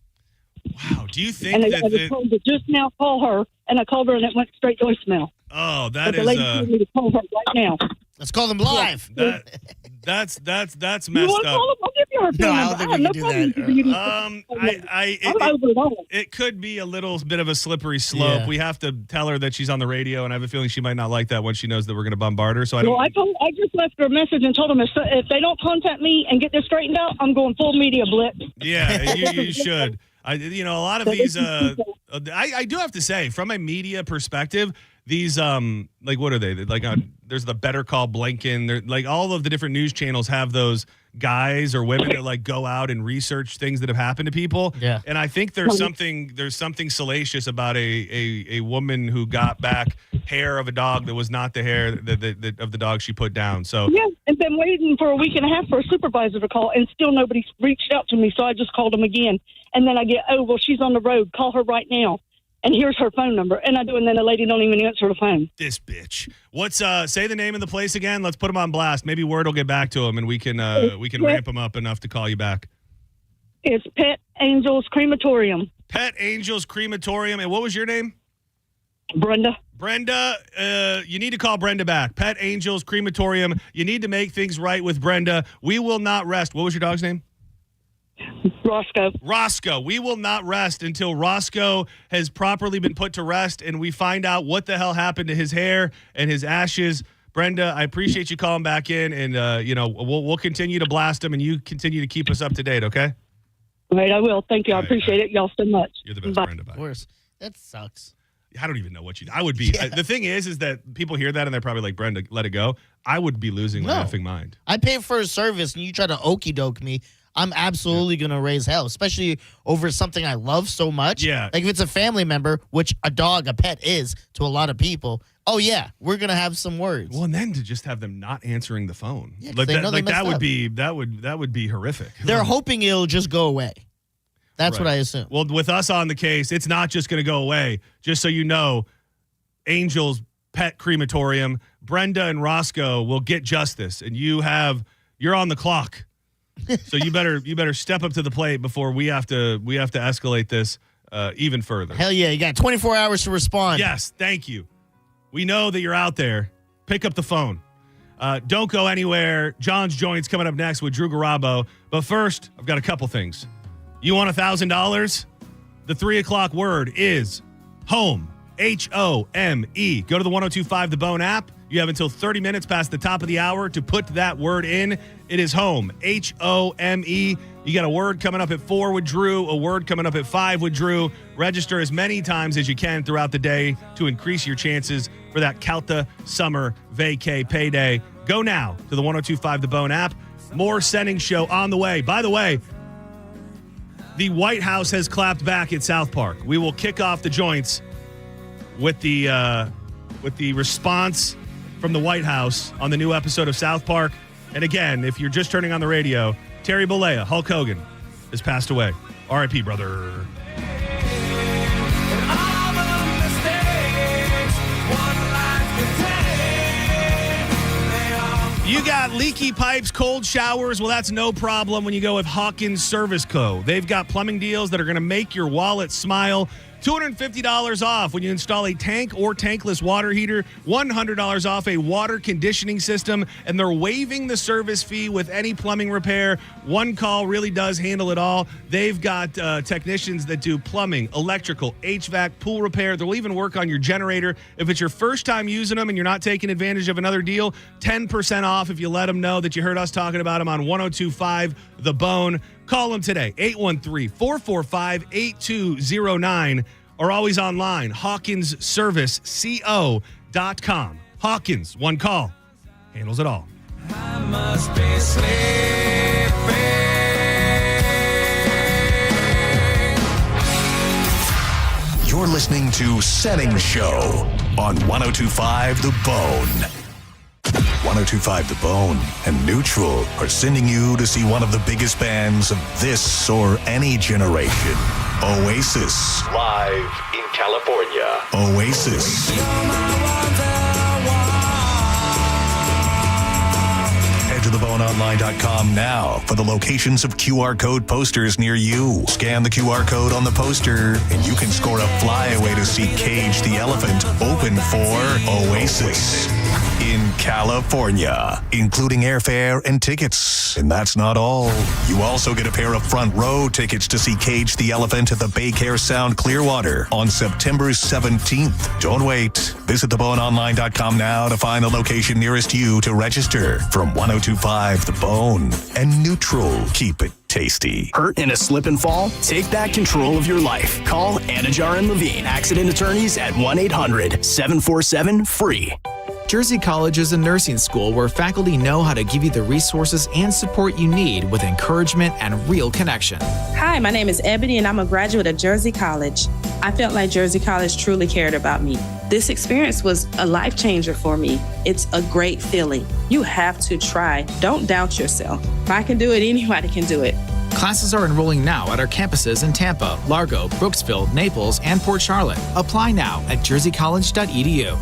Wow. Do you think and that? I was told to just now call her, and I called her, and it went straight to voicemail. Oh, that but is. The lady told me to call her right now. Let's call them live. Yeah. That's messed you want to up. call them? I'll give you her phone No, I number. don't think we can do that. It could be a little bit of a slippery slope. Yeah. We have to tell her that she's on the radio, and I have a feeling she might not like that when she knows that we're going to bombard her. So I just left her a message and told them if they don't contact me and get this straightened out, I'm going full media blitz. Yeah, you should. A lot of these. I do have to say, from a media perspective, these like, what are they? Like, there's the Better Call Blinken. They're like, all of the different news channels have those guys or women that like go out and research things that have happened to people. Yeah. And I think there's something salacious about a woman who got back hair of a dog that was not the hair that of the dog she put down. So yeah, and been waiting for a week and a half for a supervisor to call, and still nobody's reached out to me. So I just called them again, and then I get, she's on the road. Call her right now. And here's her phone number. And I do, and then the lady don't even answer the phone. This bitch. What's say the name of the place again? Let's put him on blast. Maybe word will get back to him, and we can ramp him up enough to call you back. It's Pet Angels Crematorium. Pet Angels Crematorium. And what was your name? Brenda. Brenda, you need to call Brenda back. Pet Angels Crematorium. You need to make things right with Brenda. We will not rest. What was your dog's name? Roscoe. We will not rest until Roscoe has properly been put to rest and we find out what the hell happened to his hair and his ashes. Brenda, I appreciate you calling back in, and we'll continue to blast him, and you continue to keep us up to date, okay? All right, I will. Thank you. I appreciate it. Y'all so much. You're the best, Bye. Brenda. Bye. Of course. That sucks. I don't even know what I would be. The thing is that people hear that and they're probably like, Brenda, let it go. I would be losing my effing mind. I pay for a service and you try to okie doke me. I'm absolutely going to raise hell, especially over something I love so much. Yeah. Like if it's a family member, which a dog, a pet is to a lot of people. Oh, yeah, we're going to have some words. Well, and then to just have them not answering the phone. Yeah, like they know they that would messed be horrific. They're hoping it'll just go away. That's what I assume. Well, with us on the case, it's not just going to go away. Just so you know, Angel's Pet Crematorium, Brenda and Roscoe will get justice, and you're on the clock. So you better step up to the plate before we have to escalate this even further. Hell yeah, you got 24 hours to respond. Yes, thank you. We know that you're out there. Pick up the phone. Don't go anywhere. John's Joints coming up next with Drew Garabo. But first, I've got a couple things. You want $1,000? The 3 o'clock word is home. H-O-M-E. Go to the 102.5 The Bone app. You have until 30 minutes past the top of the hour to put that word in. It is home. H-O-M-E. You got a word coming up at 4 with Drew, a word coming up at 5 with Drew. Register as many times as you can throughout the day to increase your chances for that Calta Summer Vacay Payday. Go now to the 102.5 The Bone app. More Senning Show on the way. By the way, the White House has clapped back at South Park. We will kick off the joints with the response from the White House on the new episode of South Park. And again, if you're just turning on the radio, Terry Bollea, Hulk Hogan, has passed away. R.I.P., brother. You got leaky pipes, cold showers. Well, that's no problem when you go with Hawkins Service Co. They've got plumbing deals that are going to make your wallet smile. $250 off when you install a tank or tankless water heater, $100 off a water conditioning system, and they're waiving the service fee with any plumbing repair. One call really does handle it all. They've got technicians that do plumbing, electrical, HVAC, pool repair. They'll even work on your generator. If it's your first time using them and you're not taking advantage of another deal, 10% off if you let them know that you heard us talking about them on 102.5 The Bone. Call them today, 813-445-8209, or always online, HawkinsServiceCO.com. Hawkins, one call, handles it all. I must be sleeping. You're listening to Senning Show on 102.5 The Bone. 102.5 The Bone and Neutral are sending you to see one of the biggest bands of this or any generation. Oasis. Live in California. Oasis. Head to theboneonline.com now for the locations of QR code posters near you. Scan the QR code on the poster and you can score a flyaway to see Cage the Elephant open for Oasis in California, including airfare and tickets. And that's not all. You also get a pair of front row tickets to see Cage the Elephant at the Baycare Sound Clearwater on September 17th. Don't wait. Visit theboneonline.com now to find the location nearest you to register. From 102.5 The Bone and Neutral, keep it tasty. Hurt in a slip and fall? Take back control of your life. Call Anajar and Levine, accident attorneys at 1-800-747-FREE. Jersey College is a nursing school where faculty know how to give you the resources and support you need with encouragement and real connection. Hi, my name is Ebony and I'm a graduate of Jersey College. I felt like Jersey College truly cared about me. This experience was a life changer for me. It's a great feeling. You have to try. Don't doubt yourself. If I can do it, anybody can do it. Classes are enrolling now at our campuses in Tampa, Largo, Brooksville, Naples, and Port Charlotte. Apply now at jerseycollege.edu.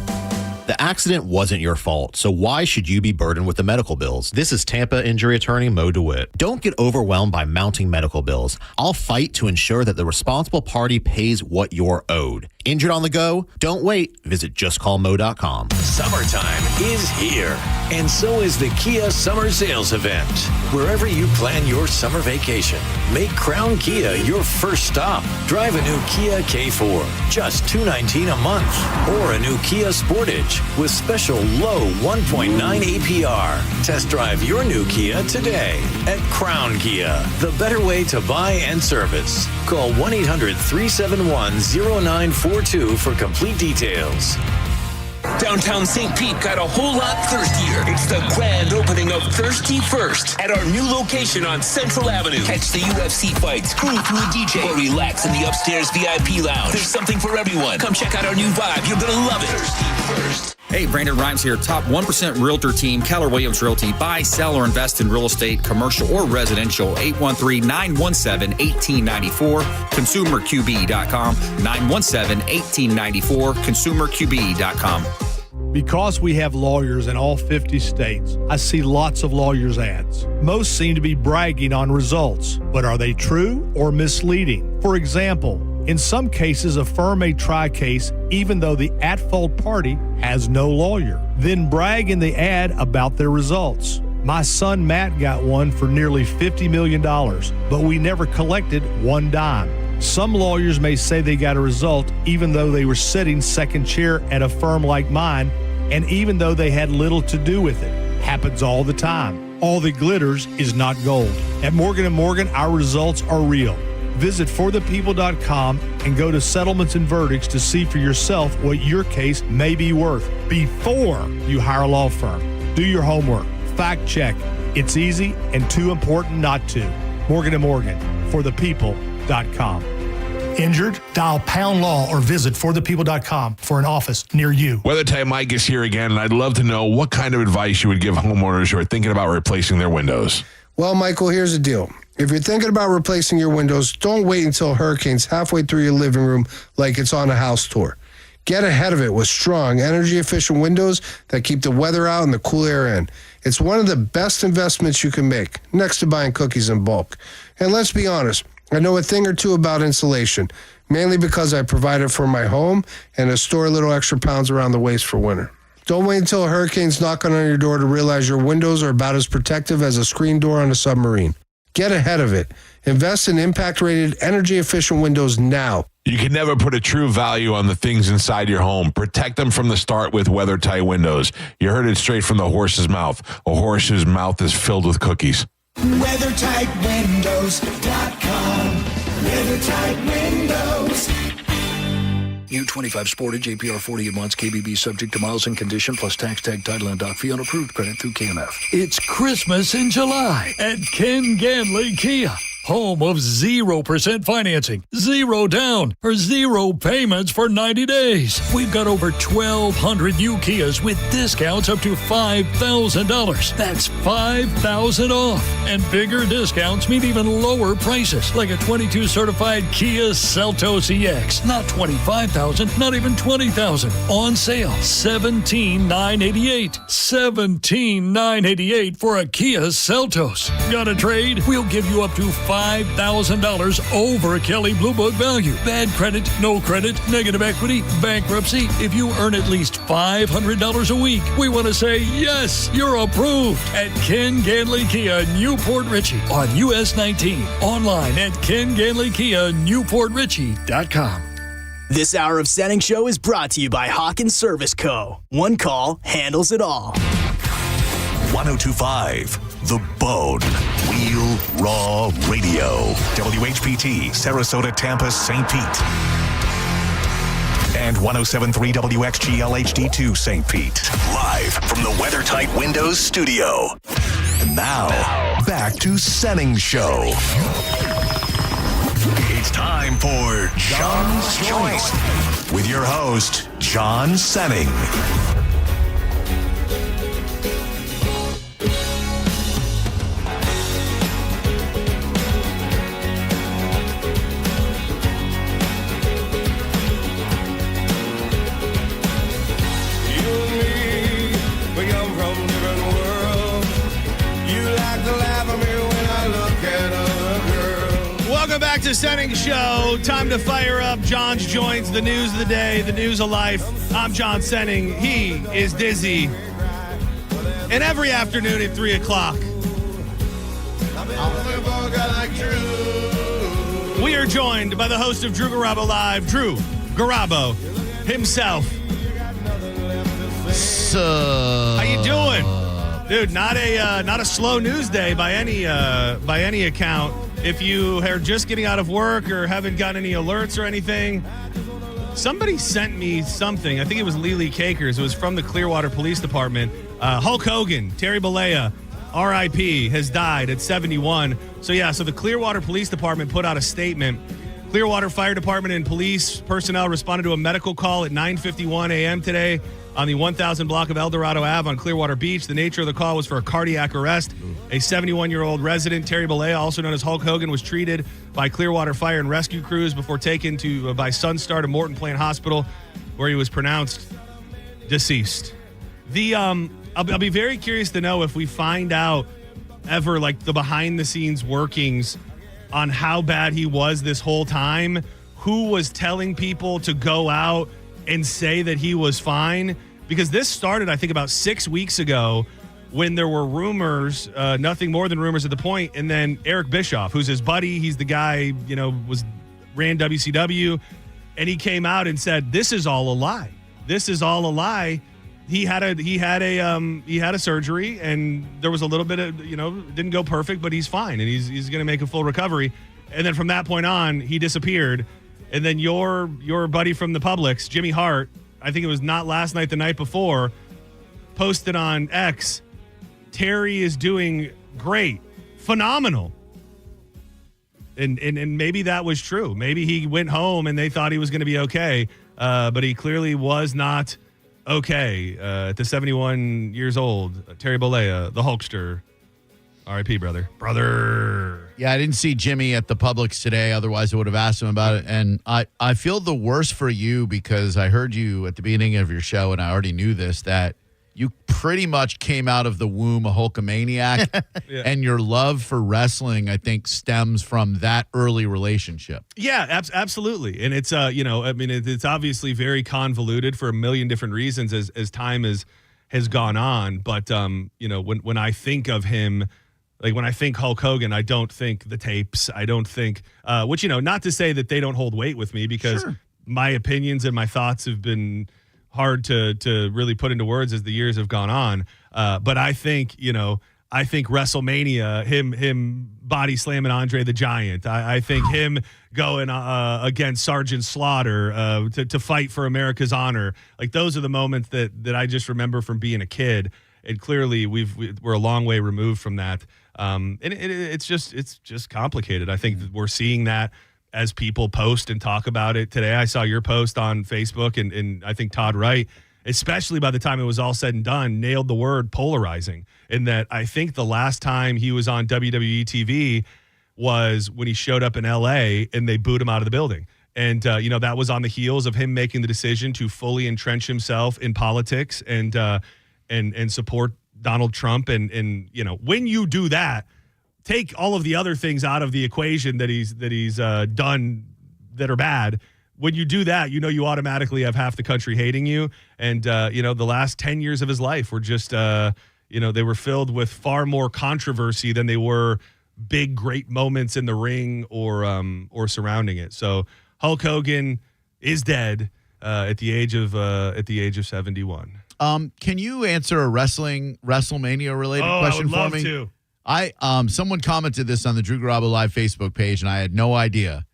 The accident wasn't your fault, so why should you be burdened with the medical bills? This is Tampa injury attorney Mo DeWitt. Don't get overwhelmed by mounting medical bills. I'll fight to ensure that the responsible party pays what you're owed. Injured on the go? Don't wait. Visit justcallmo.com. Summertime is here, and so is the Kia Summer Sales Event. Wherever you plan your summer vacation, make Crown Kia your first stop. Drive a new Kia K4, just $219 a month, or a new Kia Sportage, with special low 1.9 APR. Test drive your new Kia today at Crown Kia, the better way to buy and service. Call 1-800-371-0942 for complete details. Downtown St. Pete got a whole lot thirstier. It's the grand opening of Thirsty First at our new location on Central Avenue. Catch the UFC fights, groove through a DJ, or relax in the upstairs VIP lounge. There's something for everyone. Come check out our new vibe. You're going to love it. Thirsty First. Hey, Brandon Rhymes here, top 1% realtor team, Keller Williams Realty. Buy, sell, or invest in real estate, commercial or residential. 813-917-1894, consumerqb.com, 917-1894, consumerqb.com. Because we have lawyers in all 50 states, I see lots of lawyers' ads. Most seem to be bragging on results, but are they true or misleading? For example, in some cases, a firm may try a case even though the at-fault party has no lawyer, then brag in the ad about their results. My son Matt got one for nearly $50 million, but we never collected one dime. Some lawyers may say they got a result even though they were sitting second chair at a firm like mine, and even though they had little to do with it. Happens all the time. All that glitters is not gold. At Morgan & Morgan, our results are real. Visit forthepeople.com and go to settlements and verdicts to see for yourself what your case may be worth before you hire a law firm. Do your homework. Fact check. It's easy and too important not to. Morgan & Morgan, forthepeople.com. Injured? Dial pound law or visit forthepeople.com for an office near you. WeatherTight Mike is here again, and I'd love to know what kind of advice you would give homeowners who are thinking about replacing their windows. Well, Michael, here's the deal. If you're thinking about replacing your windows, don't wait until a hurricane's halfway through your living room like it's on a house tour. Get ahead of it with strong, energy-efficient windows that keep the weather out and the cool air in. It's one of the best investments you can make, next to buying cookies in bulk. And let's be honest, I know a thing or two about insulation, mainly because I provide it for my home and I store a little extra pounds around the waist for winter. Don't wait until a hurricane's knocking on your door to realize your windows are about as protective as a screen door on a submarine. Get ahead of it. Invest in impact-rated, energy-efficient windows now. You can never put a true value on the things inside your home. Protect them from the start with WeatherTight windows. You heard it straight from the horse's mouth. A horse whose mouth is filled with cookies. WeatherTightWindows.com. WeatherTight Windows. U25 Sportage, APR 48 months, KBB subject to miles and condition, plus tax tag, title, and dock fee on approved credit through KMF. It's Christmas in July at Ken Ganley Kia. Home of 0% financing, 0 down, or 0 payments for 90 days. We've got over 1,200 new Kias with discounts up to $5,000. That's $5,000 off. And bigger discounts mean even lower prices, like a 22 certified Kia Seltos EX. Not $25,000, not even $20,000. On sale, $17,988. $17,988 for a Kia Seltos. Got a trade? We'll give you up to $5,000 over Kelly Blue Book value. Bad credit, no credit, negative equity, bankruptcy. If you earn at least $500 a week, we want to say, yes, you're approved at Ken Ganley Kia, Newport Richey on US 19. Online at KenGanleyKia, NewportRichey.com. This hour of Senning Show is brought to you by Hawkins Service Co. One call handles it all. 1025 The Bone. Real Raw Radio. WHPT, Sarasota, Tampa, St. Pete. And 1073 WXGL HD2 St. Pete. Live from the WeatherTight Windows studio. And now, back to Senning Show. It's time for John's Choice with your host, John Senning. Welcome back to Senning Show. Time to fire up John's Joints, the news of the day, the news of life. I'm John Senning. He is Dizzy. And every afternoon at 3 o'clock, we are joined by the host of Drew Garabo Live, Drew Garabo himself. What's up? How you doing, dude? Not a slow news day by any account. If you are just getting out of work or haven't gotten any alerts or anything, somebody sent me something. I think it was Lily Cakers. It was from the Clearwater Police Department. Hulk Hogan, Terry Bollea, R.I.P., has died at 71. So the Clearwater Police Department put out a statement. Clearwater Fire Department and police personnel responded to a medical call at 9:51 a.m. today on the 1000 block of El Dorado Ave on Clearwater Beach. The nature of the call was for a cardiac arrest. A 71-year-old resident, Terry Bollea, also known as Hulk Hogan, was treated by Clearwater Fire and Rescue crews before taken by Sunstar to Morton Plain Hospital, where he was pronounced deceased. I'll be very curious to know if we find out ever like the behind-the-scenes workings on how bad he was this whole time, who was telling people to go out and say that he was fine. Because this started, I think, about 6 weeks ago when there were rumors, nothing more than rumors at the point, and then Eric Bischoff, who's his buddy, he's the guy, ran WCW, and he came out and said, this is all a lie. This is all a lie. He had a surgery, and there was a little bit of, didn't go perfect, but he's fine, and he's going to make a full recovery. And then from that point on, he disappeared. And then your buddy from the Publix, Jimmy Hart, I think it was not last night, the night before, posted on X, Terry is doing great, phenomenal. And maybe that was true. Maybe he went home and they thought he was going to be okay, but he clearly was not okay. At the 71 years old, Terry Bollea, the Hulkster. R.I.P., brother. Yeah, I didn't see Jimmy at the Publix today. Otherwise, I would have asked him about it. And I feel the worst for you because I heard you at the beginning of your show, and I already knew this, that you pretty much came out of the womb a Hulkamaniac. Yeah. And your love for wrestling, I think, stems from that early relationship. Yeah, absolutely. And it's, it's obviously very convoluted for a million different reasons as time has gone on. But, when I think of him, like when I think Hulk Hogan, I don't think the tapes. I don't think, which, not to say that they don't hold weight with me because my opinions and my thoughts have been hard to really put into words as the years have gone on. But I think, I think WrestleMania, him body slamming Andre the Giant. I think him going against Sergeant Slaughter to fight for America's honor. Like those are the moments that I just remember from being a kid. And clearly we're a long way removed from that. And it's just complicated. I think that we're seeing that as people post and talk about it today. I saw your post on Facebook, and I think Todd Wright, especially by the time it was all said and done, nailed the word polarizing. In that I think the last time he was on WWE TV was when he showed up in LA and they booed him out of the building. And, that was on the heels of him making the decision to fully entrench himself in politics and support Donald Trump. And when you do that, take all of the other things out of the equation that he's done that are bad. When you do that, you automatically have half the country hating you. And, the last 10 years of his life were just, they were filled with far more controversy than they were big, great moments in the ring or surrounding it. So Hulk Hogan is dead at the age of 71. Can you answer a WrestleMania related question for me? I would love to. Someone commented this on the Drew Garabo Live Facebook page, and I had no idea.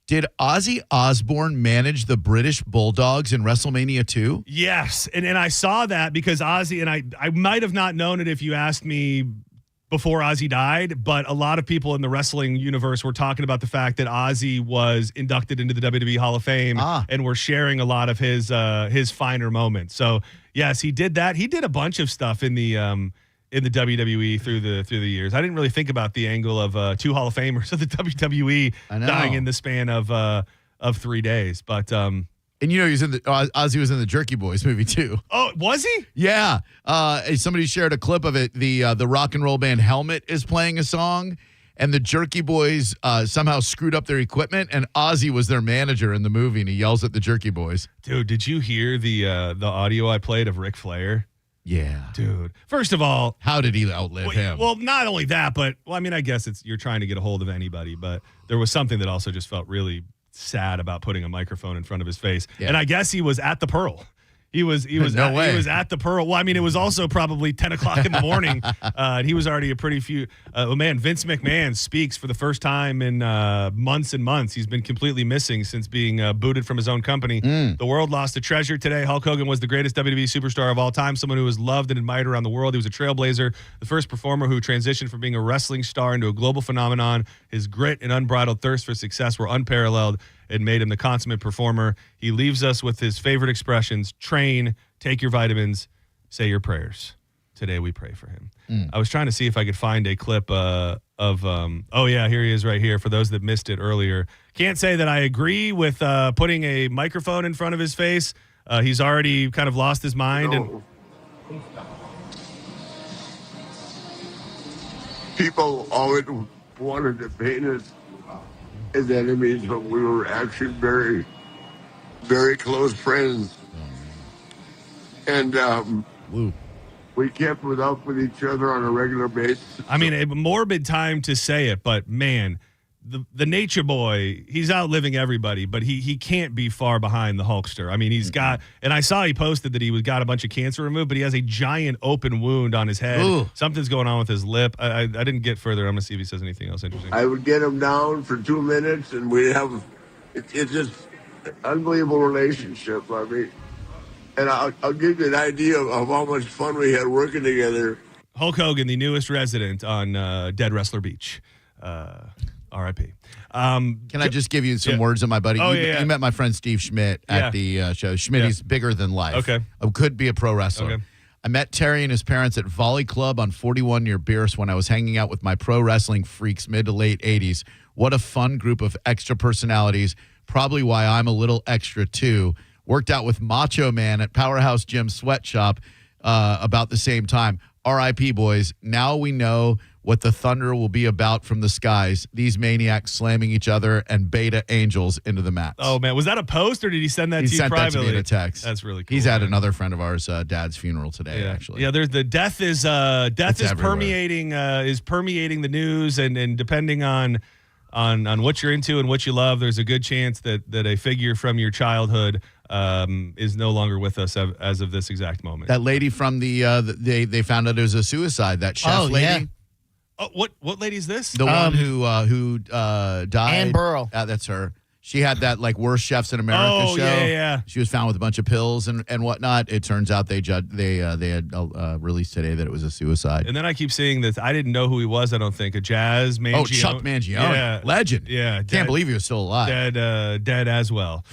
Did Ozzy Osbourne manage the British Bulldogs in WrestleMania 2? Yes, and I saw that because Ozzy, and I might have not known it if you asked me before Ozzy died, but a lot of people in the wrestling universe were talking about the fact that Ozzy was inducted into the WWE Hall of Fame and were sharing a lot of his finer moments. So yes, he did that. He did a bunch of stuff in the WWE through the years. I didn't really think about the angle of two Hall of Famers of the WWE dying in the span of 3 days. But and he's in the Ozzy was in the Jerky Boys movie too. Oh, was he? Yeah. Somebody shared a clip of it. The rock and roll band Helmet is playing a song, and the Jerky Boys somehow screwed up their equipment, and Ozzy was their manager in the movie, and he yells at the Jerky Boys. Dude, did you hear the audio I played of Ric Flair? Yeah. Dude. First of all, how did he outlive him? Well, not only that, but I guess you're trying to get a hold of anybody, but there was something that also just felt really sad about putting a microphone in front of his face. Yeah. And I guess he was at the Pearl. He was No way. He was at the Pearl. Well, I mean, it was also probably 10 o'clock in the morning. And he was already a pretty few. Vince McMahon speaks for the first time in months and months. He's been completely missing since being booted from his own company. The world lost a treasure today. Hulk Hogan was the greatest WWE superstar of all time, someone who was loved and admired around the world. He was a trailblazer, the first performer who transitioned from being a wrestling star into a global phenomenon. His grit and unbridled thirst for success were unparalleled. It made him the consummate performer. He leaves us with his favorite expressions: train, take your vitamins, say your prayers. Today we pray for him. I was trying to see if I could find a clip here he is right here for those that missed it earlier. Can't say that I agree with putting a microphone in front of his face. He's already kind of lost his mind. And people always wanted to paint us as enemies, but we were actually very, very close friends. And we kept it up with each other on a regular basis. I mean, a morbid time to say it, but man, the Nature Boy, he's outliving everybody, but he can't be far behind the Hulkster. I mean, he's got, and I saw he posted that he got a bunch of cancer removed, but he has a giant open wound on his head. Ooh. Something's going on with his lip. I didn't get further. I'm going to see if he says anything else interesting. I would get him down for 2 minutes, and we'd have, it's just an unbelievable relationship. I mean, and I'll give you an idea of how much fun we had working together. Hulk Hogan, the newest resident on Dead Wrestler Beach. R.I.P. Can I just give you some words of my buddy? You met my friend Steve Schmidt at the show. Schmitty's bigger than life. Okay. Could be a pro wrestler. Okay. I met Terry and his parents at Volley Club on 41 near Bierce when I was hanging out with my pro wrestling freaks mid to late 80s. What a fun group of extra personalities. Probably why I'm a little extra too. Worked out with Macho Man at Powerhouse Gym Sweatshop about the same time. R.I.P. boys. Now we know what the thunder will be about from the skies. These maniacs slamming each other and beta angels into the mats. Oh, man. Was that a post or did he send that He to you sent privately? that to me in a text. That's really cool. He's at another friend of ours, dad's funeral today, actually. Yeah, there's the death is permeating the news, and depending on what you're into and what you love, there's a good chance that a figure from your childhood is no longer with us as of this exact moment. That lady from they found out it was a suicide. That chef lady. Yeah. Oh, what lady is this? The one who died. Ann Burrow. That's her. She had that Worst Chefs in America show. Yeah. She was found with a bunch of pills and whatnot. It turns out they had released today that it was a suicide. And then I keep seeing this. I didn't know who he was. I don't think a Jazz Mangione. Oh, Chuck Mangione, yeah, legend. Yeah, can't believe he was still alive. Dead as well.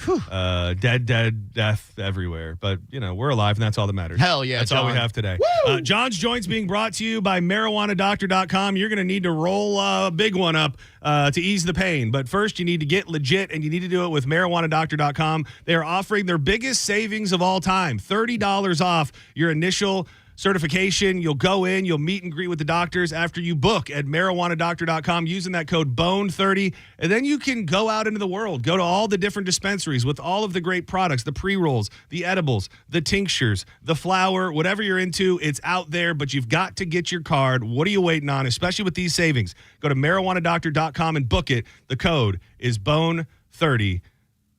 Death everywhere. But we're alive, and that's all that matters. Hell yeah, that's all we have today. John's Joints being brought to you by MarijuanaDoctor.com. You're going to need to roll a big one up to ease the pain. But first, you need to get legit, and you need to do it with MarijuanaDoctor.com. They are offering their biggest savings of all time, $30 off your initial certification. You'll go in, you'll meet and greet with the doctors after you book at MarijuanaDoctor.com using that code BONE30, and then you can go out into the world, go to all the different dispensaries with all of the great products, the pre-rolls, the edibles, the tinctures, the flower, whatever you're into, it's out there, but you've got to get your card. What are you waiting on, especially with these savings? Go to MarijuanaDoctor.com and book it. The code is BONE30.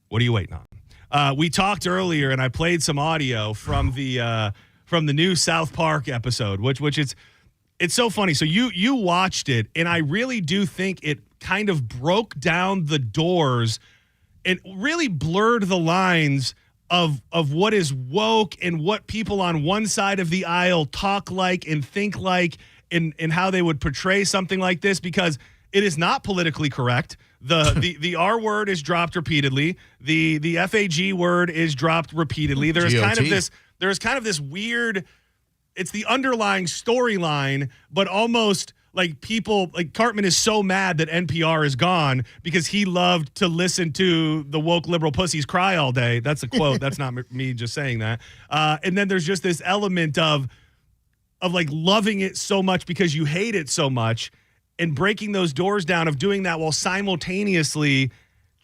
What are you waiting on? We talked earlier, and I played some audio from the new South Park episode, which it's so funny. So you watched it, and I really do think it kind of broke down the doors and really blurred the lines of what is woke and what people on one side of the aisle talk like and think like, and how they would portray something like this, because it is not politically correct. The R word is dropped repeatedly. The FAG word is dropped repeatedly. There's kind of this weird, it's the underlying storyline, but almost like people, like Cartman is so mad that NPR is gone because he loved to listen to the woke liberal pussies cry all day. That's a quote. That's not me just saying that. And then there's just this element of like loving it so much because you hate it so much, and breaking those doors down of doing that while simultaneously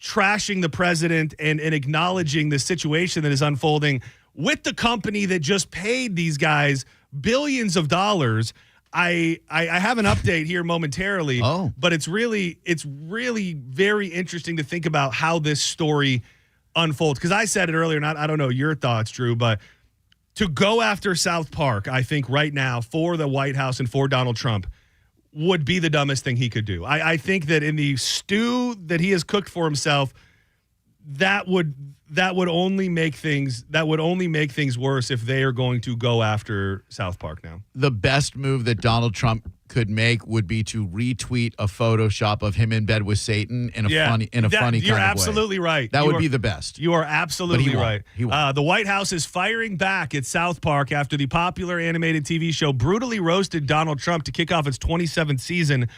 trashing the president and acknowledging the situation that is unfolding with the company that just paid these guys billions of dollars. I have an update here momentarily, but it's really very interesting to think about how this story unfolds. Because I said it earlier, I don't know your thoughts, Drew, but to go after South Park, I think right now for the White House and for Donald Trump would be the dumbest thing he could do. I think that in the stew that he has cooked for himself, that would only make things worse if they are going to go after South Park now. The best move that Donald Trump could make would be to retweet a Photoshop of him in bed with Satan in a funny kind of way. You're absolutely right. That would be the best. You are absolutely right. He won't. The White House is firing back at South Park after the popular animated TV show brutally roasted Donald Trump to kick off its 27th season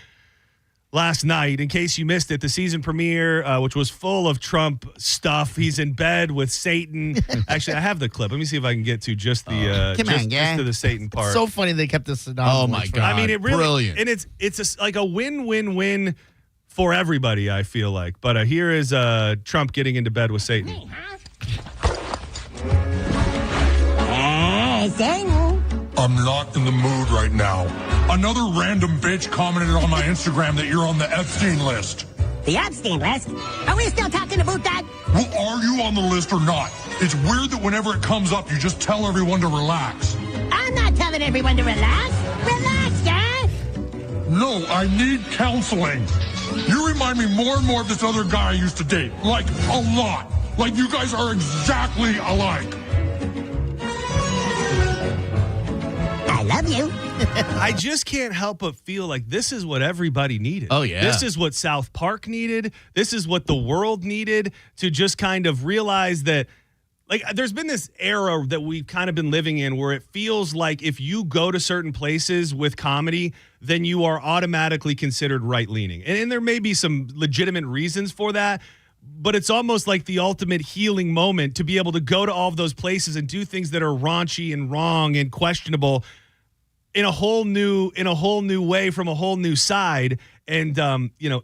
last night. In case you missed it, the season premiere, which was full of Trump stuff. He's in bed with Satan. Actually, I have the clip. Let me see if I can get to just the just to the Satan part. It's so funny they kept this. Oh my God! I mean, it really brilliant, and it's like a win-win-win for everybody. I feel like, but here is Trump getting into bed with Satan. Hey, Satan. I'm not in the mood right now. Another random bitch commented on my Instagram that you're on the Epstein list. The Epstein list? Are we still talking about that? Well, are you on the list or not? It's weird that whenever it comes up, you just tell everyone to relax. I'm not telling everyone to relax. Relax, guys. No, I need counseling. You remind me more and more of this other guy I used to date. Like, a lot. Like, you guys are exactly alike. I love you. I just can't help but feel like this is what everybody needed. Oh, yeah. This is what South Park needed. This is what the world needed to just kind of realize that, like, there's been this era that we've kind of been living in where it feels like if you go to certain places with comedy, then you are automatically considered right-leaning. And there may be some legitimate reasons for that, but it's almost like the ultimate healing moment to be able to go to all of those places and do things that are raunchy and wrong and questionable in a whole new way from a whole new side. And,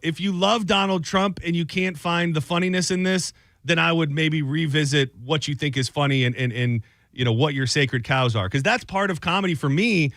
if you love Donald Trump and you can't find the funniness in this, then I would maybe revisit what you think is funny and what your sacred cows are. Because that's part of comedy for me,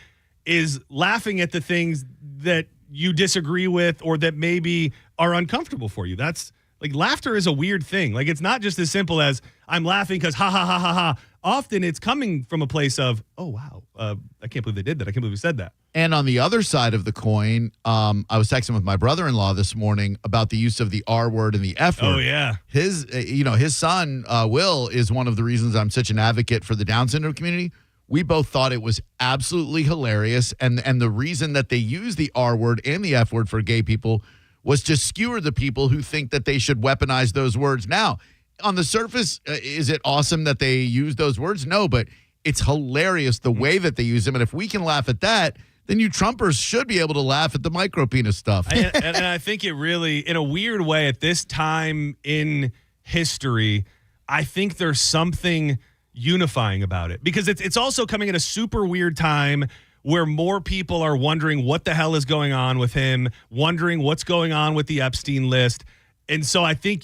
is laughing at the things that you disagree with or that maybe are uncomfortable for you. That's like, laughter is a weird thing. Like, it's not just as simple as I'm laughing because ha ha ha ha ha. Often it's coming from a place of, oh, wow, I can't believe they did that. I can't believe we said that. And on the other side of the coin, I was texting with my brother-in-law this morning about the use of the R word and the F word. Oh, yeah. His son, Will, is one of the reasons I'm such an advocate for the Down syndrome community. We both thought it was absolutely hilarious. And the reason that they use the R word and the F word for gay people was to skewer the people who think that they should weaponize those words. Now, on the surface, is it awesome that they use those words? No, but it's hilarious the way that they use them. And if we can laugh at that, then you Trumpers should be able to laugh at the micro-penis stuff. and I think it really, in a weird way, at this time in history, I think there's something unifying about it. Because it's also coming at a super weird time where more people are wondering what the hell is going on with him, wondering what's going on with the Epstein list. And so I think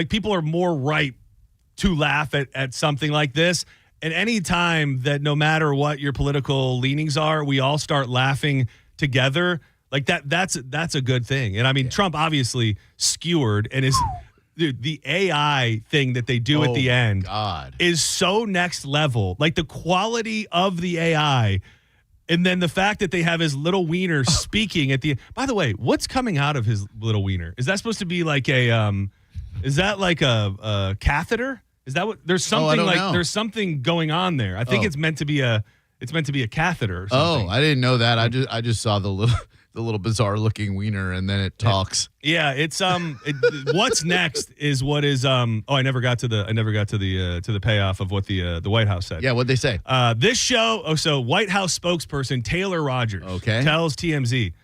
people are more ripe to laugh at something like this. And any time that no matter what your political leanings are, we all start laughing together, like that's a good thing. And I mean, Trump obviously skewered, and the AI thing that they do at the end is so next level. Like the quality of the AI. And then the fact that they have his little wiener speaking at the. By the way, what's coming out of his little wiener? Is that supposed to be like a? Is that like a catheter? Is that what? There's something there's something going on there. I think it's meant to be a. It's meant to be a catheter or something. Oh, I didn't know that. I just saw the little bizarre looking wiener, and then it talks. Yeah, it's what's next is what is I never got to the payoff of what the White House said. Yeah, what'd they say? This show, so White House spokesperson Taylor Rogers tells TMZ,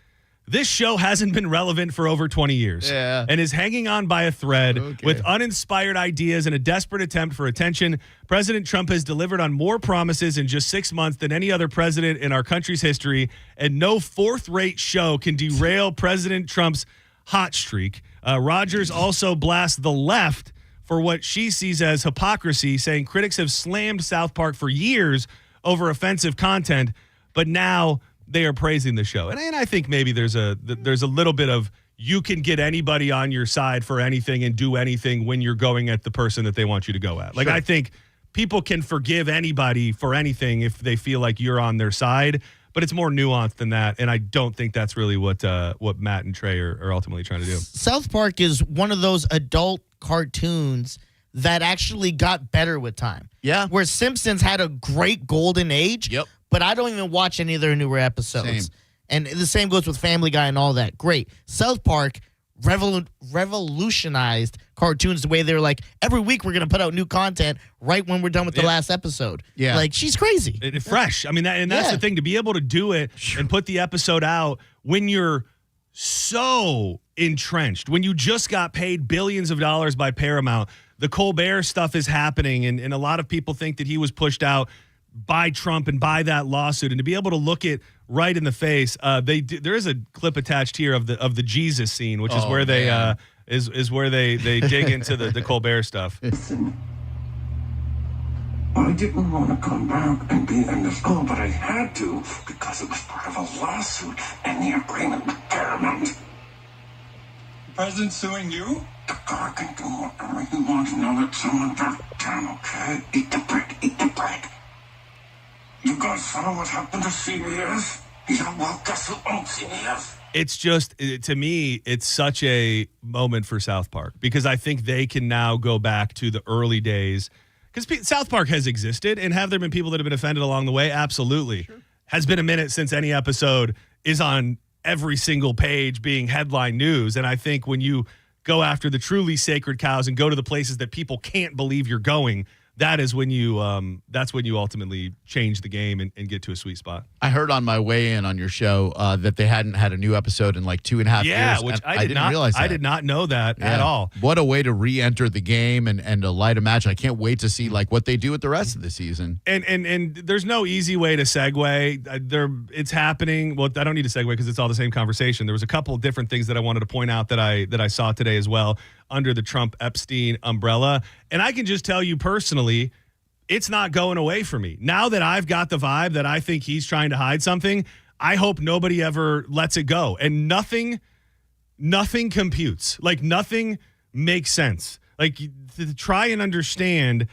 this show hasn't been relevant for over 20 years and is hanging on by a thread with uninspired ideas and a desperate attempt for attention. President Trump has delivered on more promises in just 6 months than any other president in our country's history, and no fourth-rate show can derail President Trump's hot streak. Rogers also blasts the left for what she sees as hypocrisy, saying critics have slammed South Park for years over offensive content, but now they are praising the show. And I think maybe there's a little bit of you can get anybody on your side for anything and do anything when you're going at the person that they want you to go at. Like, I think people can forgive anybody for anything if they feel like you're on their side. But it's more nuanced than that, and I don't think that's really what Matt and Trey are ultimately trying to do. South Park is one of those adult cartoons that actually got better with time. Yeah. Where Simpsons had a great golden age. Yep. But I don't even watch any of their newer episodes. Same. And the same goes with Family Guy and all that. Great. South Park revolutionized cartoons the way they were like, every week we're going to put out new content right when we're done with the last episode. Yeah. Like, she's crazy. Fresh. I mean, that's the thing, to be able to do it and put the episode out when you're so entrenched, when you just got paid billions of dollars by Paramount. The Colbert stuff is happening, and a lot of people think that he was pushed out by Trump and by that lawsuit, and to be able to look it right in the face, there is a clip attached here of the Jesus scene, which is where they is where they dig into the Colbert stuff. Listen, I didn't want to come back and be in the school, but I had to because it was part of a lawsuit and the agreement with Paramount. The president's suing you? The guy can do whatever he wants now that someone does can, okay? Eat the bread, eat the bread. You guys saw what happened to CBS? Yeah, well, guess who owns CBS? It's just, to me, it's such a moment for South Park because I think they can now go back to the early days. Because South Park has existed, and have there been people that have been offended along the way? Absolutely. Sure. Has been a minute since any episode is on every single page being headline news. And I think when you go after the truly sacred cows and go to the places that people can't believe you're going, that is when you that's when you ultimately change the game and get to a sweet spot. I heard on my way in on your show that they hadn't had a new episode in like 2.5 years. Yeah, which I didn't realize that. I did not know that at all. What a way to re-enter the game and to light a match. I can't wait to see like what they do with the rest of the season. And there's no easy way to segue. It's happening. Well, I don't need to segue because it's all the same conversation. There was a couple of different things that I wanted to point out that I saw today as well under the Trump-Epstein umbrella. And I can just tell you personally, it's not going away for me. Now that I've got the vibe that I think he's trying to hide something, I hope nobody ever lets it go. And nothing computes. Like, nothing makes sense. Like, to try and understand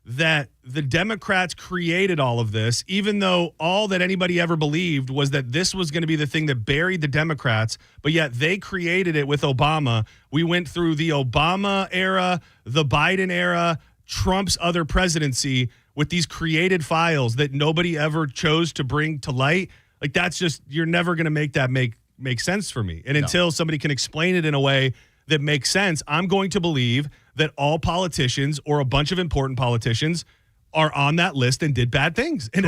that the Democrats created all of this, even though all that anybody ever believed was that this was going to be the thing that buried the Democrats, but yet they created it with Obama. We went through the Obama era, the Biden era, Trump's other presidency with these created files that nobody ever chose to bring to light. Like, that's just, you're never going to make that make sense for me. And until somebody can explain it in a way that makes sense, I'm going to believe that all politicians or a bunch of important politicians are on that list and did bad things. And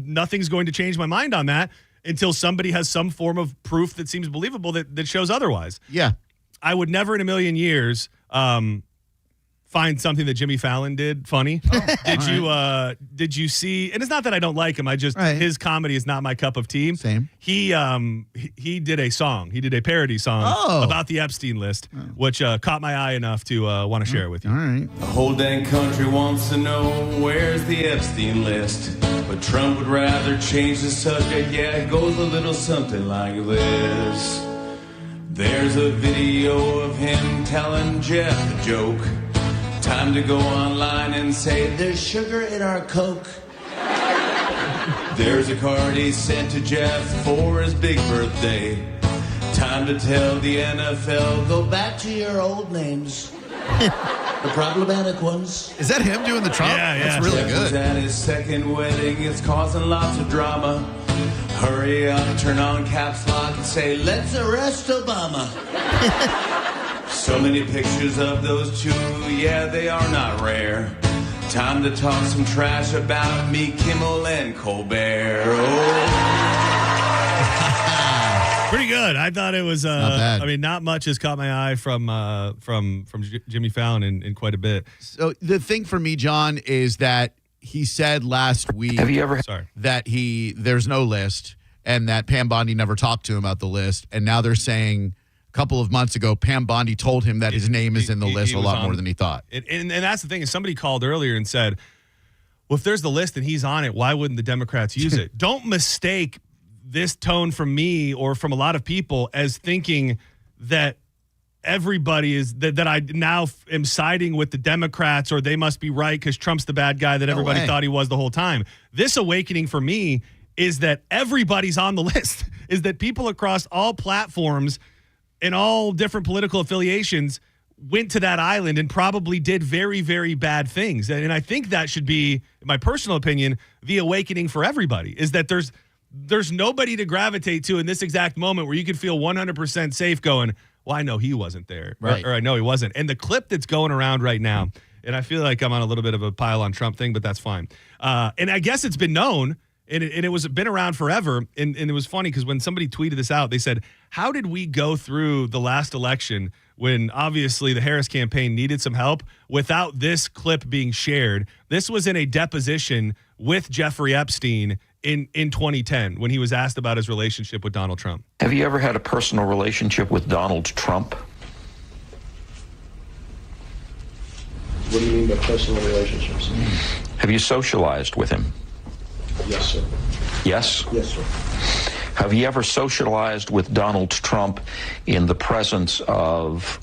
nothing's going to change my mind on that until somebody has some form of proof that seems believable that shows otherwise. Yeah. I would never in a million years find something that Jimmy Fallon did funny. Did you see, and it's not that I don't like him, his comedy is not my cup of tea. Same. He did a song. He did a parody song about the Epstein list, which caught my eye enough to want to share it with you. All right. The whole dang country wants to know where's the Epstein list. But Trump would rather change the subject. Yeah, it goes a little something like this. There's a video of him telling Jeff a joke. Time to go online and say, there's sugar in our Coke. There's a card he sent to Jeff for his big birthday. Time to tell the NFL, go back to your old names. The problematic ones. Is that him doing the Trump? Yeah. That's really Jeff good. was at his second wedding. It's causing lots of drama. Hurry up, turn on caps lock and say, let's arrest Obama. So many pictures of those two, yeah, they are not rare. Time to talk some trash about me, Kimmel, and Colbert. Pretty good. I thought it was. Not bad. I mean, not much has caught my eye from Jimmy Fallon in quite a bit. So the thing for me, John, is that he said last week that there's no list and that Pam Bondi never talked to him about the list, and now they're saying a couple of months ago Pam Bondi told him that his name is in the list a lot more than he thought. And that's the thing is somebody called earlier and said, well, if there's the list and he's on it, why wouldn't the Democrats use it? Don't mistake this tone from me or from a lot of people as thinking that everybody is that I now am siding with the Democrats, or they must be right because Trump's the bad guy that everybody thought he was the whole time. This awakening for me is that everybody's on the list, is that people across all platforms and all different political affiliations went to that island and probably did very, very bad things. And I think that should be, in my personal opinion, the awakening for everybody, is that there's nobody to gravitate to in this exact moment where you could feel 100% safe going, well, I know he wasn't there, right. or I know he wasn't. And the clip that's going around right now, and I feel like I'm on a little bit of a pile on Trump thing, but that's fine. And I guess it's been known, and it was been around forever. And it was funny because when somebody tweeted this out, they said, how did we go through the last election when obviously the Harris campaign needed some help without this clip being shared? This was in a deposition with Jeffrey Epstein in 2010 when he was asked about his relationship with Donald Trump. Have you ever had a personal relationship with Donald Trump? What do you mean by personal relationships? Have you socialized with him? Yes, sir. Yes? Yes, sir. Have you ever socialized with Donald Trump in the presence of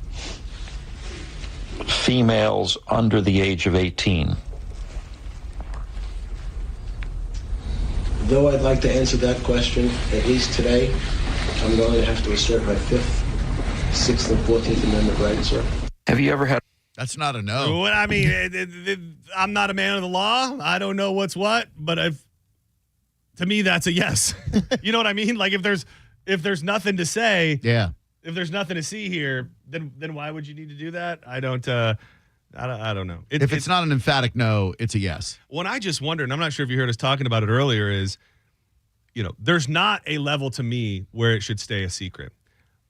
females under the age of 18? Though I'd like to answer that question, at least today, I'm going to have to assert my 5th, 6th, and 14th Amendment rights, sir. Have you ever had... That's not a no. Well, I mean, I'm not a man of the law. I don't know what's what, but to me, that's a yes. You know what I mean? Like if there's nothing to say, yeah. If there's nothing to see here, then why would you need to do that? I don't know. If it's not an emphatic no, it's a yes. What I just wonder, and I'm not sure if you heard us talking about it earlier, is, there's not a level to me where it should stay a secret,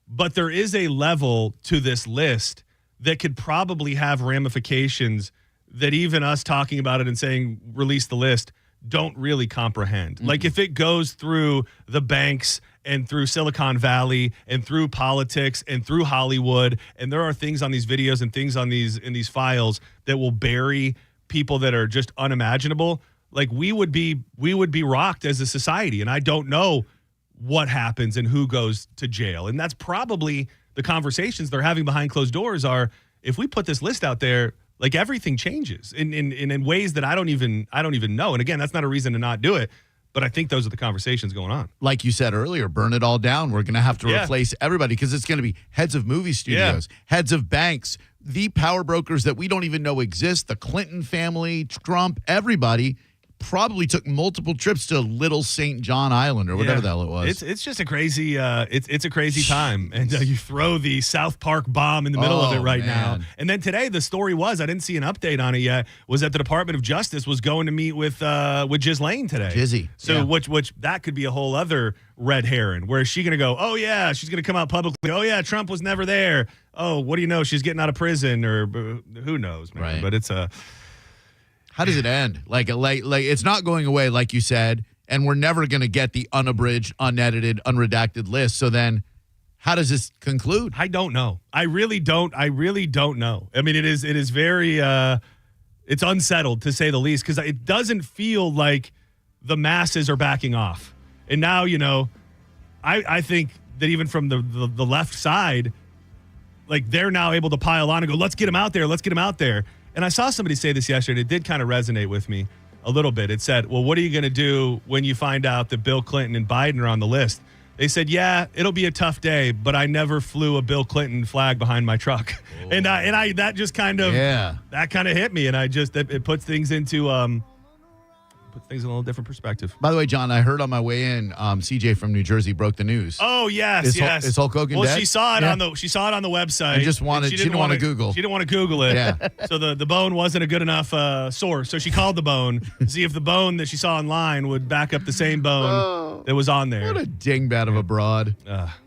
but there is a level to this list that could probably have ramifications that even us talking about it and saying release the list don't really comprehend. Mm-hmm. Like if it goes through the banks and through Silicon Valley and through politics and through Hollywood, and there are things on these videos and things on in these files that will bury people that are just unimaginable. Like we would be rocked as a society, and I don't know what happens and who goes to jail. And that's probably the conversations they're having behind closed doors are, if we put this list out there, like everything changes in ways that I don't even know. And again, that's not a reason to not do it, but I think those are the conversations going on. Like you said earlier, burn it all down. We're going to have to replace everybody because it's going to be heads of movie studios, heads of banks, the power brokers that we don't even know exist, the Clinton family, Trump, everybody probably took multiple trips to Little St. John Island or whatever the hell it was. It's just a crazy it's a crazy time, and you throw the South Park bomb in the middle of it right now. And then today the story was, I didn't see an update on it yet, was that the Department of Justice was going to meet with Ghislaine today. Jizzy. So which that could be a whole other red herring. Where is she going to go? Oh yeah, she's going to come out publicly. Oh yeah, Trump was never there. Oh, what do you know? She's getting out of prison, or who knows, man. Right. But it's a. How does it end? Like it's not going away, like you said, and we're never going to get the unabridged, unedited, unredacted list. So then, how does this conclude? I don't know. I really don't know. I mean, it is very it's unsettled to say the least, because it doesn't feel like the masses are backing off. And now, I think that even from the left side, like they're now able to pile on and go, let's get him out there. Let's get him out there. And I saw somebody say this yesterday. It did kind of resonate with me a little bit. It said, well, what are you going to do when you find out that Bill Clinton and Biden are on the list? They said, yeah, it'll be a tough day, but I never flew a Bill Clinton flag behind my truck. Oh. And I that just kind of that kind of hit me. And it puts things into in a little different perspective. By the way, John, I heard on my way in, CJ from New Jersey broke the news. Oh yes, Is Hulk Hogan dead? She saw it on the website. She didn't want to Google. She didn't want to Google it. Yeah. So the bone wasn't a good enough source. So she called the bone to see if the bone that she saw online would back up the same bone that was on there. What a dingbat of a broad.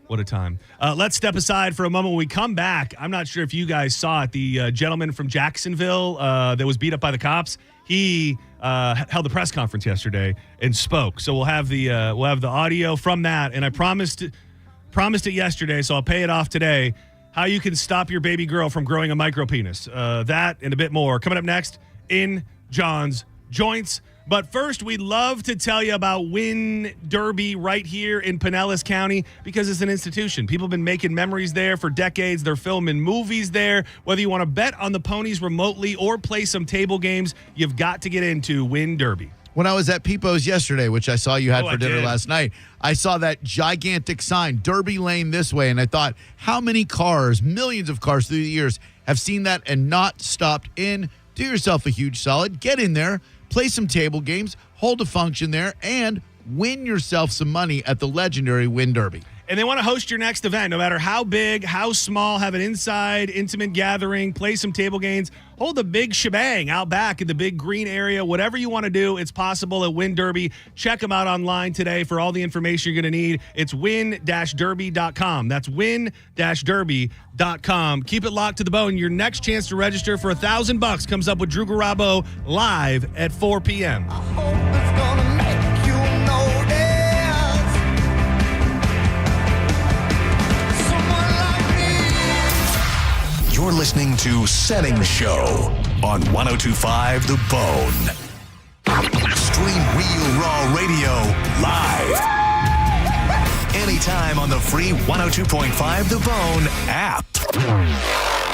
What a time. Let's step aside for a moment. When we come back, I'm not sure if you guys saw it. The gentleman from Jacksonville that was beat up by the cops, he held a press conference yesterday and spoke. So we'll have the audio from that. And I promised it yesterday, so I'll pay it off today. How you can stop your baby girl from growing a micro penis. That and a bit more coming up next in John's Joints. But first, we'd love to tell you about Win Derby right here in Pinellas County because it's an institution. People have been making memories there for decades. They're filming movies there. Whether you want to bet on the ponies remotely or play some table games, you've got to get into Win Derby. When I was at Peepo's yesterday, which I saw you had for dinner did. last night, I saw that gigantic sign, Derby Lane this way, and I thought, how many cars, millions of cars through the years, have seen that and not stopped in? Do yourself a huge solid. Get in there, play some table games, hold a function there, and win yourself some money at the legendary Win Derby. And they want to host your next event, no matter how big, how small, have an inside, intimate gathering, play some table games, hold the big shebang out back in the big green area. Whatever you want to do, it's possible at Win Derby. Check them out online today for all the information you're going to need. It's win-derby.com. That's win-derby.com. Keep it locked to the bone. Your next chance to register for $1,000 comes up with Drew Garabo live at 4 p.m. You're listening to Senning Show on 102.5 The Bone. Stream Real Raw Radio live. Anytime on the free 102.5 The Bone app.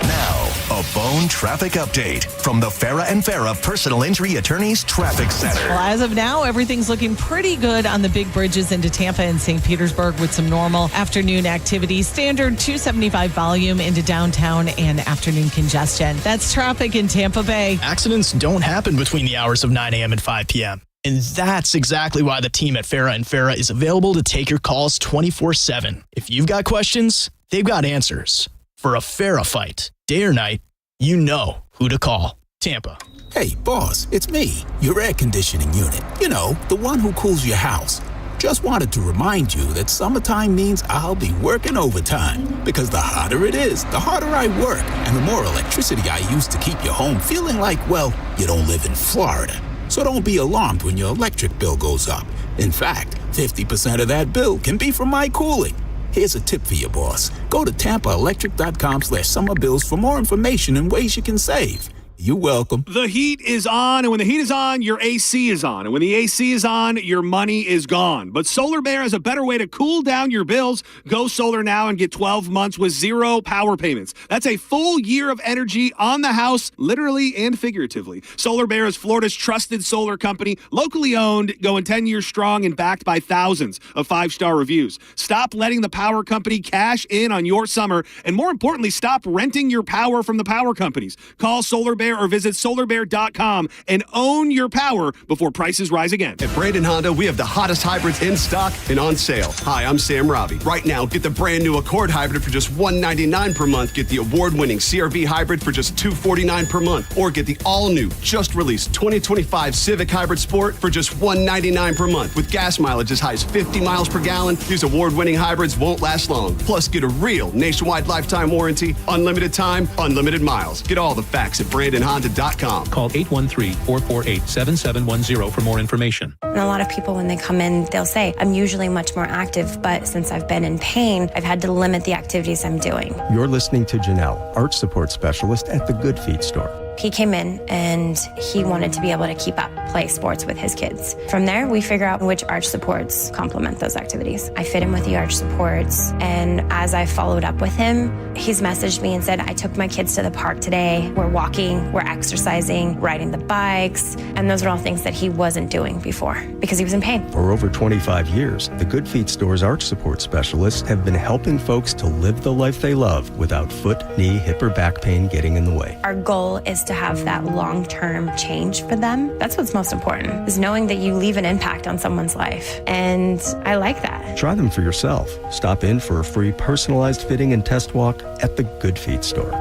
Now, a Bone traffic update from the Farah and Farah Personal Injury Attorneys Traffic Center. Well, as of now, everything's looking pretty good on the big bridges into Tampa and St. Petersburg with some normal afternoon activity. Standard 275 volume into downtown and afternoon congestion. That's traffic in Tampa Bay. Accidents don't happen between the hours of 9 a.m. and 5 p.m. And that's exactly why the team at Farah and Farah is available to take your calls 24/7. If you've got questions, they've got answers. For a Farah fight, day or night, you know who to call. Tampa. Hey, boss, it's me, your air conditioning unit. You know, the one who cools your house. Just wanted to remind you that summertime means I'll be working overtime. Because the hotter it is, the harder I work. And the more electricity I use to keep your home feeling like, well, you don't live in Florida. So don't be alarmed when your electric bill goes up. In fact, 50% of that bill can be from my cooling. Here's a tip for you, boss. Go to TampaElectric.com/summerbills for more information and ways you can save. You're welcome. The heat is on, and when the heat is on, your AC is on. And when the AC is on, your money is gone. But Solar Bear has a better way to cool down your bills. Go solar now and get 12 months with 0 power payments. That's a full year of energy on the house, literally and figuratively. Solar Bear is Florida's trusted solar company, locally owned, going 10 years strong and backed by thousands of 5-star reviews. Stop letting the power company cash in on your summer, and more importantly, stop renting your power from the power companies. Call Solar Bear or visit solarbear.com and own your power before prices rise again. At Brandon Honda, we have the hottest hybrids in stock and on sale. Hi, I'm Sam Robbie. Right now, get the brand new Accord hybrid for just $199 per month. Get the award-winning CR-V hybrid for just $249 per month. Or get the all-new, just released 2025 Civic Hybrid Sport for just $199 per month. With gas mileage as high as 50 miles per gallon, these award-winning hybrids won't last long. Plus, get a real nationwide lifetime warranty, unlimited time, unlimited miles. Get all the facts at BrandonHonda.com. Call 813-448-7710 for more information. And a lot of people, when they come in, they'll say, I'm usually much more active, but since I've been in pain, I've had to limit the activities I'm doing. You're listening to Janelle, Arch Support Specialist at the Good Feet store. He came in and he wanted to be able to keep up, play sports with his kids. From there, we figure out which arch supports complement those activities. I fit him with the arch supports, and as I followed up with him, he's messaged me and said, I took my kids to the park today. We're walking, we're exercising, riding the bikes, and those are all things that he wasn't doing before because he was in pain. For over 25 years, the Good Feet store's arch support specialists have been helping folks to live the life they love without foot, knee, hip, or back pain getting in the way. Our goal is to have that long-term change for them. That's what's most important, is knowing that you leave an impact on someone's life. And I like that. Try them for yourself. Stop in for a free personalized fitting and test walk at the Good Feet store.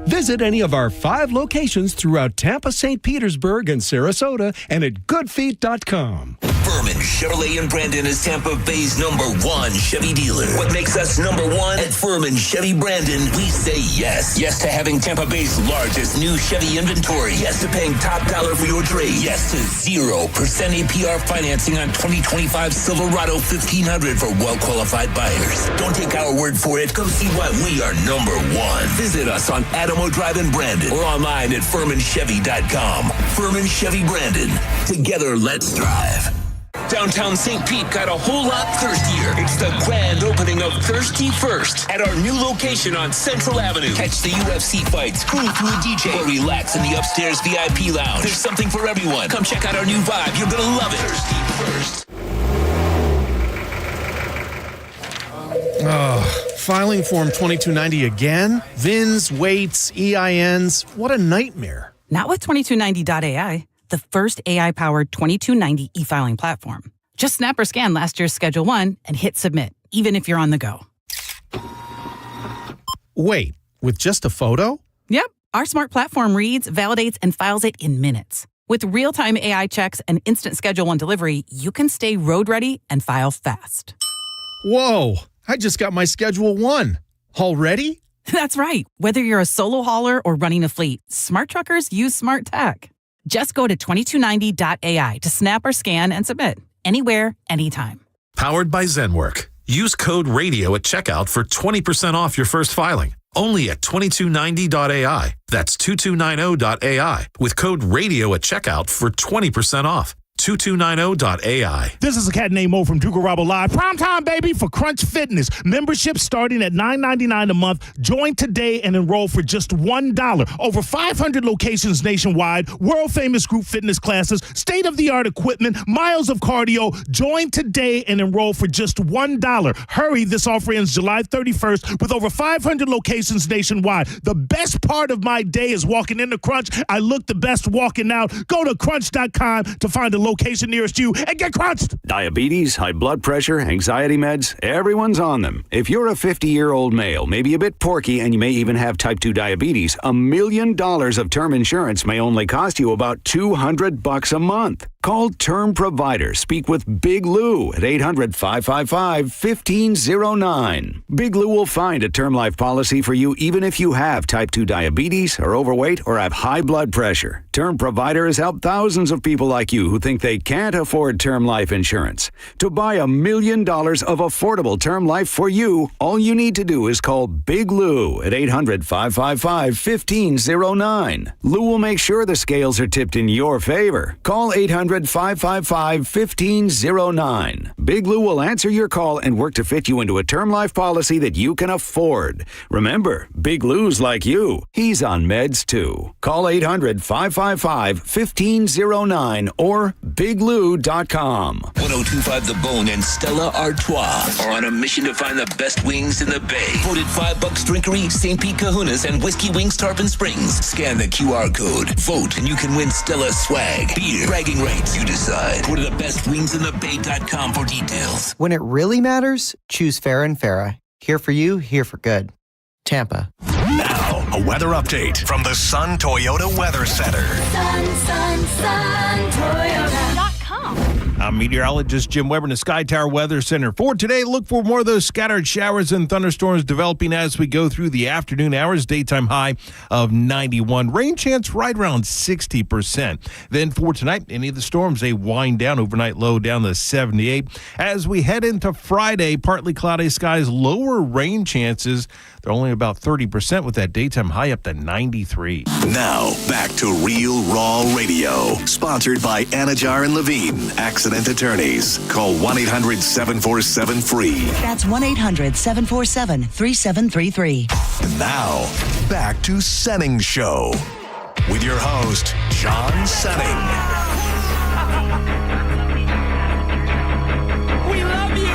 Visit any of our 5 locations throughout Tampa, St. Petersburg, and Sarasota, and at goodfeet.com. For Furman Chevrolet in Brandon is Tampa Bay's #1 Chevy dealer. What makes us #1? At Furman Chevy Brandon, we say yes. Yes to having Tampa Bay's largest new Chevy inventory. Yes to paying top dollar for your trade. Yes to 0% APR financing on 2025 Silverado 1500 for well-qualified buyers. Don't take our word for it. Come see why we are #1. Visit us on Adamo Drive in Brandon or online at FurmanChevy.com. Furman Chevy Brandon. Together, let's drive. Downtown St. Pete got a whole lot thirstier. It's the grand opening of Thirsty First at our new location on Central Avenue. Catch the UFC fights, cruise through a DJ, or relax in the upstairs VIP lounge. There's something for everyone. Come check out our new vibe. You're gonna love it. Thirsty First. Filing Form 2290 again? VINs, weights, EINs. What a nightmare. Not with 2290.ai, the first AI-powered 2290 e-filing platform. Just snap or scan last year's Schedule 1 and hit submit, even if you're on the go. Wait, with just a photo? Yep. Our smart platform reads, validates, and files it in minutes. With real-time AI checks and instant Schedule 1 delivery, you can stay road ready and file fast. Whoa, I just got my Schedule 1. Already? That's right. Whether you're a solo hauler or running a fleet, smart truckers use smart tech. Just go to 2290.ai to snap or scan and submit. Anywhere, anytime. Powered by Zenwork. Use code RADIO at checkout for 20% off your first filing. Only at 2290.ai. That's 2290.ai. With code RADIO at checkout for 20% off. 2290.ai. This is a cat named Mo from Dugarabo Live. Prime time, baby, for Crunch Fitness. Membership starting at $9.99 a month. Join today and enroll for just $1. Over 500 locations nationwide. World-famous group fitness classes. State-of-the-art equipment. Miles of cardio. Join today and enroll for just $1. Hurry, this offer ends July 31st with over 500 locations nationwide. The best part of my day is walking into Crunch. I look the best walking out. Go to crunch.com to find a location nearest you and get crunched. Diabetes, high blood pressure, anxiety meds, everyone's on them. If you're a 50-year-old male, maybe a bit porky, and you may even have type 2 diabetes, $1 million of term insurance may only cost you about $200 a month. Call Term Provider. Speak with Big Lou at 800-555-1509. Big Lou will find a term life policy for you even if you have type 2 diabetes, are overweight, or have high blood pressure. Term Provider has helped thousands of people like you who think they can't afford term life insurance. To buy $1 million of affordable term life for you, all you need to do is call Big Lou at 800-555-1509. Lou will make sure the scales are tipped in your favor. Call 800-555-1509. Big Lou will answer your call and work to fit you into a term life policy that you can afford. Remember, Big Lou's like you. He's on meds too. Call 800-555-1509 or BigLou.com. 1025 The Bone and Stella Artois are on a mission to find the best wings in the Bay. Voted $5 Drinkery, St. Pete Kahunas, and Whiskey Wings Tarpon Springs. Scan the QR code. Vote and you can win Stella swag, beer, bragging rights. You decide. Go to thebestwingsinthebay.com for details. When it really matters, choose Farrah & Farrah. Here for you, here for good. Tampa. Now, a weather update from the Sun Toyota Weather Center. Sun, Toyota.com. I'm meteorologist Jim Weber in the Sky Tower Weather Center. For today, look for more of those scattered showers and thunderstorms developing as we go through the afternoon hours. Daytime high of 91. Rain chance right around 60%. Then for tonight, any of the storms, they wind down. Overnight low down to 78. As we head into Friday, partly cloudy skies, lower rain chances. They're only about 30% with that daytime high up to 93. Now, back to Real Raw Radio. Sponsored by Anajar and Levine, accident attorneys. Call 1-800-747-FREE. That's 1-800-747-3733. And now, back to Senning Show with your host, John Senning. We love you.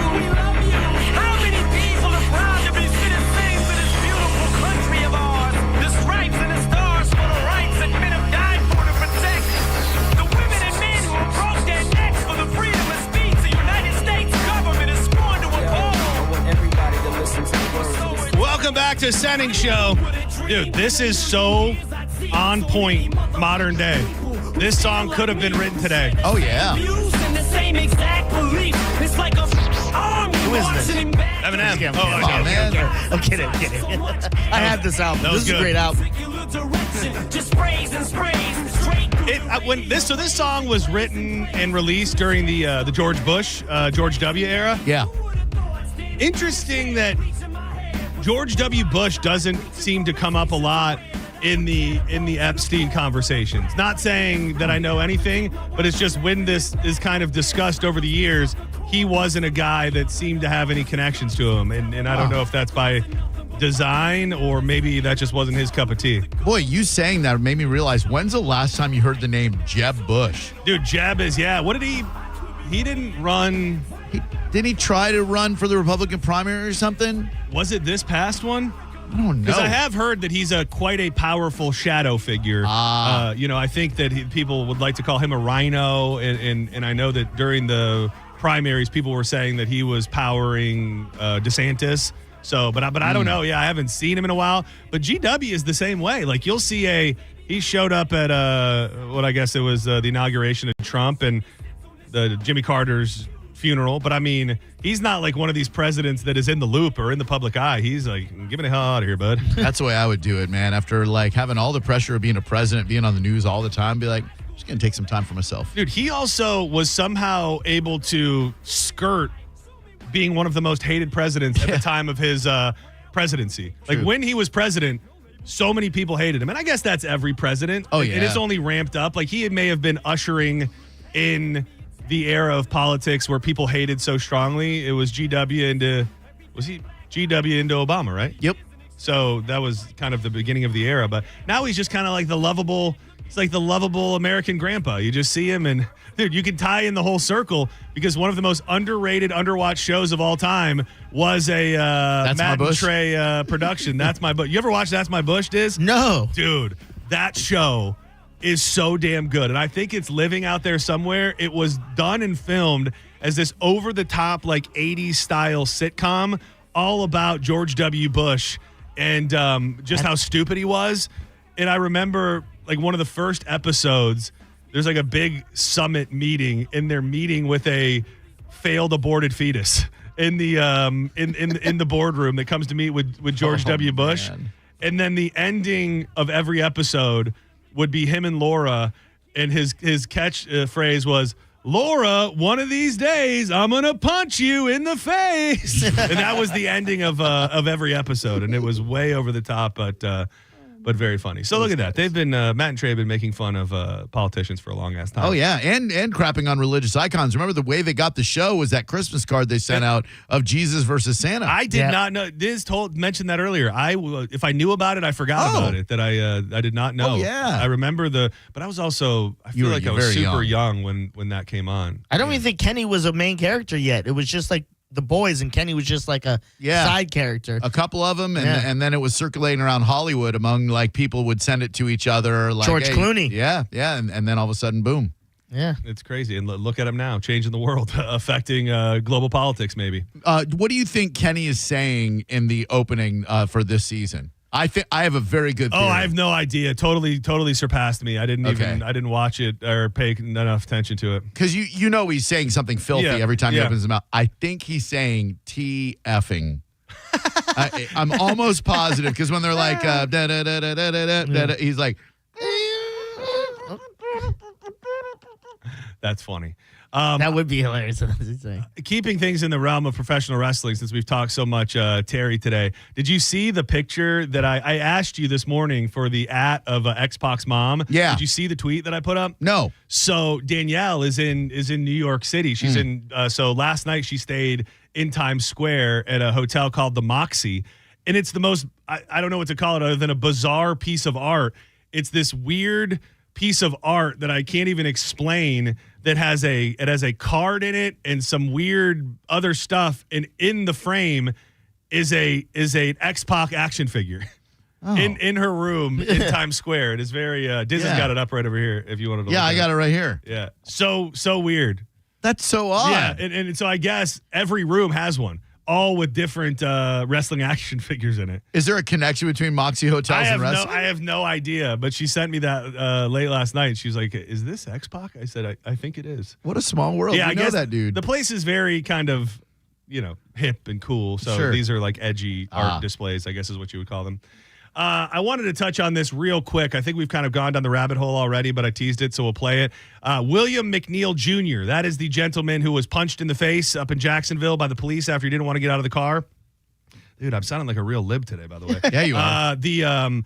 How many people are proud to be citizens of this beautiful country of ours? The stripes and the stars for the rights that men have died for to protect. The women and men who have broke their necks for the freedom of speech the United States government is sworn to uphold. Welcome back to Senning Show. Dude, this is so on point modern day. This song could have been written today. Oh, yeah. same exact belief. It's like a arm marching him back. Eminem. Oh, man. I'm kidding. I had this album. That was This is a good. great album. Just sprays and sprays. Straight. This song was written and released during the George Bush, George W. era. Yeah. Interesting that George W. Bush doesn't seem to come up a lot in the Epstein conversations. Not saying that I know anything, but it's just when this is kind of discussed over the years, he wasn't a guy that seemed to have any connections to him. And I don't know if that's by design or maybe that just wasn't his cup of tea. Boy, you saying that made me realize, when's the last time you heard the name Jeb Bush? Dude, Jeb is, what did he didn't run. Didn't he try to run for the Republican primary or something? Was it this past one? I don't know. Because I have heard that he's quite a powerful shadow figure. I think that people would like to call him a rhino, and I know that during the primaries, people were saying that he was powering DeSantis. So, but I don't know. Yeah, I haven't seen him in a while. But GW is the same way. Like you'll see he showed up at what I guess it was the inauguration of Trump and the Jimmy Carter's funeral. But I mean, he's not like one of these presidents that is in the loop or in the public eye. He's like, get me the hell out of here, bud. That's the way I would do it, man. After like having all the pressure of being a president, being on the news all the time, be like, I'm just going to take some time for myself. Dude, he also was somehow able to skirt being one of the most hated presidents at the time of his presidency. Like when he was president, so many people hated him. And I guess that's every president. Oh, yeah. It is only ramped up. Like he may have been ushering in the era of politics where people hated so strongly. It was GW into Obama, right? Yep. So that was kind of the beginning of the era. But now he's just kind of like the lovable American grandpa. You just see him and, dude, you can tie in the whole circle because one of the most underrated, underwatched shows of all time was a Matt and Trey production. That's My Bush. You ever watch That's My Bush, Diz? No. Dude, that show is so damn good. And I think it's living out there somewhere. It was done and filmed as this over-the-top, like, 80s style sitcom all about George W. Bush and just how stupid he was. And I remember, like, one of the first episodes, there's like a big summit meeting, and they're meeting with a failed aborted fetus in the in the boardroom that comes to meet with George W. Bush. Man. And then the ending of every episode would be him and Laura, and his catch phrase was, Laura, one of these days, I'm going to punch you in the face. And that was the ending of every episode, and it was way over the top, but very funny. So look at that. They've been, Matt and Trey have been making fun of politicians for a long ass time. Oh, yeah. And crapping on religious icons. Remember the way they got the show was that Christmas card they sent out of Jesus versus Santa. I did not know. Diz mentioned that earlier. If I knew about it, I forgot about it. That I did not know. Oh, yeah. I remember but I was also, I feel like I was super young when that came on. I don't even think Kenny was a main character yet. It was just like the boys, and Kenny was just like a side character. A couple of them, and then it was circulating around Hollywood among, like, people would send it to each other. Like, George Clooney. Yeah, and then all of a sudden, boom. Yeah. It's crazy. And look at him now, changing the world, affecting global politics maybe. What do you think Kenny is saying in the opening for this season? I have a very good theory. Oh, I have no idea. Totally surpassed me. I didn't watch it or pay enough attention to it. Because you know he's saying something filthy every time he opens his mouth. I think he's saying T-effing. I'm almost positive because when they're like, he's like, that's funny. That would be hilarious. Keeping things in the realm of professional wrestling, since we've talked so much, Terry, today, did you see the picture that I asked you this morning for the of X-Pac's mom? Yeah. Did you see the tweet that I put up? No. So Danielle is in New York City. She's in. So last night she stayed in Times Square at a hotel called the Moxie, and it's the most I don't know what to call it other than a bizarre piece of art. It's this weird piece of art that I can't even explain that has a card in it and some weird other stuff, and in the frame is a X-Pac action figure in her room in Times Square. It is very Disney's got it up right over here if you wanted to look I got it right here. Yeah. So weird. That's so odd. Yeah, and so I guess every room has one. all with different wrestling action figures in it. Is there a connection between Moxie Hotels and wrestling? I have no idea, but she sent me that late last night. She was like, "Is this X-Pac?" I said, "I think it is." What a small world. Yeah, I I know guess that dude. The place is very kind of, hip and cool. So Sure. these are like edgy art displays, I guess is what you would call them. I wanted to touch on this real quick. I think we've kind of gone down the rabbit hole already, but I teased it, so we'll play it. William McNeil Jr., that is the gentleman who was punched in the face up in Jacksonville by the police after he didn't want to get out of the car. Dude, I'm sounding like a real lib today, by the way. Yeah, you are.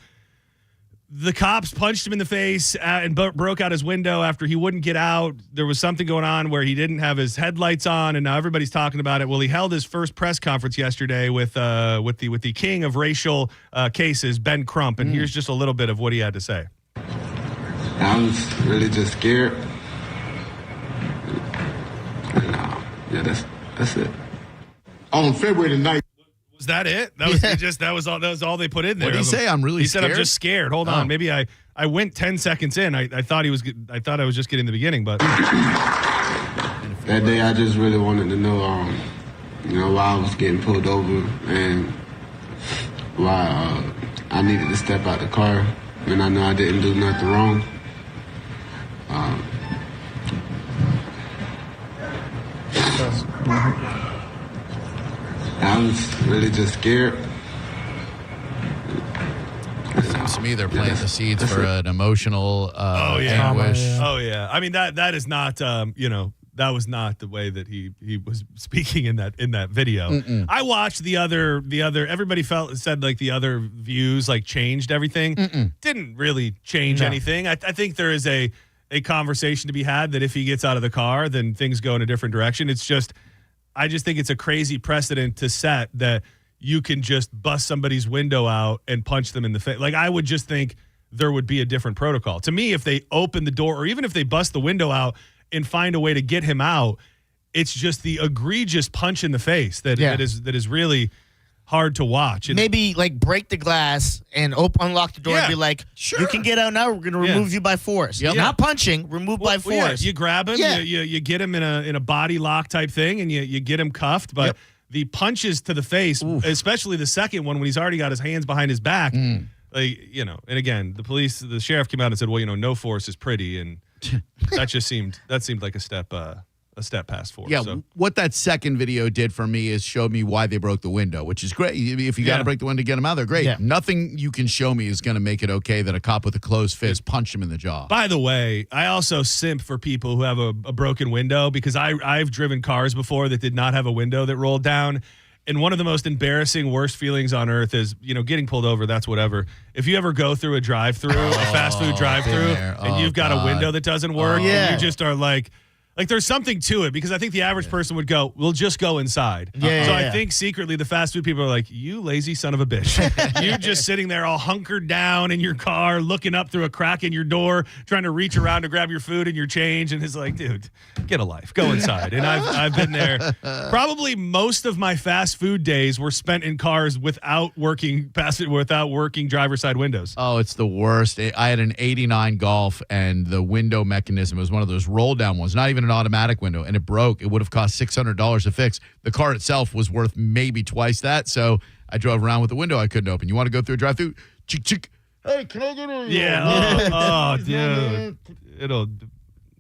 The cops punched him in the face and broke out his window after he wouldn't get out. There was something going on where he didn't have his headlights on, and now everybody's talking about it. Well, he held his first press conference yesterday with the king of racial cases, Ben Crump, and here's just a little bit of what he had to say. I was really just scared. Yeah, that's it. On February the 9th. Was that it? That was that was all they put in there. What did he say? I'm really He scared? said, "I'm just scared." Hold on. Maybe I went 10 seconds in. I thought I was just getting the beginning, but That day I just really wanted to know why I was getting pulled over and why I needed to step out the car when I know I didn't do nothing wrong. I was really just scared. Seems to me they're planting the seeds for an emotional anguish. Oh yeah. I mean that is not that was not the way that he was speaking in that video. Mm-mm. I watched the other everybody said like the other views like changed everything. Didn't really change anything. I think there is a conversation to be had that if he gets out of the car, then things go in a different direction. I just think it's a crazy precedent to set that you can just bust somebody's window out and punch them in the face. Like, I would just think there would be a different protocol. To me, if they open the door or even if they bust the window out and find a way to get him out, it's just the egregious punch in the face that is really hard to watch. And maybe like break the glass and unlock the door and be like, you can get out now. We're going to remove you by force. Yep. Not punching, remove by force. Yeah, you grab him, you get him in a body lock type thing, and you get him cuffed. But the punches to the face, especially the second one when he's already got his hands behind his back, and again, the sheriff came out and said, well, no force is pretty, and that seemed like a step past force. Yeah, so. What that second video did for me is showed me why they broke the window, which is great. If you got to break the window to get them out, they're great. Yeah. Nothing you can show me is going to make it okay that a cop with a closed fist punched him in the jaw. By the way, I also simp for people who have a broken window because I've driven cars before that did not have a window that rolled down. And one of the most embarrassing, worst feelings on earth is, getting pulled over, that's whatever. If you ever go through a drive-through, a fast food drive-through, and you've got a window that doesn't work, and you just are like there's something to it because I think the average person would go, we'll just go inside. I think secretly the fast food people are like, you lazy son of a bitch. You're just sitting there all hunkered down in your car, looking up through a crack in your door, trying to reach around to grab your food and your change. And it's like, dude, get a life. Go inside. And I've been there. Probably most of my fast food days were spent in cars without working driver's side windows. Oh, it's the worst. I had an 89 Golf, and the window mechanism was one of those roll down ones, not even an automatic window, and it broke. It would have cost $600 to fix. The car itself was worth maybe twice that, so I drove around with the window I couldn't open. You want to go through a drive-through? Chick, chick. Hey, can I get in? Yeah. Dude. It'll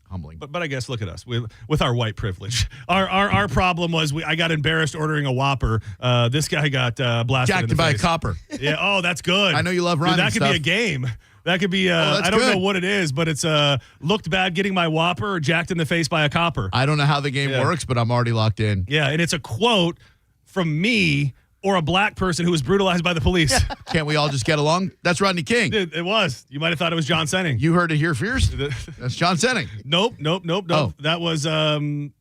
humbling. But I guess look at us with our white privilege. Our problem was I got embarrassed ordering a Whopper. This guy got blasted jacked in the by face. a copper. Yeah. Oh, that's good. I know you love running. Dude, that could stuff. be a game. That could be, I don't know what it is, but it's looked bad getting my Whopper or jacked in the face by a copper. I don't know how the game works, but I'm already locked in. Yeah, and it's a quote from me or a black person who was brutalized by the police. Can't we all just get along? That's Rodney King. It was. You might have thought it was John Senning. You heard it here first? That's John Senning. Nope. Oh. That was somebody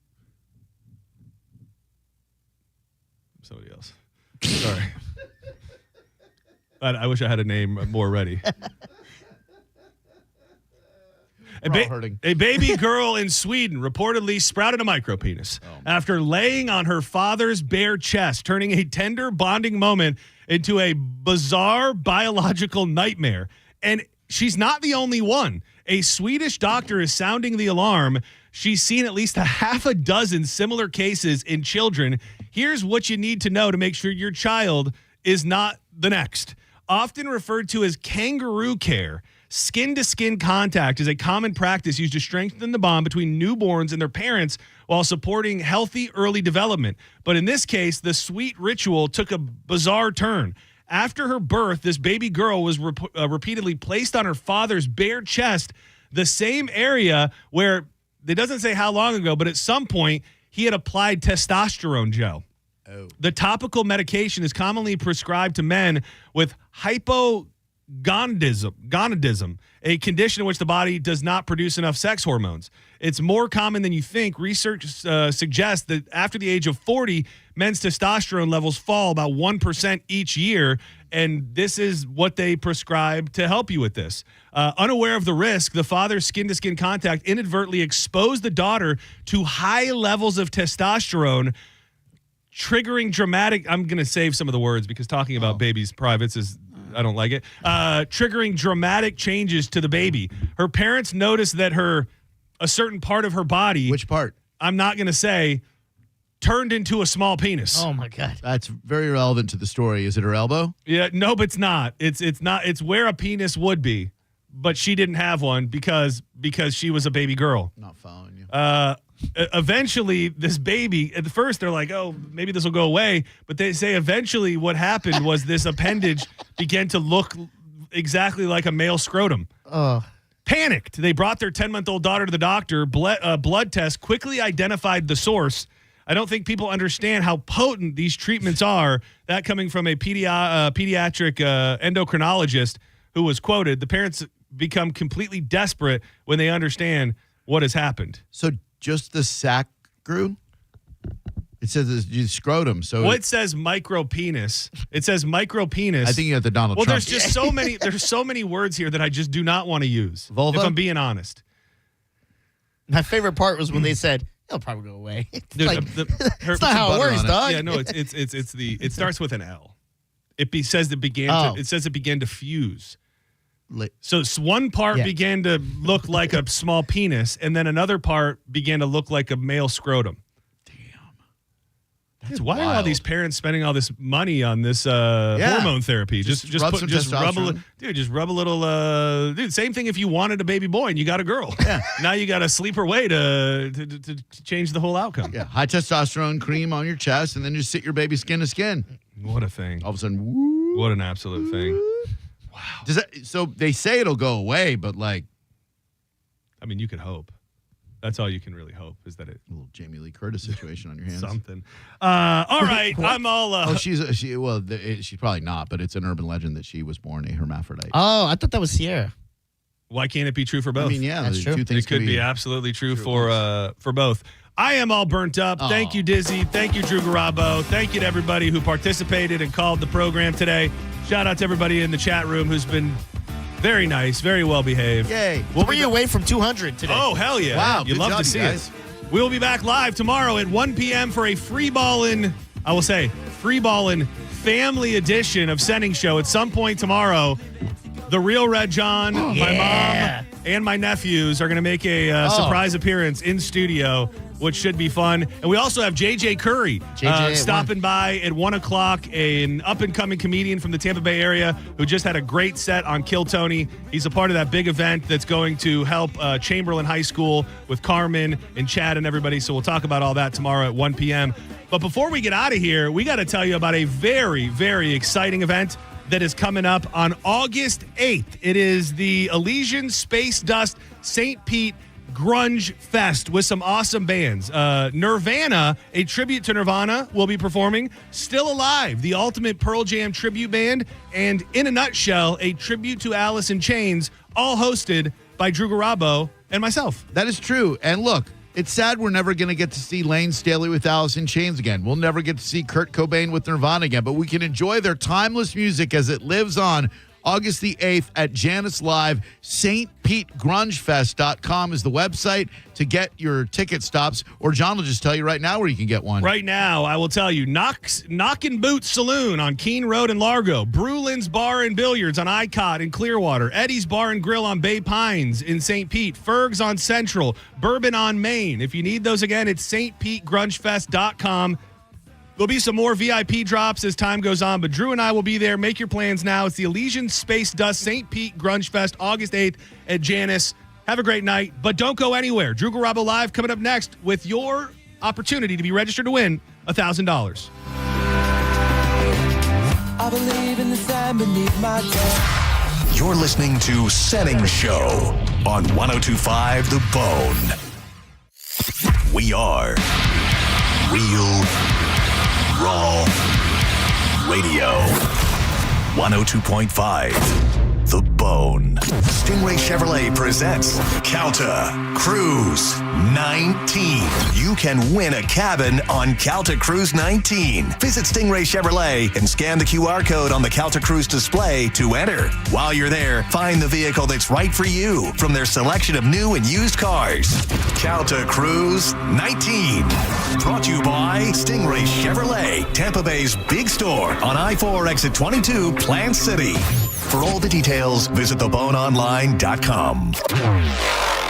else. Sorry. I wish I had a name more ready. A baby girl in Sweden reportedly sprouted a micropenis after laying on her father's bare chest, turning a tender bonding moment into a bizarre biological nightmare. And she's not the only one. A Swedish doctor is sounding the alarm, She's seen at least a half a dozen similar cases in children. Here's what you need to know to make sure your child is not the next. Often referred to as kangaroo care, skin-to-skin contact is a common practice used to strengthen the bond between newborns and their parents while supporting healthy early development. But in this case, the sweet ritual took a bizarre turn. After her birth, this baby girl was repeatedly placed on her father's bare chest, the same area where, it doesn't say how long ago, but at some point, he had applied testosterone gel. Oh. The topical medication is commonly prescribed to men with hypogonadism, a condition in which the body does not produce enough sex hormones. It's more common than you think. Research suggests that after the age of 40, men's testosterone levels fall about 1% each year, and this is what they prescribe to help you with this. Unaware of the risk, the father's skin-to-skin contact inadvertently exposed the daughter to high levels of testosterone, triggering dramatic, I'm going to save some of the words because talking about babies' privates is, I don't like it, triggering dramatic changes to the baby. Her parents noticed that a certain part of her body. Which part? I'm not going to say, turned into a small penis. Oh, my God. That's very relevant to the story. Is it her elbow? Yeah, no, but it's not. It's not. It's where a penis would be, but she didn't have one because she was a baby girl. Not following you. Eventually, this baby, at first they're like, oh, maybe this will go away. But they say eventually what happened was this appendage began to look exactly like a male scrotum. Panicked. They brought their 10-month-old daughter to the doctor. Blood test quickly identified the source. I don't think people understand how potent these treatments are. That coming from a pediatric endocrinologist who was quoted. The parents become completely desperate when they understand what has happened. So just the sac grew? It says you scrotum. So well, it says micro penis. It says micro penis. I think you have the Donald Trump. Well, there's just so many. There's so many words here that I just do not want to use. Vulva? If I'm being honest. My favorite part was when they said it'll probably go away. It's Dude, like, it's not how it works, dog. Yeah, no, it starts with an L. It says it began. It says it began to fuse. So one part began to look like a small penis, and then another part began to look like a male scrotum. That's why are all these parents spending all this money on this hormone therapy? Just rub a little. Dude, same thing if you wanted a baby boy and you got a girl. Yeah. Now you got a sleeper way to change the whole outcome. Yeah, high testosterone cream on your chest, and then just sit your baby skin to skin. What a thing! All of a sudden, woo, what an absolute thing! Wow. So they say it'll go away, but like, I mean, you could hope. That's all you can really hope is that it. A little Jamie Lee Curtis situation on your hands. Something. All right, I'm all. She's probably not, but it's an urban legend that she was born a hermaphrodite. Oh, I thought that was Sierra. Why can't it be true for both? I mean, yeah, that's true. Two things it could be absolutely true for both. I am all burnt up. Oh. Thank you, Dizzy. Thank you, Drew Garabo. Thank you to everybody who participated and called the program today. Shout out to everybody in the chat room who's been very nice, very well behaved. Yay. We'll be away from 200 today. Oh, hell yeah. Wow. You'd love to see it. We'll be back live tomorrow at 1 p.m. for a free ballin' family edition of Senning Show. At some point tomorrow, the real Red John, my mom, and my nephews are going to make a surprise appearance in studio, which should be fun. And we also have JJ Curry stopping by at 1 o'clock, an up-and-coming comedian from the Tampa Bay area who just had a great set on Kill Tony. He's a part of that big event that's going to help Chamberlain High School with Carmen and Chad and everybody. So we'll talk about all that tomorrow at 1 p.m. But before we get out of here, we got to tell you about a very, very exciting event that is coming up on August 8th. It is the Elysian Space Dust St. Pete Grunge Fest with some awesome bands. Nirvana, a tribute to Nirvana, will be performing. Still Alive, the ultimate Pearl Jam tribute band. And In a Nutshell, a tribute to Alice in Chains, all hosted by Drew Garabo and myself. That is true. And look, it's sad we're never going to get to see Lane Staley with Alice in Chains again. We'll never get to see Kurt Cobain with Nirvana again, but we can enjoy their timeless music as it lives on August the 8th at Janice Live. stpetegrungefest.com is the website to get your ticket stops. Or John will just tell you right now where you can get one. Right now, I will tell you, Knockin' Boots Saloon on Keene Road in Largo, Brulin's Bar and Billiards on ICOT in Clearwater, Eddie's Bar and Grill on Bay Pines in St. Pete, Ferg's on Central, Bourbon on Main. If you need those again, it's stpetegrungefest.com. There'll be some more VIP drops as time goes on, but Drew and I will be there. Make your plans now. It's the Elysian Space Dust St. Pete Grunge Fest, August 8th at Janice. Have a great night, but don't go anywhere. Drew Garabo Live coming up next with your opportunity to be registered to win $1,000. I believe in the sand beneath my toe. You're listening to Senning Show on 102.5 The Bone. We are Real Raw Radio. 102.5 The Bone. Stingray Chevrolet presents Calta Cruise 19. You can win a cabin on Calta Cruise 19. Visit Stingray Chevrolet and scan the QR code on the Calta Cruise display to enter. While you're there, find the vehicle that's right for you from their selection of new and used cars. Calta Cruise 19. Brought to you by Stingray Chevrolet, Tampa Bay's big store on I-4 exit 22, Plant City. For all the details, visit theboneonline.com.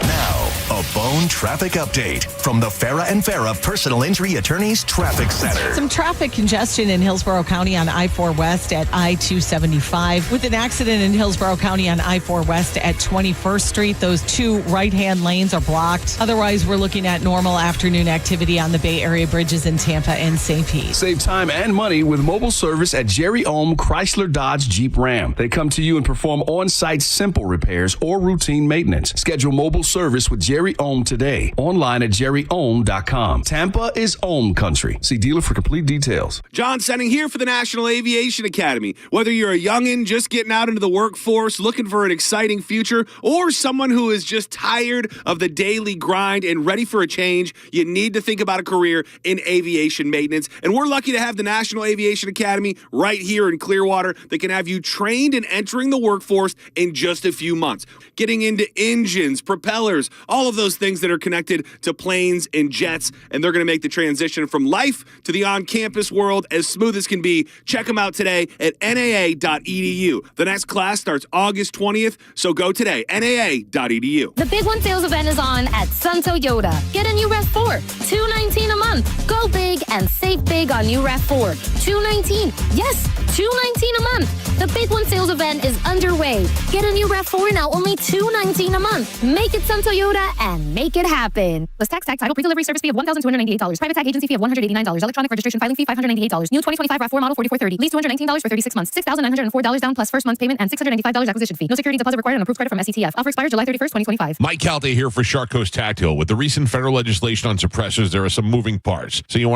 Now, a Bone traffic update from the Farah and Farah Personal Injury Attorneys Traffic Center. Some traffic congestion in Hillsborough County on I-4 West at I-275. With an accident in Hillsborough County on I-4 West at 21st Street, those two right-hand lanes are blocked. Otherwise, we're looking at normal afternoon activity on the Bay Area bridges in Tampa and St. Pete. Save time and money with mobile service at Jerry Ohm Chrysler Dodge Jeep Ram. They come to you and perform on-site simple repairs or routine maintenance. Schedule mobile service with Jerry Ohm today. Online at jerryohm.com. Tampa is Ohm country. See dealer for complete details. John Senning here for the National Aviation Academy. Whether you're a youngin' just getting out into the workforce, looking for an exciting future, or someone who is just tired of the daily grind and ready for a change, you need to think about a career in aviation maintenance. And we're lucky to have the National Aviation Academy right here in Clearwater that can have you trained and entering the workforce in just a few months. Getting into engines, propellers, all of those things that are connected to planes and jets, and they're going to make the transition from life to the on-campus world as smooth as can be. Check them out today at naa.edu. The next class starts August 20th, so go today, naa.edu. The Big One sales event is on at Sun Toyota. Get a new RAV4, $219 a month. Go big and save big on new RAV4, $219. Yes, $219 a month. The Big One sales event is underway. Get a new RAV4 now only $219 a month. Make it Sun Toyota and make it happen. List tax, title, pre-delivery service fee of $1,298. Private tag agency fee of $189. Electronic registration filing fee $588. New 2025 RAV4 model $4430. Lease $219 for 36 months. $6,904 down plus first month's payment and $695 acquisition fee. No security deposit required and approved credit from SETF. Offer expires July 31st, 2025. Mike Calta here for Shark Coast Tactile. With the recent federal legislation on suppressors, there are some moving parts. So you want